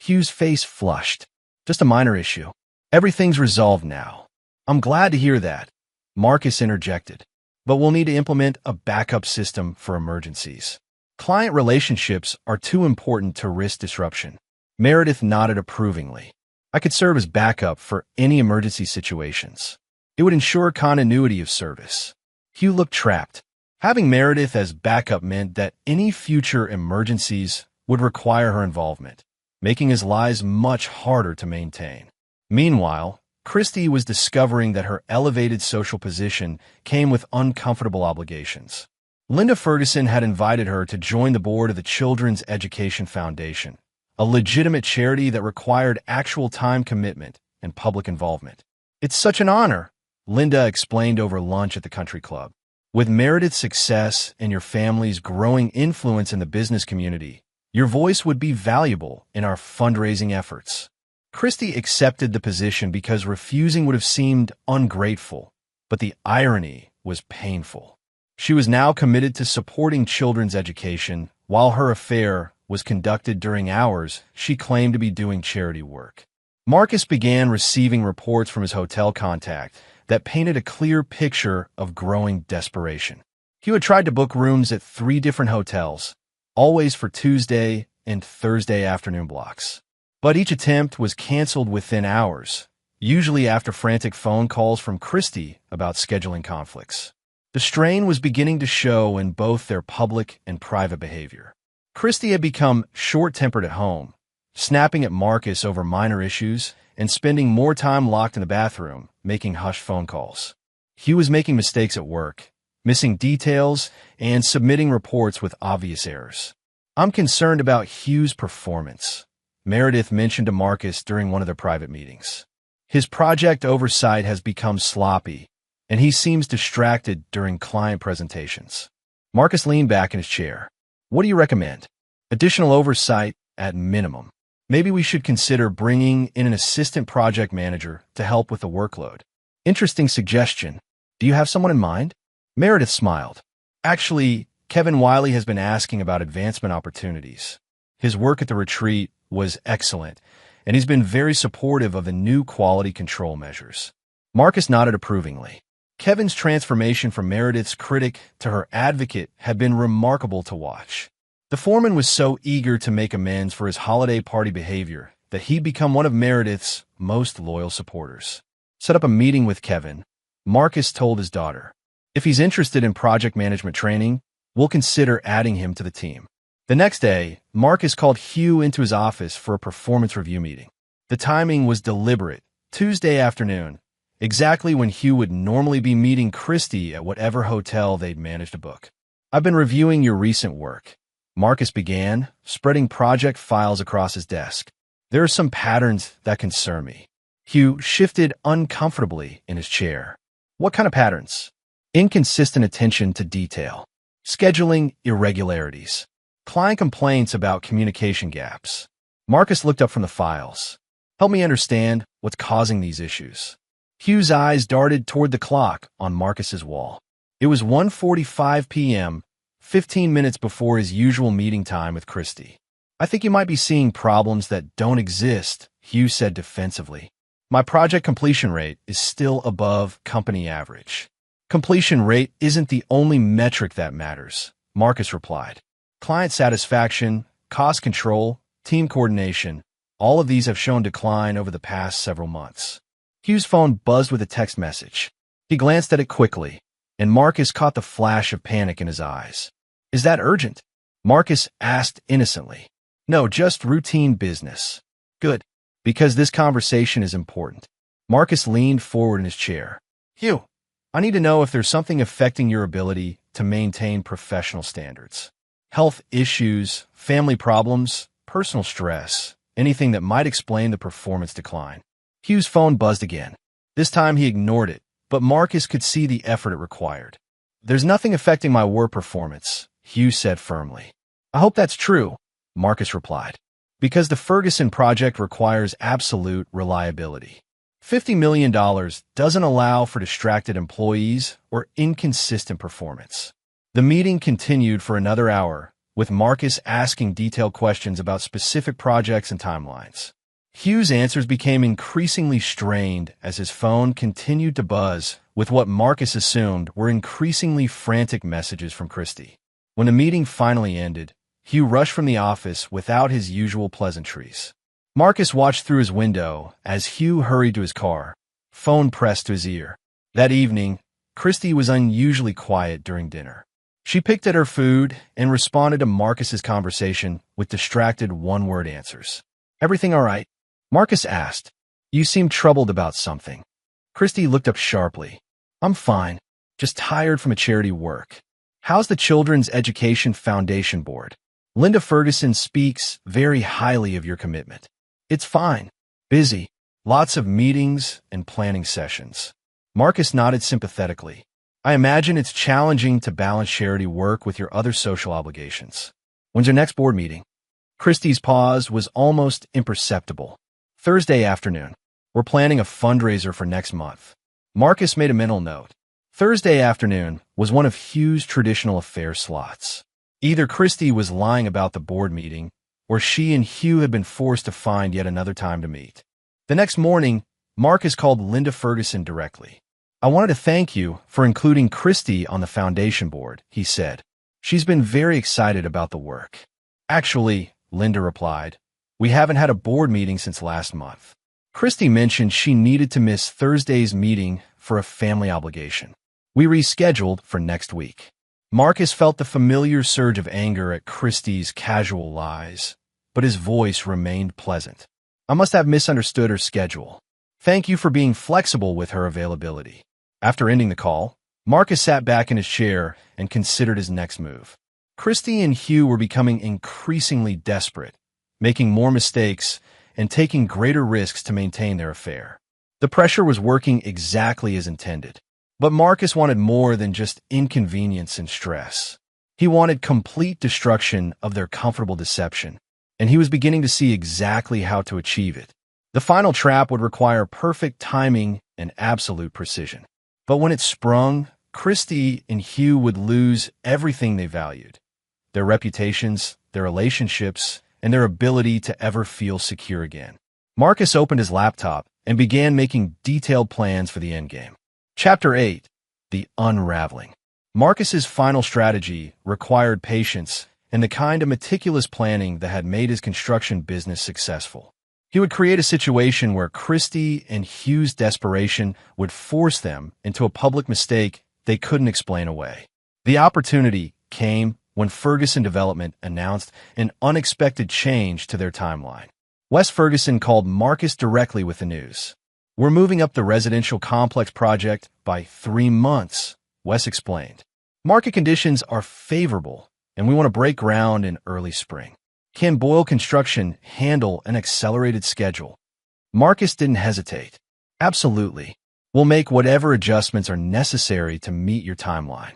[SPEAKER 1] Hugh's face flushed. Just a minor issue. Everything's resolved now. I'm glad to hear that, Marcus interjected. But we'll need to implement a backup system for emergencies. Client relationships are too important to risk disruption. Meredith nodded approvingly. I could serve as backup for any emergency situations. It would ensure continuity of service. Hugh looked trapped. Having Meredith as backup meant that any future emergencies would require her involvement, making his lives much harder to maintain. Meanwhile, Christy was discovering that her elevated social position came with uncomfortable obligations. Linda Ferguson had invited her to join the board of the Children's Education Foundation, a legitimate charity that required actual time commitment and public involvement. It's such an honor, Linda explained over lunch at the country club. With Meredith's success and your family's growing influence in the business community, your voice would be valuable in our fundraising efforts. Christy accepted the position because refusing would have seemed ungrateful, but the irony was painful. She was now committed to supporting children's education while her affair was conducted during hours she claimed to be doing charity work. Marcus began receiving reports from his hotel contact that painted a clear picture of growing desperation. He had tried to book rooms at 3 different hotels, always for Tuesday and Thursday afternoon blocks. But each attempt was canceled within hours, usually after frantic phone calls from Christy about scheduling conflicts. The strain was beginning to show in both their public and private behavior. Christy had become short-tempered at home, snapping at Marcus over minor issues and spending more time locked in the bathroom, making hushed phone calls. Hugh was making mistakes at work, missing details, and submitting reports with obvious errors. I'm concerned about Hugh's performance, Meredith mentioned to Marcus during one of their private meetings. His project oversight has become sloppy, and he seems distracted during client presentations. Marcus leaned back in his chair. What do you recommend? Additional oversight at minimum. Maybe we should consider bringing in an assistant project manager to help with the workload. Interesting suggestion. Do you have someone in mind? Meredith smiled. Actually, Kevin Wiley has been asking about advancement opportunities. His work at the retreat was excellent, and he's been very supportive of the new quality control measures. Marcus nodded approvingly. Kevin's transformation from Meredith's critic to her advocate had been remarkable to watch. The foreman was so eager to make amends for his holiday party behavior that he'd become one of Meredith's most loyal supporters. Set up a meeting with Kevin, Marcus told his daughter. If he's interested in project management training, we'll consider adding him to the team. The next day, Marcus called Hugh into his office for a performance review meeting. The timing was deliberate, Tuesday afternoon, exactly when Hugh would normally be meeting Christy at whatever hotel they'd managed to book. I've been reviewing your recent work, Marcus began, spreading project files across his desk. There are some patterns that concern me. Hugh shifted uncomfortably in his chair. What kind of patterns? Inconsistent attention to detail, scheduling irregularities, client complaints about communication gaps. Marcus looked up from the files. Help me understand what's causing these issues. Hugh's eyes darted toward the clock on Marcus's wall. It was 1:45 p.m., 15 minutes before his usual meeting time with Christy. I think you might be seeing problems that don't exist, Hugh said defensively. My project completion rate is still above company average. Completion rate isn't the only metric that matters, Marcus replied. Client satisfaction, cost control, team coordination, all of these have shown decline over the past several months. Hugh's phone buzzed with a text message. He glanced at it quickly, and Marcus caught the flash of panic in his eyes. Is that urgent? Marcus asked innocently. No, just routine business. Good, because this conversation is important. Marcus leaned forward in his chair. Hugh, I need to know if there's something affecting your ability to maintain professional standards. Health issues, family problems, personal stress, anything that might explain the performance decline. Hugh's phone buzzed again. This time he ignored it, but Marcus could see the effort it required. There's nothing affecting my work performance, Hugh said firmly. I hope that's true, Marcus replied, because the Ferguson project requires absolute reliability. $50 million doesn't allow for distracted employees or inconsistent performance. The meeting continued for another hour, with Marcus asking detailed questions about specific projects and timelines. Hugh's answers became increasingly strained as his phone continued to buzz with what Marcus assumed were increasingly frantic messages from Christy. When the meeting finally ended, Hugh rushed from the office without his usual pleasantries. Marcus watched through his window as Hugh hurried to his car, phone pressed to his ear. That evening, Christy was unusually quiet during dinner. She picked at her food and responded to Marcus's conversation with distracted one-word answers. "Everything all right?" Marcus asked. "You seem troubled about something." Christy looked up sharply. "I'm fine, just tired from a charity work. How's the Children's Education Foundation Board? Linda Ferguson speaks very highly of your commitment." "It's fine. Busy. Lots of meetings and planning sessions." Marcus nodded sympathetically. "I imagine it's challenging to balance charity work with your other social obligations. When's your next board meeting?" Christy's pause was almost imperceptible. "Thursday afternoon. We're planning a fundraiser for next month." Marcus made a mental note. Thursday afternoon was one of Hugh's traditional affair slots. Either Christy was lying about the board meeting, or she and Hugh had been forced to find yet another time to meet. The next morning, Marcus called Linda Ferguson directly. "I wanted to thank you for including Christy on the foundation board," he said. "She's been very excited about the work." "Actually," Linda replied, "we haven't had a board meeting since last month. Christy mentioned she needed to miss Thursday's meeting for a family obligation. We rescheduled for next week." Marcus felt the familiar surge of anger at Christy's casual lies, but his voice remained pleasant. "I must have misunderstood her schedule. Thank you for being flexible with her availability." After ending the call, Marcus sat back in his chair and considered his next move. Christy and Hugh were becoming increasingly desperate, making more mistakes and taking greater risks to maintain their affair. The pressure was working exactly as intended. But Marcus wanted more than just inconvenience and stress. He wanted complete destruction of their comfortable deception, and he was beginning to see exactly how to achieve it. The final trap would require perfect timing and absolute precision. But when it sprung, Christy and Hugh would lose everything they valued: their reputations, their relationships, and their ability to ever feel secure again. Marcus opened his laptop and began making detailed plans for the endgame. Chapter 8. The Unraveling. Marcus's final strategy required patience and the kind of meticulous planning that had made his construction business successful. He would create a situation where Christy and Hugh's desperation would force them into a public mistake they couldn't explain away. The opportunity came when Ferguson Development announced an unexpected change to their timeline. Wes Ferguson called Marcus directly with the news. "We're moving up the residential complex project by 3 months, Wes explained. "Market conditions are favorable, and we want to break ground in early spring. Can Boyle Construction handle an accelerated schedule?" Marcus didn't hesitate. "Absolutely. We'll make whatever adjustments are necessary to meet your timeline."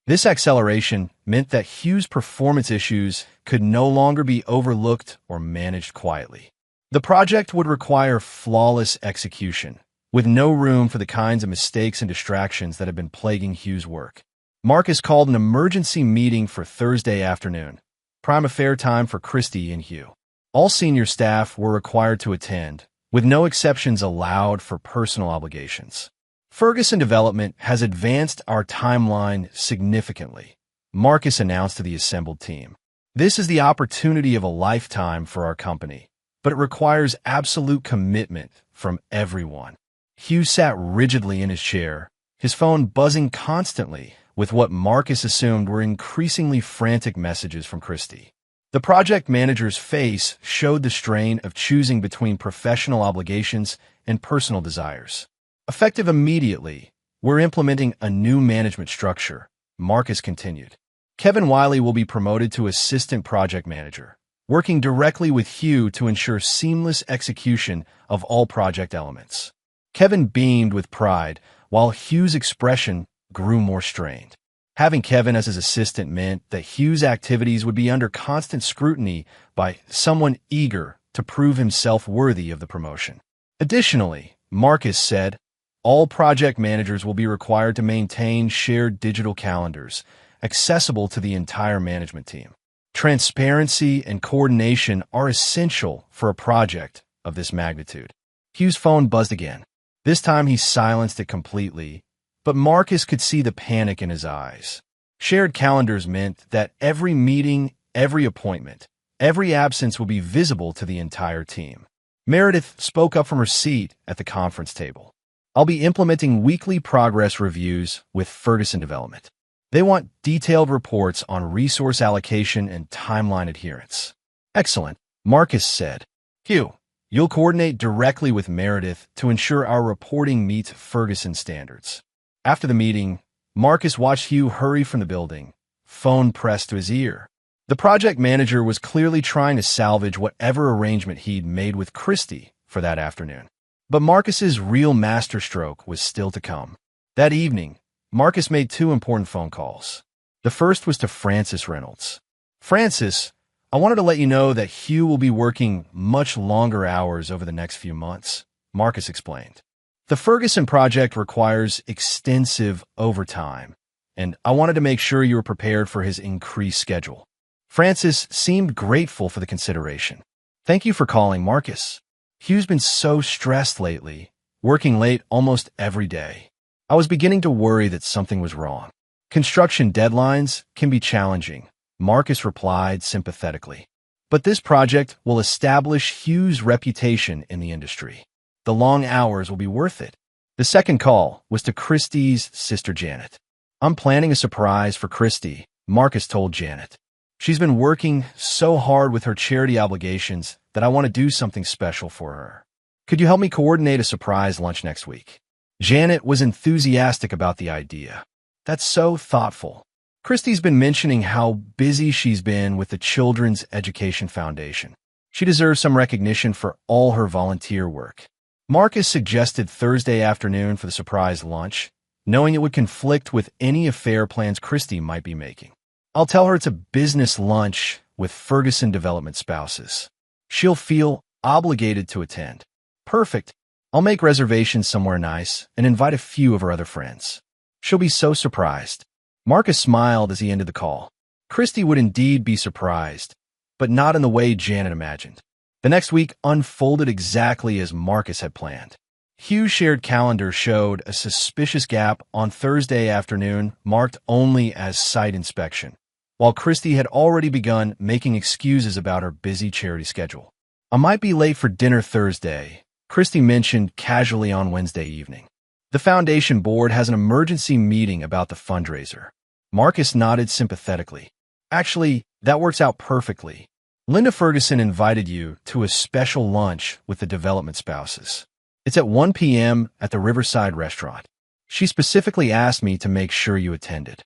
[SPEAKER 1] This acceleration meant that Hugh's performance issues could no longer be overlooked or managed quietly. The project would require flawless execution, with no room for the kinds of mistakes and distractions that had been plaguing Hugh's work. Marcus called an emergency meeting for Thursday afternoon, prime affair time for Christy and Hugh. All senior staff were required to attend, with no exceptions allowed for personal obligations. "Ferguson Development has advanced our timeline significantly," Marcus announced to the assembled team. "This is the opportunity of a lifetime for our company, but it requires absolute commitment from everyone." Hugh sat rigidly in his chair, his phone buzzing constantly with what Marcus assumed were increasingly frantic messages from Christy. The project manager's face showed the strain of choosing between professional obligations and personal desires. "Effective immediately, we're implementing a new management structure," Marcus continued. "Kevin Wiley will be promoted to assistant project manager, working directly with Hugh to ensure seamless execution of all project elements." Kevin beamed with pride, while Hugh's expression grew more strained. Having Kevin as his assistant meant that Hugh's activities would be under constant scrutiny by someone eager to prove himself worthy of the promotion. Additionally, Marcus said, all project managers will be required to maintain shared digital calendars, accessible to the entire management team. Transparency and coordination are essential for a project of this magnitude. Hugh's phone buzzed again. This time he silenced it completely, but Marcus could see the panic in his eyes. Shared calendars meant that every meeting, every appointment, every absence would be visible to the entire team. Meredith spoke up from her seat at the conference table. I'll be implementing weekly progress reviews with Ferguson Development. They want detailed reports on resource allocation and timeline adherence. Excellent, Marcus said. Hugh, you'll coordinate directly with Meredith to ensure our reporting meets Ferguson standards. After the meeting, Marcus watched Hugh hurry from the building, phone pressed to his ear. The project manager was clearly trying to salvage whatever arrangement he'd made with Christy for that afternoon. But Marcus's real masterstroke was still to come. That evening, Marcus made two important phone calls. The first was to Francis Reynolds. Francis, I wanted to let you know that Hugh will be working much longer hours over the next few months, Marcus explained. The Ferguson project requires extensive overtime, and I wanted to make sure you were prepared for his increased schedule. Francis seemed grateful for the consideration. Thank you for calling, Marcus. Hugh's been so stressed lately, working late almost every day. I was beginning to worry that something was wrong. Construction deadlines can be challenging, Marcus replied sympathetically. But this project will establish Hugh's reputation in the industry. The long hours will be worth it. The second call was to Christy's sister Janet. I'm planning a surprise for Christy, Marcus told Janet. She's been working so hard with her charity obligations that I want to do something special for her. Could you help me coordinate a surprise lunch next week? Janet was enthusiastic about the idea. That's so thoughtful. Christy's been mentioning how busy she's been with the Children's Education Foundation. She deserves some recognition for all her volunteer work. Marcus suggested Thursday afternoon for the surprise lunch, knowing it would conflict with any affair plans Christy might be making. I'll tell her it's a business lunch with Ferguson Development spouses. She'll feel obligated to attend. Perfect. I'll make reservations somewhere nice and invite a few of her other friends. She'll be so surprised. Marcus smiled as he ended the call. Christy would indeed be surprised, but not in the way Janet imagined. The next week unfolded exactly as Marcus had planned. Hugh's shared calendar showed a suspicious gap on Thursday afternoon marked only as site inspection, while Christy had already begun making excuses about her busy charity schedule. I might be late for dinner Thursday, Christy mentioned casually on Wednesday evening. The foundation board has an emergency meeting about the fundraiser. Marcus nodded sympathetically. Actually, that works out perfectly. Linda Ferguson invited you to a special lunch with the development spouses. It's at 1 p.m. at the Riverside restaurant. She specifically asked me to make sure you attended.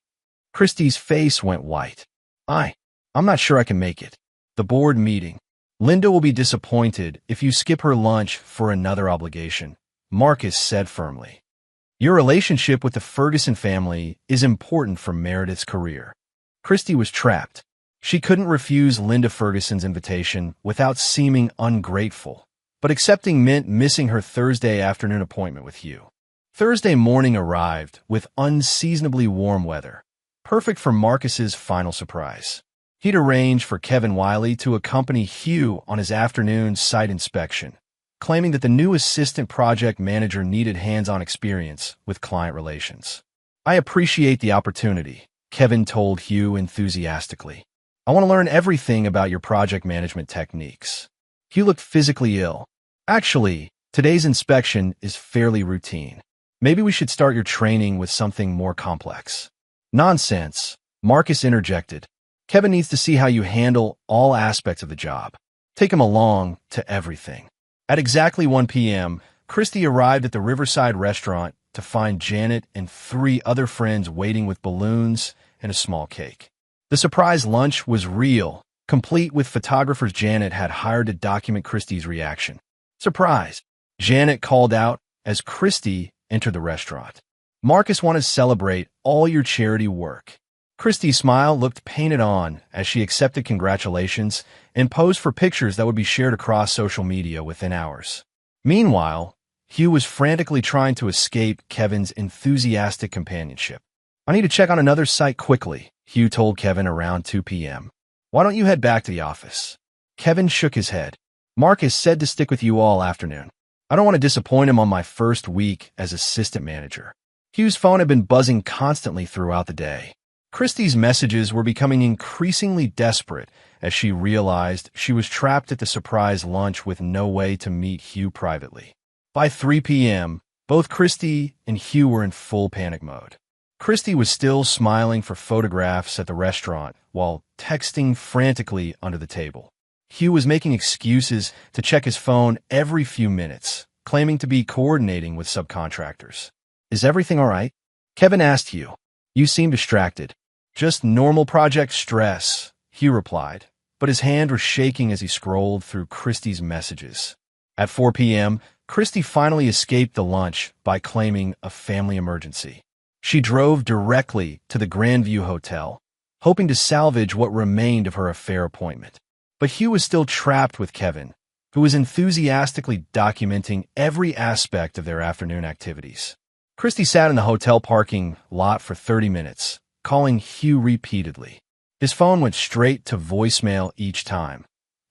[SPEAKER 1] Christy's face went white. I'm not sure I can make it. The board meeting. Linda will be disappointed if you skip her lunch for another obligation, Marcus said firmly. Your relationship with the Ferguson family is important for Meredith's career. Christy was trapped. She couldn't refuse Linda Ferguson's invitation without seeming ungrateful, but accepting meant missing her Thursday afternoon appointment with Hugh. Thursday morning arrived with unseasonably warm weather, perfect for Marcus's final surprise. He'd arranged for Kevin Wiley to accompany Hugh on his afternoon site inspection, claiming that the new assistant project manager needed hands-on experience with client relations. I appreciate the opportunity, Kevin told Hugh enthusiastically. I want to learn everything about your project management techniques. Hugh looked physically ill. Actually, today's inspection is fairly routine. Maybe we should start your training with something more complex. Nonsense, Marcus interjected. Kevin needs to see how you handle all aspects of the job. Take him along to everything. At exactly 1 p.m., Christy arrived at the Riverside restaurant to find Janet and 3 other friends waiting with balloons and a small cake. The surprise lunch was real, complete with photographers Janet had hired to document Christy's reaction. Surprise! Janet called out as Christy entered the restaurant. Marcus wanted to celebrate all your charity work. Christy's smile looked painted on as she accepted congratulations and posed for pictures that would be shared across social media within hours. Meanwhile, Hugh was frantically trying to escape Kevin's enthusiastic companionship. I need to check on another site quickly, Hugh told Kevin around 2 p.m. Why don't you head back to the office? Kevin shook his head. Marcus said to stick with you all afternoon. I don't want to disappoint him on my first week as assistant manager. Hugh's phone had been buzzing constantly throughout the day. Christie's messages were becoming increasingly desperate as she realized she was trapped at the surprise lunch with no way to meet Hugh privately. By 3 p.m., both Christie and Hugh were in full panic mode. Christie was still smiling for photographs at the restaurant while texting frantically under the table. Hugh was making excuses to check his phone every few minutes, claiming to be coordinating with subcontractors. Is everything all right? Kevin asked Hugh. You seem distracted. Just normal project stress, Hugh replied, but his hand was shaking as he scrolled through Christie's messages. At 4 p.m., Christie finally escaped the lunch by claiming a family emergency. She drove directly to the Grandview Hotel, hoping to salvage what remained of her affair appointment. But Hugh was still trapped with Kevin, who was enthusiastically documenting every aspect of their afternoon activities. Christie sat in the hotel parking lot for 30 minutes, calling Hugh repeatedly. His phone went straight to voicemail each time.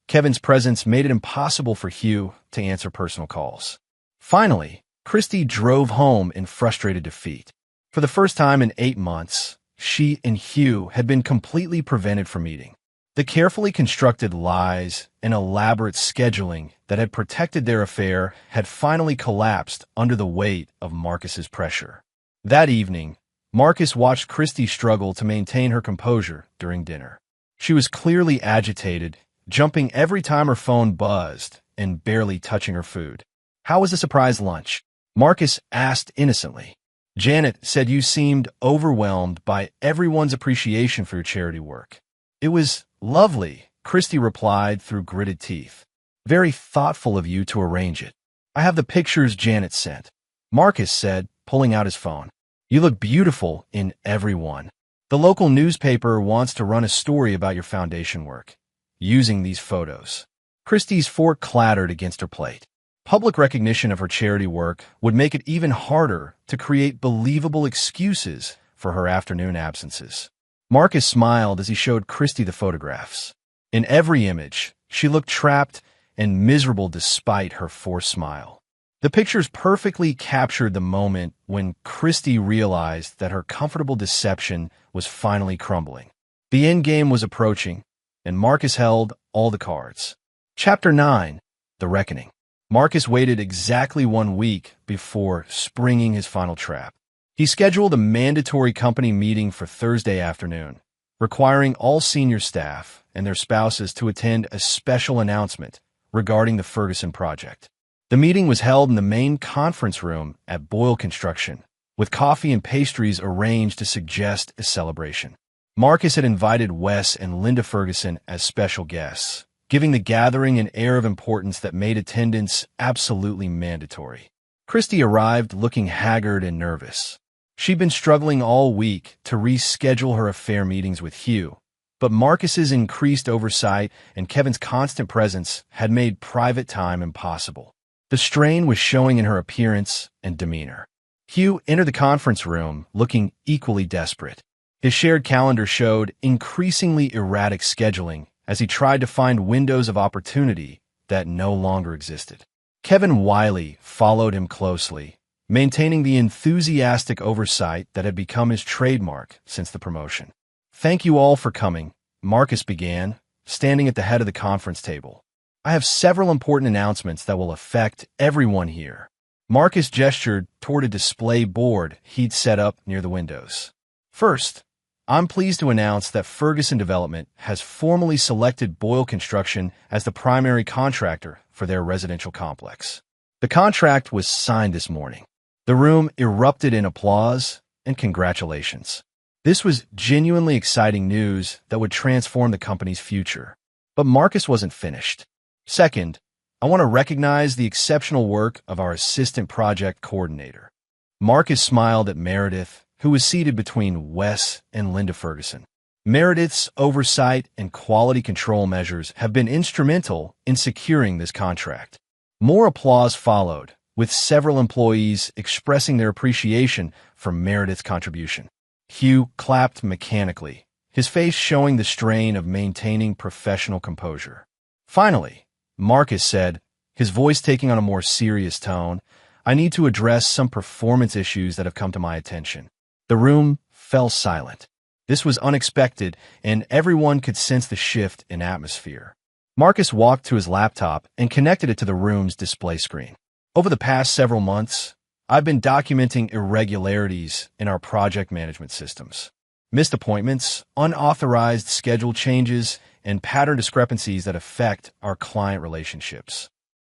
[SPEAKER 1] Kevin's presence made it impossible for Hugh to answer personal calls. Finally, Christie drove home in frustrated defeat. For the first time in 8 months, she and Hugh had been completely prevented from meeting. The carefully constructed lies and elaborate scheduling that had protected their affair had finally collapsed under the weight of Marcus's pressure. That evening, Marcus watched Christie struggle to maintain her composure during dinner. She was clearly agitated, jumping every time her phone buzzed and barely touching her food. How was the surprise lunch? Marcus asked innocently. Janet said you seemed overwhelmed by everyone's appreciation for your charity work. It was lovely, Christie replied through gritted teeth. Very thoughtful of you to arrange it. I have the pictures Janet sent. Marcus said, pulling out his phone. You look beautiful in every one. The local newspaper wants to run a story about your foundation work, using these photos. Christie's fork clattered against her plate. Public recognition of her charity work would make it even harder to create believable excuses for her afternoon absences. Marcus smiled as he showed Christie the photographs. In every image, she looked trapped and miserable despite her forced smile. The pictures perfectly captured the moment when Christie realized that her comfortable deception was finally crumbling. The end game was approaching, and Marcus held all the cards. Chapter 9. The Reckoning. Marcus waited exactly 1 week before springing his final trap. He scheduled a mandatory company meeting for Thursday afternoon, requiring all senior staff and their spouses to attend a special announcement regarding the Ferguson project. The meeting was held in the main conference room at Boyle Construction, with coffee and pastries arranged to suggest a celebration. Marcus had invited Wes and Linda Ferguson as special guests, giving the gathering an air of importance that made attendance absolutely mandatory. Christie arrived looking haggard and nervous. She'd been struggling all week to reschedule her affair meetings with Hugh, but Marcus's increased oversight and Kevin's constant presence had made private time impossible. The strain was showing in her appearance and demeanor. Hugh entered the conference room looking equally desperate. His shared calendar showed increasingly erratic scheduling as he tried to find windows of opportunity that no longer existed. Kevin Wiley followed him closely, maintaining the enthusiastic oversight that had become his trademark since the promotion. Thank you all for coming, Marcus began, standing at the head of the conference table. I have several important announcements that will affect everyone here. Marcus gestured toward a display board he'd set up near the windows. First, I'm pleased to announce that Ferguson Development has formally selected Boyle Construction as the primary contractor for their residential complex. The contract was signed this morning. The room erupted in applause and congratulations. This was genuinely exciting news that would transform the company's future. But Marcus wasn't finished. Second, I want to recognize the exceptional work of our assistant project coordinator. Marcus smiled at Meredith, who was seated between Wes and Linda Ferguson. Meredith's oversight and quality control measures have been instrumental in securing this contract. More applause followed, with several employees expressing their appreciation for Meredith's contribution. Hugh clapped mechanically, his face showing the strain of maintaining professional composure. Finally, Marcus said, his voice taking on a more serious tone, "I need to address some performance issues that have come to my attention." The room fell silent. This was unexpected, and everyone could sense the shift in atmosphere. Marcus walked to his laptop and connected it to the room's display screen. Over the past several months, I've been documenting irregularities in our project management systems. Missed appointments, unauthorized schedule changes, and pattern discrepancies that affect our client relationships.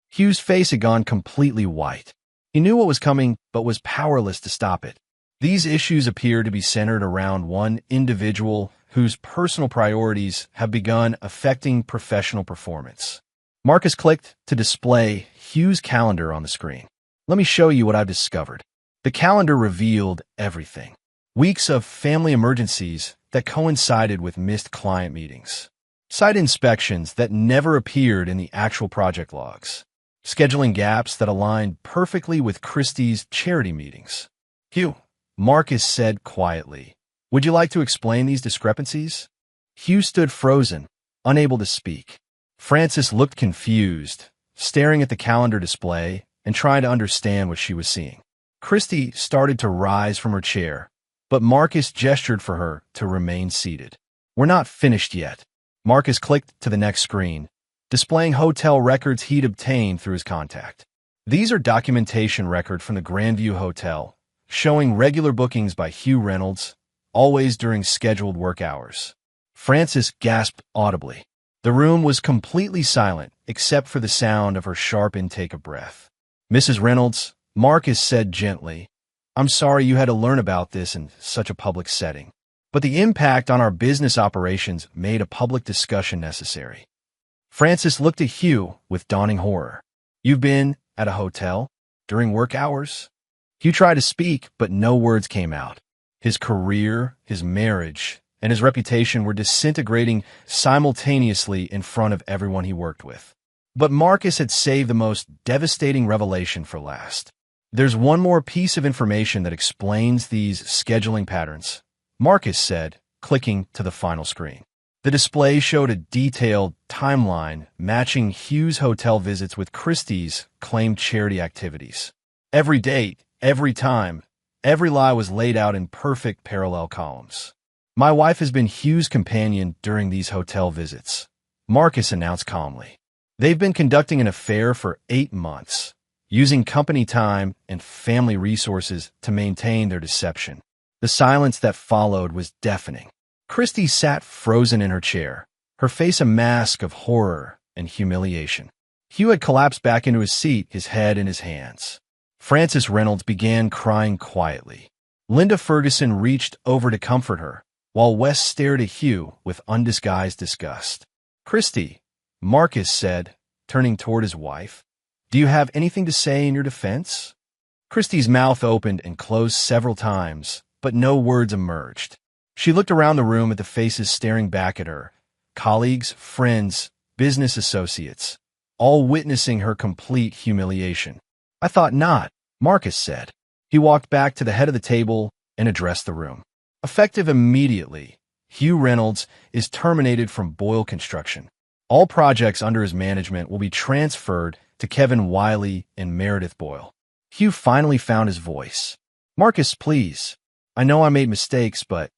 [SPEAKER 1] Hugh's face had gone completely white. He knew what was coming, but was powerless to stop it. These issues appear to be centered around one individual whose personal priorities have begun affecting professional performance. Marcus clicked to display Hugh's calendar on the screen. "Let me show you what I've discovered." The calendar revealed everything. Weeks of family emergencies that coincided with missed client meetings. Site inspections that never appeared in the actual project logs. Scheduling gaps that aligned perfectly with Christie's charity meetings. "Hugh," Marcus said quietly, "would you like to explain these discrepancies?" Hugh stood frozen, unable to speak. Frances looked confused, staring at the calendar display and trying to understand what she was seeing. Christie started to rise from her chair, but Marcus gestured for her to remain seated. "We're not finished yet." Marcus clicked to the next screen, displaying hotel records he'd obtained through his contact. These are documentation record from the Grandview Hotel, showing regular bookings by Hugh Reynolds, always during scheduled work hours. Frances gasped audibly. The room was completely silent, except for the sound of her sharp intake of breath. "Mrs. Reynolds," Marcus said gently, "I'm sorry you had to learn about this in such a public setting, but the impact on our business operations made a public discussion necessary." Frances looked at Hugh with dawning horror. "You've been at a hotel during work hours?" Hugh tried to speak, but no words came out. His career, his marriage, and his reputation were disintegrating simultaneously in front of everyone he worked with. But Marcus had saved the most devastating revelation for last. "There's one more piece of information that explains these scheduling patterns," Marcus said, clicking to the final screen. The display showed a detailed timeline matching Hugh's hotel visits with Christie's claimed charity activities. Every date, every time, every lie was laid out in perfect parallel columns. "My wife has been Hugh's companion during these hotel visits," Marcus announced calmly. "They've been conducting an affair for 8 months, using company time and family resources to maintain their deception." The silence that followed was deafening. Christie sat frozen in her chair, her face a mask of horror and humiliation. Hugh had collapsed back into his seat, his head in his hands. Frances Reynolds began crying quietly. Linda Ferguson reached over to comfort her, while Wes stared at Hugh with undisguised disgust. "Christie," Marcus said, turning toward his wife, "do you have anything to say in your defense?" Christie's mouth opened and closed several times, but no words emerged. She looked around the room at the faces staring back at her, colleagues, friends, business associates, all witnessing her complete humiliation. "I thought not," Marcus said. He walked back to the head of the table and addressed the room. "Effective immediately, Hugh Reynolds is terminated from Boyle Construction. All projects under his management will be transferred to Kevin Wiley and Meredith Boyle." Hugh finally found his voice. "Marcus, please. I know I made mistakes, but—"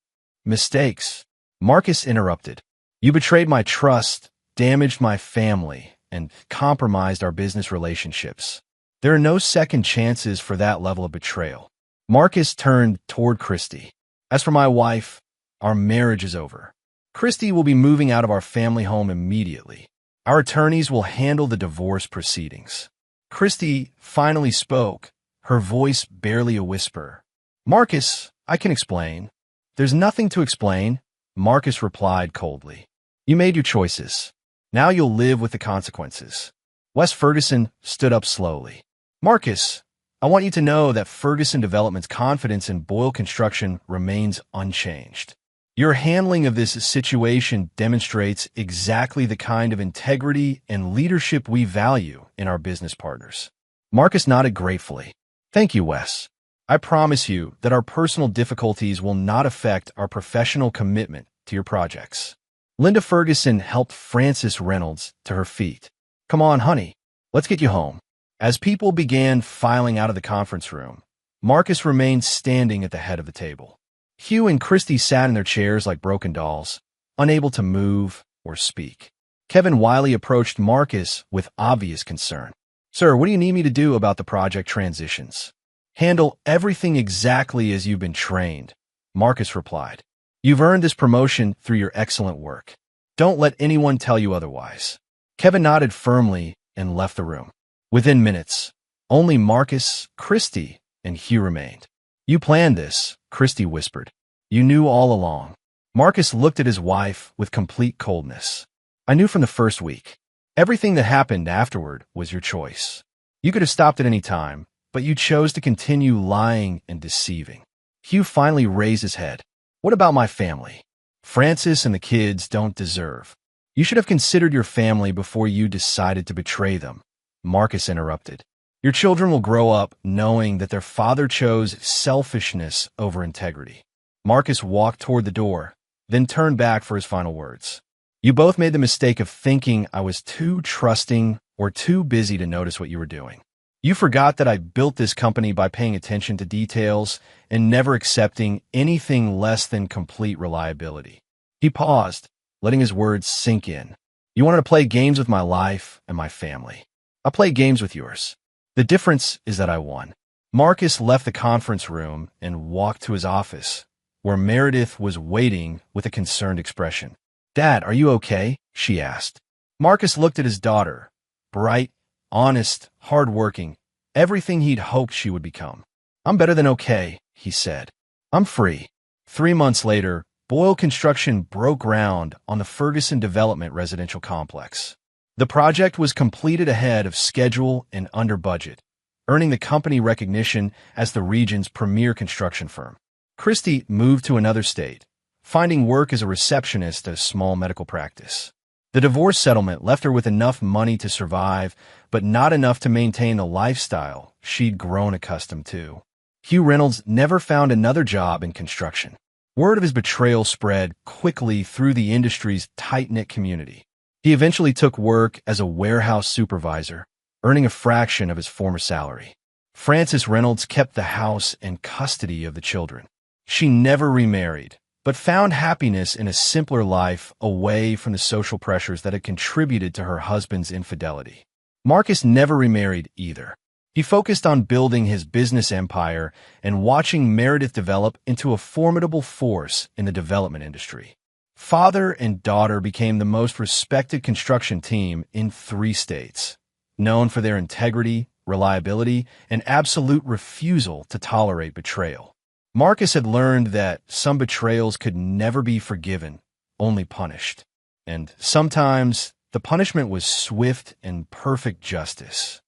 [SPEAKER 1] "Mistakes?" Marcus interrupted. "You betrayed my trust, damaged my family, and compromised our business relationships. There are no second chances for that level of betrayal." Marcus turned toward Christie. "As for my wife, our marriage is over. Christie will be moving out of our family home immediately. Our attorneys will handle the divorce proceedings." Christie finally spoke, her voice barely a whisper. "Marcus, I can explain." "There's nothing to explain," Marcus replied coldly. "You made your choices. Now you'll live with the consequences." Wes Ferguson stood up slowly. "Marcus, I want you to know that Ferguson Development's confidence in Boyle Construction remains unchanged. Your handling of this situation demonstrates exactly the kind of integrity and leadership we value in our business partners." Marcus nodded gratefully. "Thank you, Wes. I promise you that our personal difficulties will not affect our professional commitment to your projects. Linda Ferguson helped Frances Reynolds to her feet. Come on, honey, let's get you home. As people began filing out of the conference room, Marcus remained standing at the head of the table. Hugh and Christy sat in their chairs like broken dolls, unable to move or speak. Kevin Wiley approached Marcus with obvious concern. Sir, what do you need me to do about the project transitions? Handle everything exactly as you've been trained, Marcus replied. You've earned this promotion through your excellent work. Don't let anyone tell you otherwise. Kevin nodded firmly and left the room. Within minutes, only Marcus, Christy, and Hugh remained. You planned this, Christy whispered. You knew all along. Marcus looked at his wife with complete coldness. I knew from the first week. Everything that happened afterward was your choice. You could have stopped at any time, but you chose to continue lying and deceiving. Hugh finally raised his head. What about my family? Frances and the kids don't deserve. You should have considered your family before you decided to betray them, Marcus interrupted. Your children will grow up knowing that their father chose selfishness over integrity. Marcus walked toward the door, then turned back for his final words. You both made the mistake of thinking I was too trusting or too busy to notice what you were doing. You forgot that I built this company by paying attention to details and never accepting anything less than complete reliability. He paused, letting his words sink in. You wanted to play games with my life and my family. I played games with yours. The difference is that I won. Marcus left the conference room and walked to his office, where Meredith was waiting with a concerned expression. Dad, are you okay? She asked. Marcus looked at his daughter, bright, honest, hard-working, everything he'd hoped she would become. I'm better than okay, he said. I'm free. 3 months later, Boyle Construction broke ground on the Ferguson Development residential complex. The project was completed ahead of schedule and under budget, earning the company recognition as the region's premier construction firm. Christy moved to another state, finding work as a receptionist at a small medical practice. The divorce settlement left her with enough money to survive, but not enough to maintain the lifestyle she'd grown accustomed to. Hugh Reynolds never found another job in construction. Word of his betrayal spread quickly through the industry's tight-knit community. He eventually took work as a warehouse supervisor, earning a fraction of his former salary. Frances Reynolds kept the house and custody of the children. She never remarried, but found happiness in a simpler life away from the social pressures that had contributed to her husband's infidelity. Marcus never remarried either. He focused on building his business empire and watching Meredith develop into a formidable force in the development industry. Father and daughter became the most respected construction team in 3 states, known for their integrity, reliability, and absolute refusal to tolerate betrayal. Marcus had learned that some betrayals could never be forgiven, only punished. And sometimes the punishment was swift and perfect justice.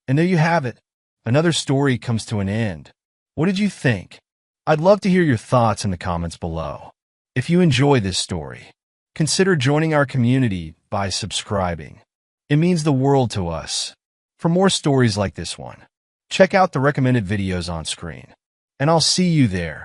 [SPEAKER 1] And there you have it. Another story comes to an end. What did you think? I'd love to hear your thoughts in the comments below. If you enjoy this story, consider joining our community by subscribing. It means the world to us. For more stories like this one, check out the recommended videos on screen. And I'll see you there.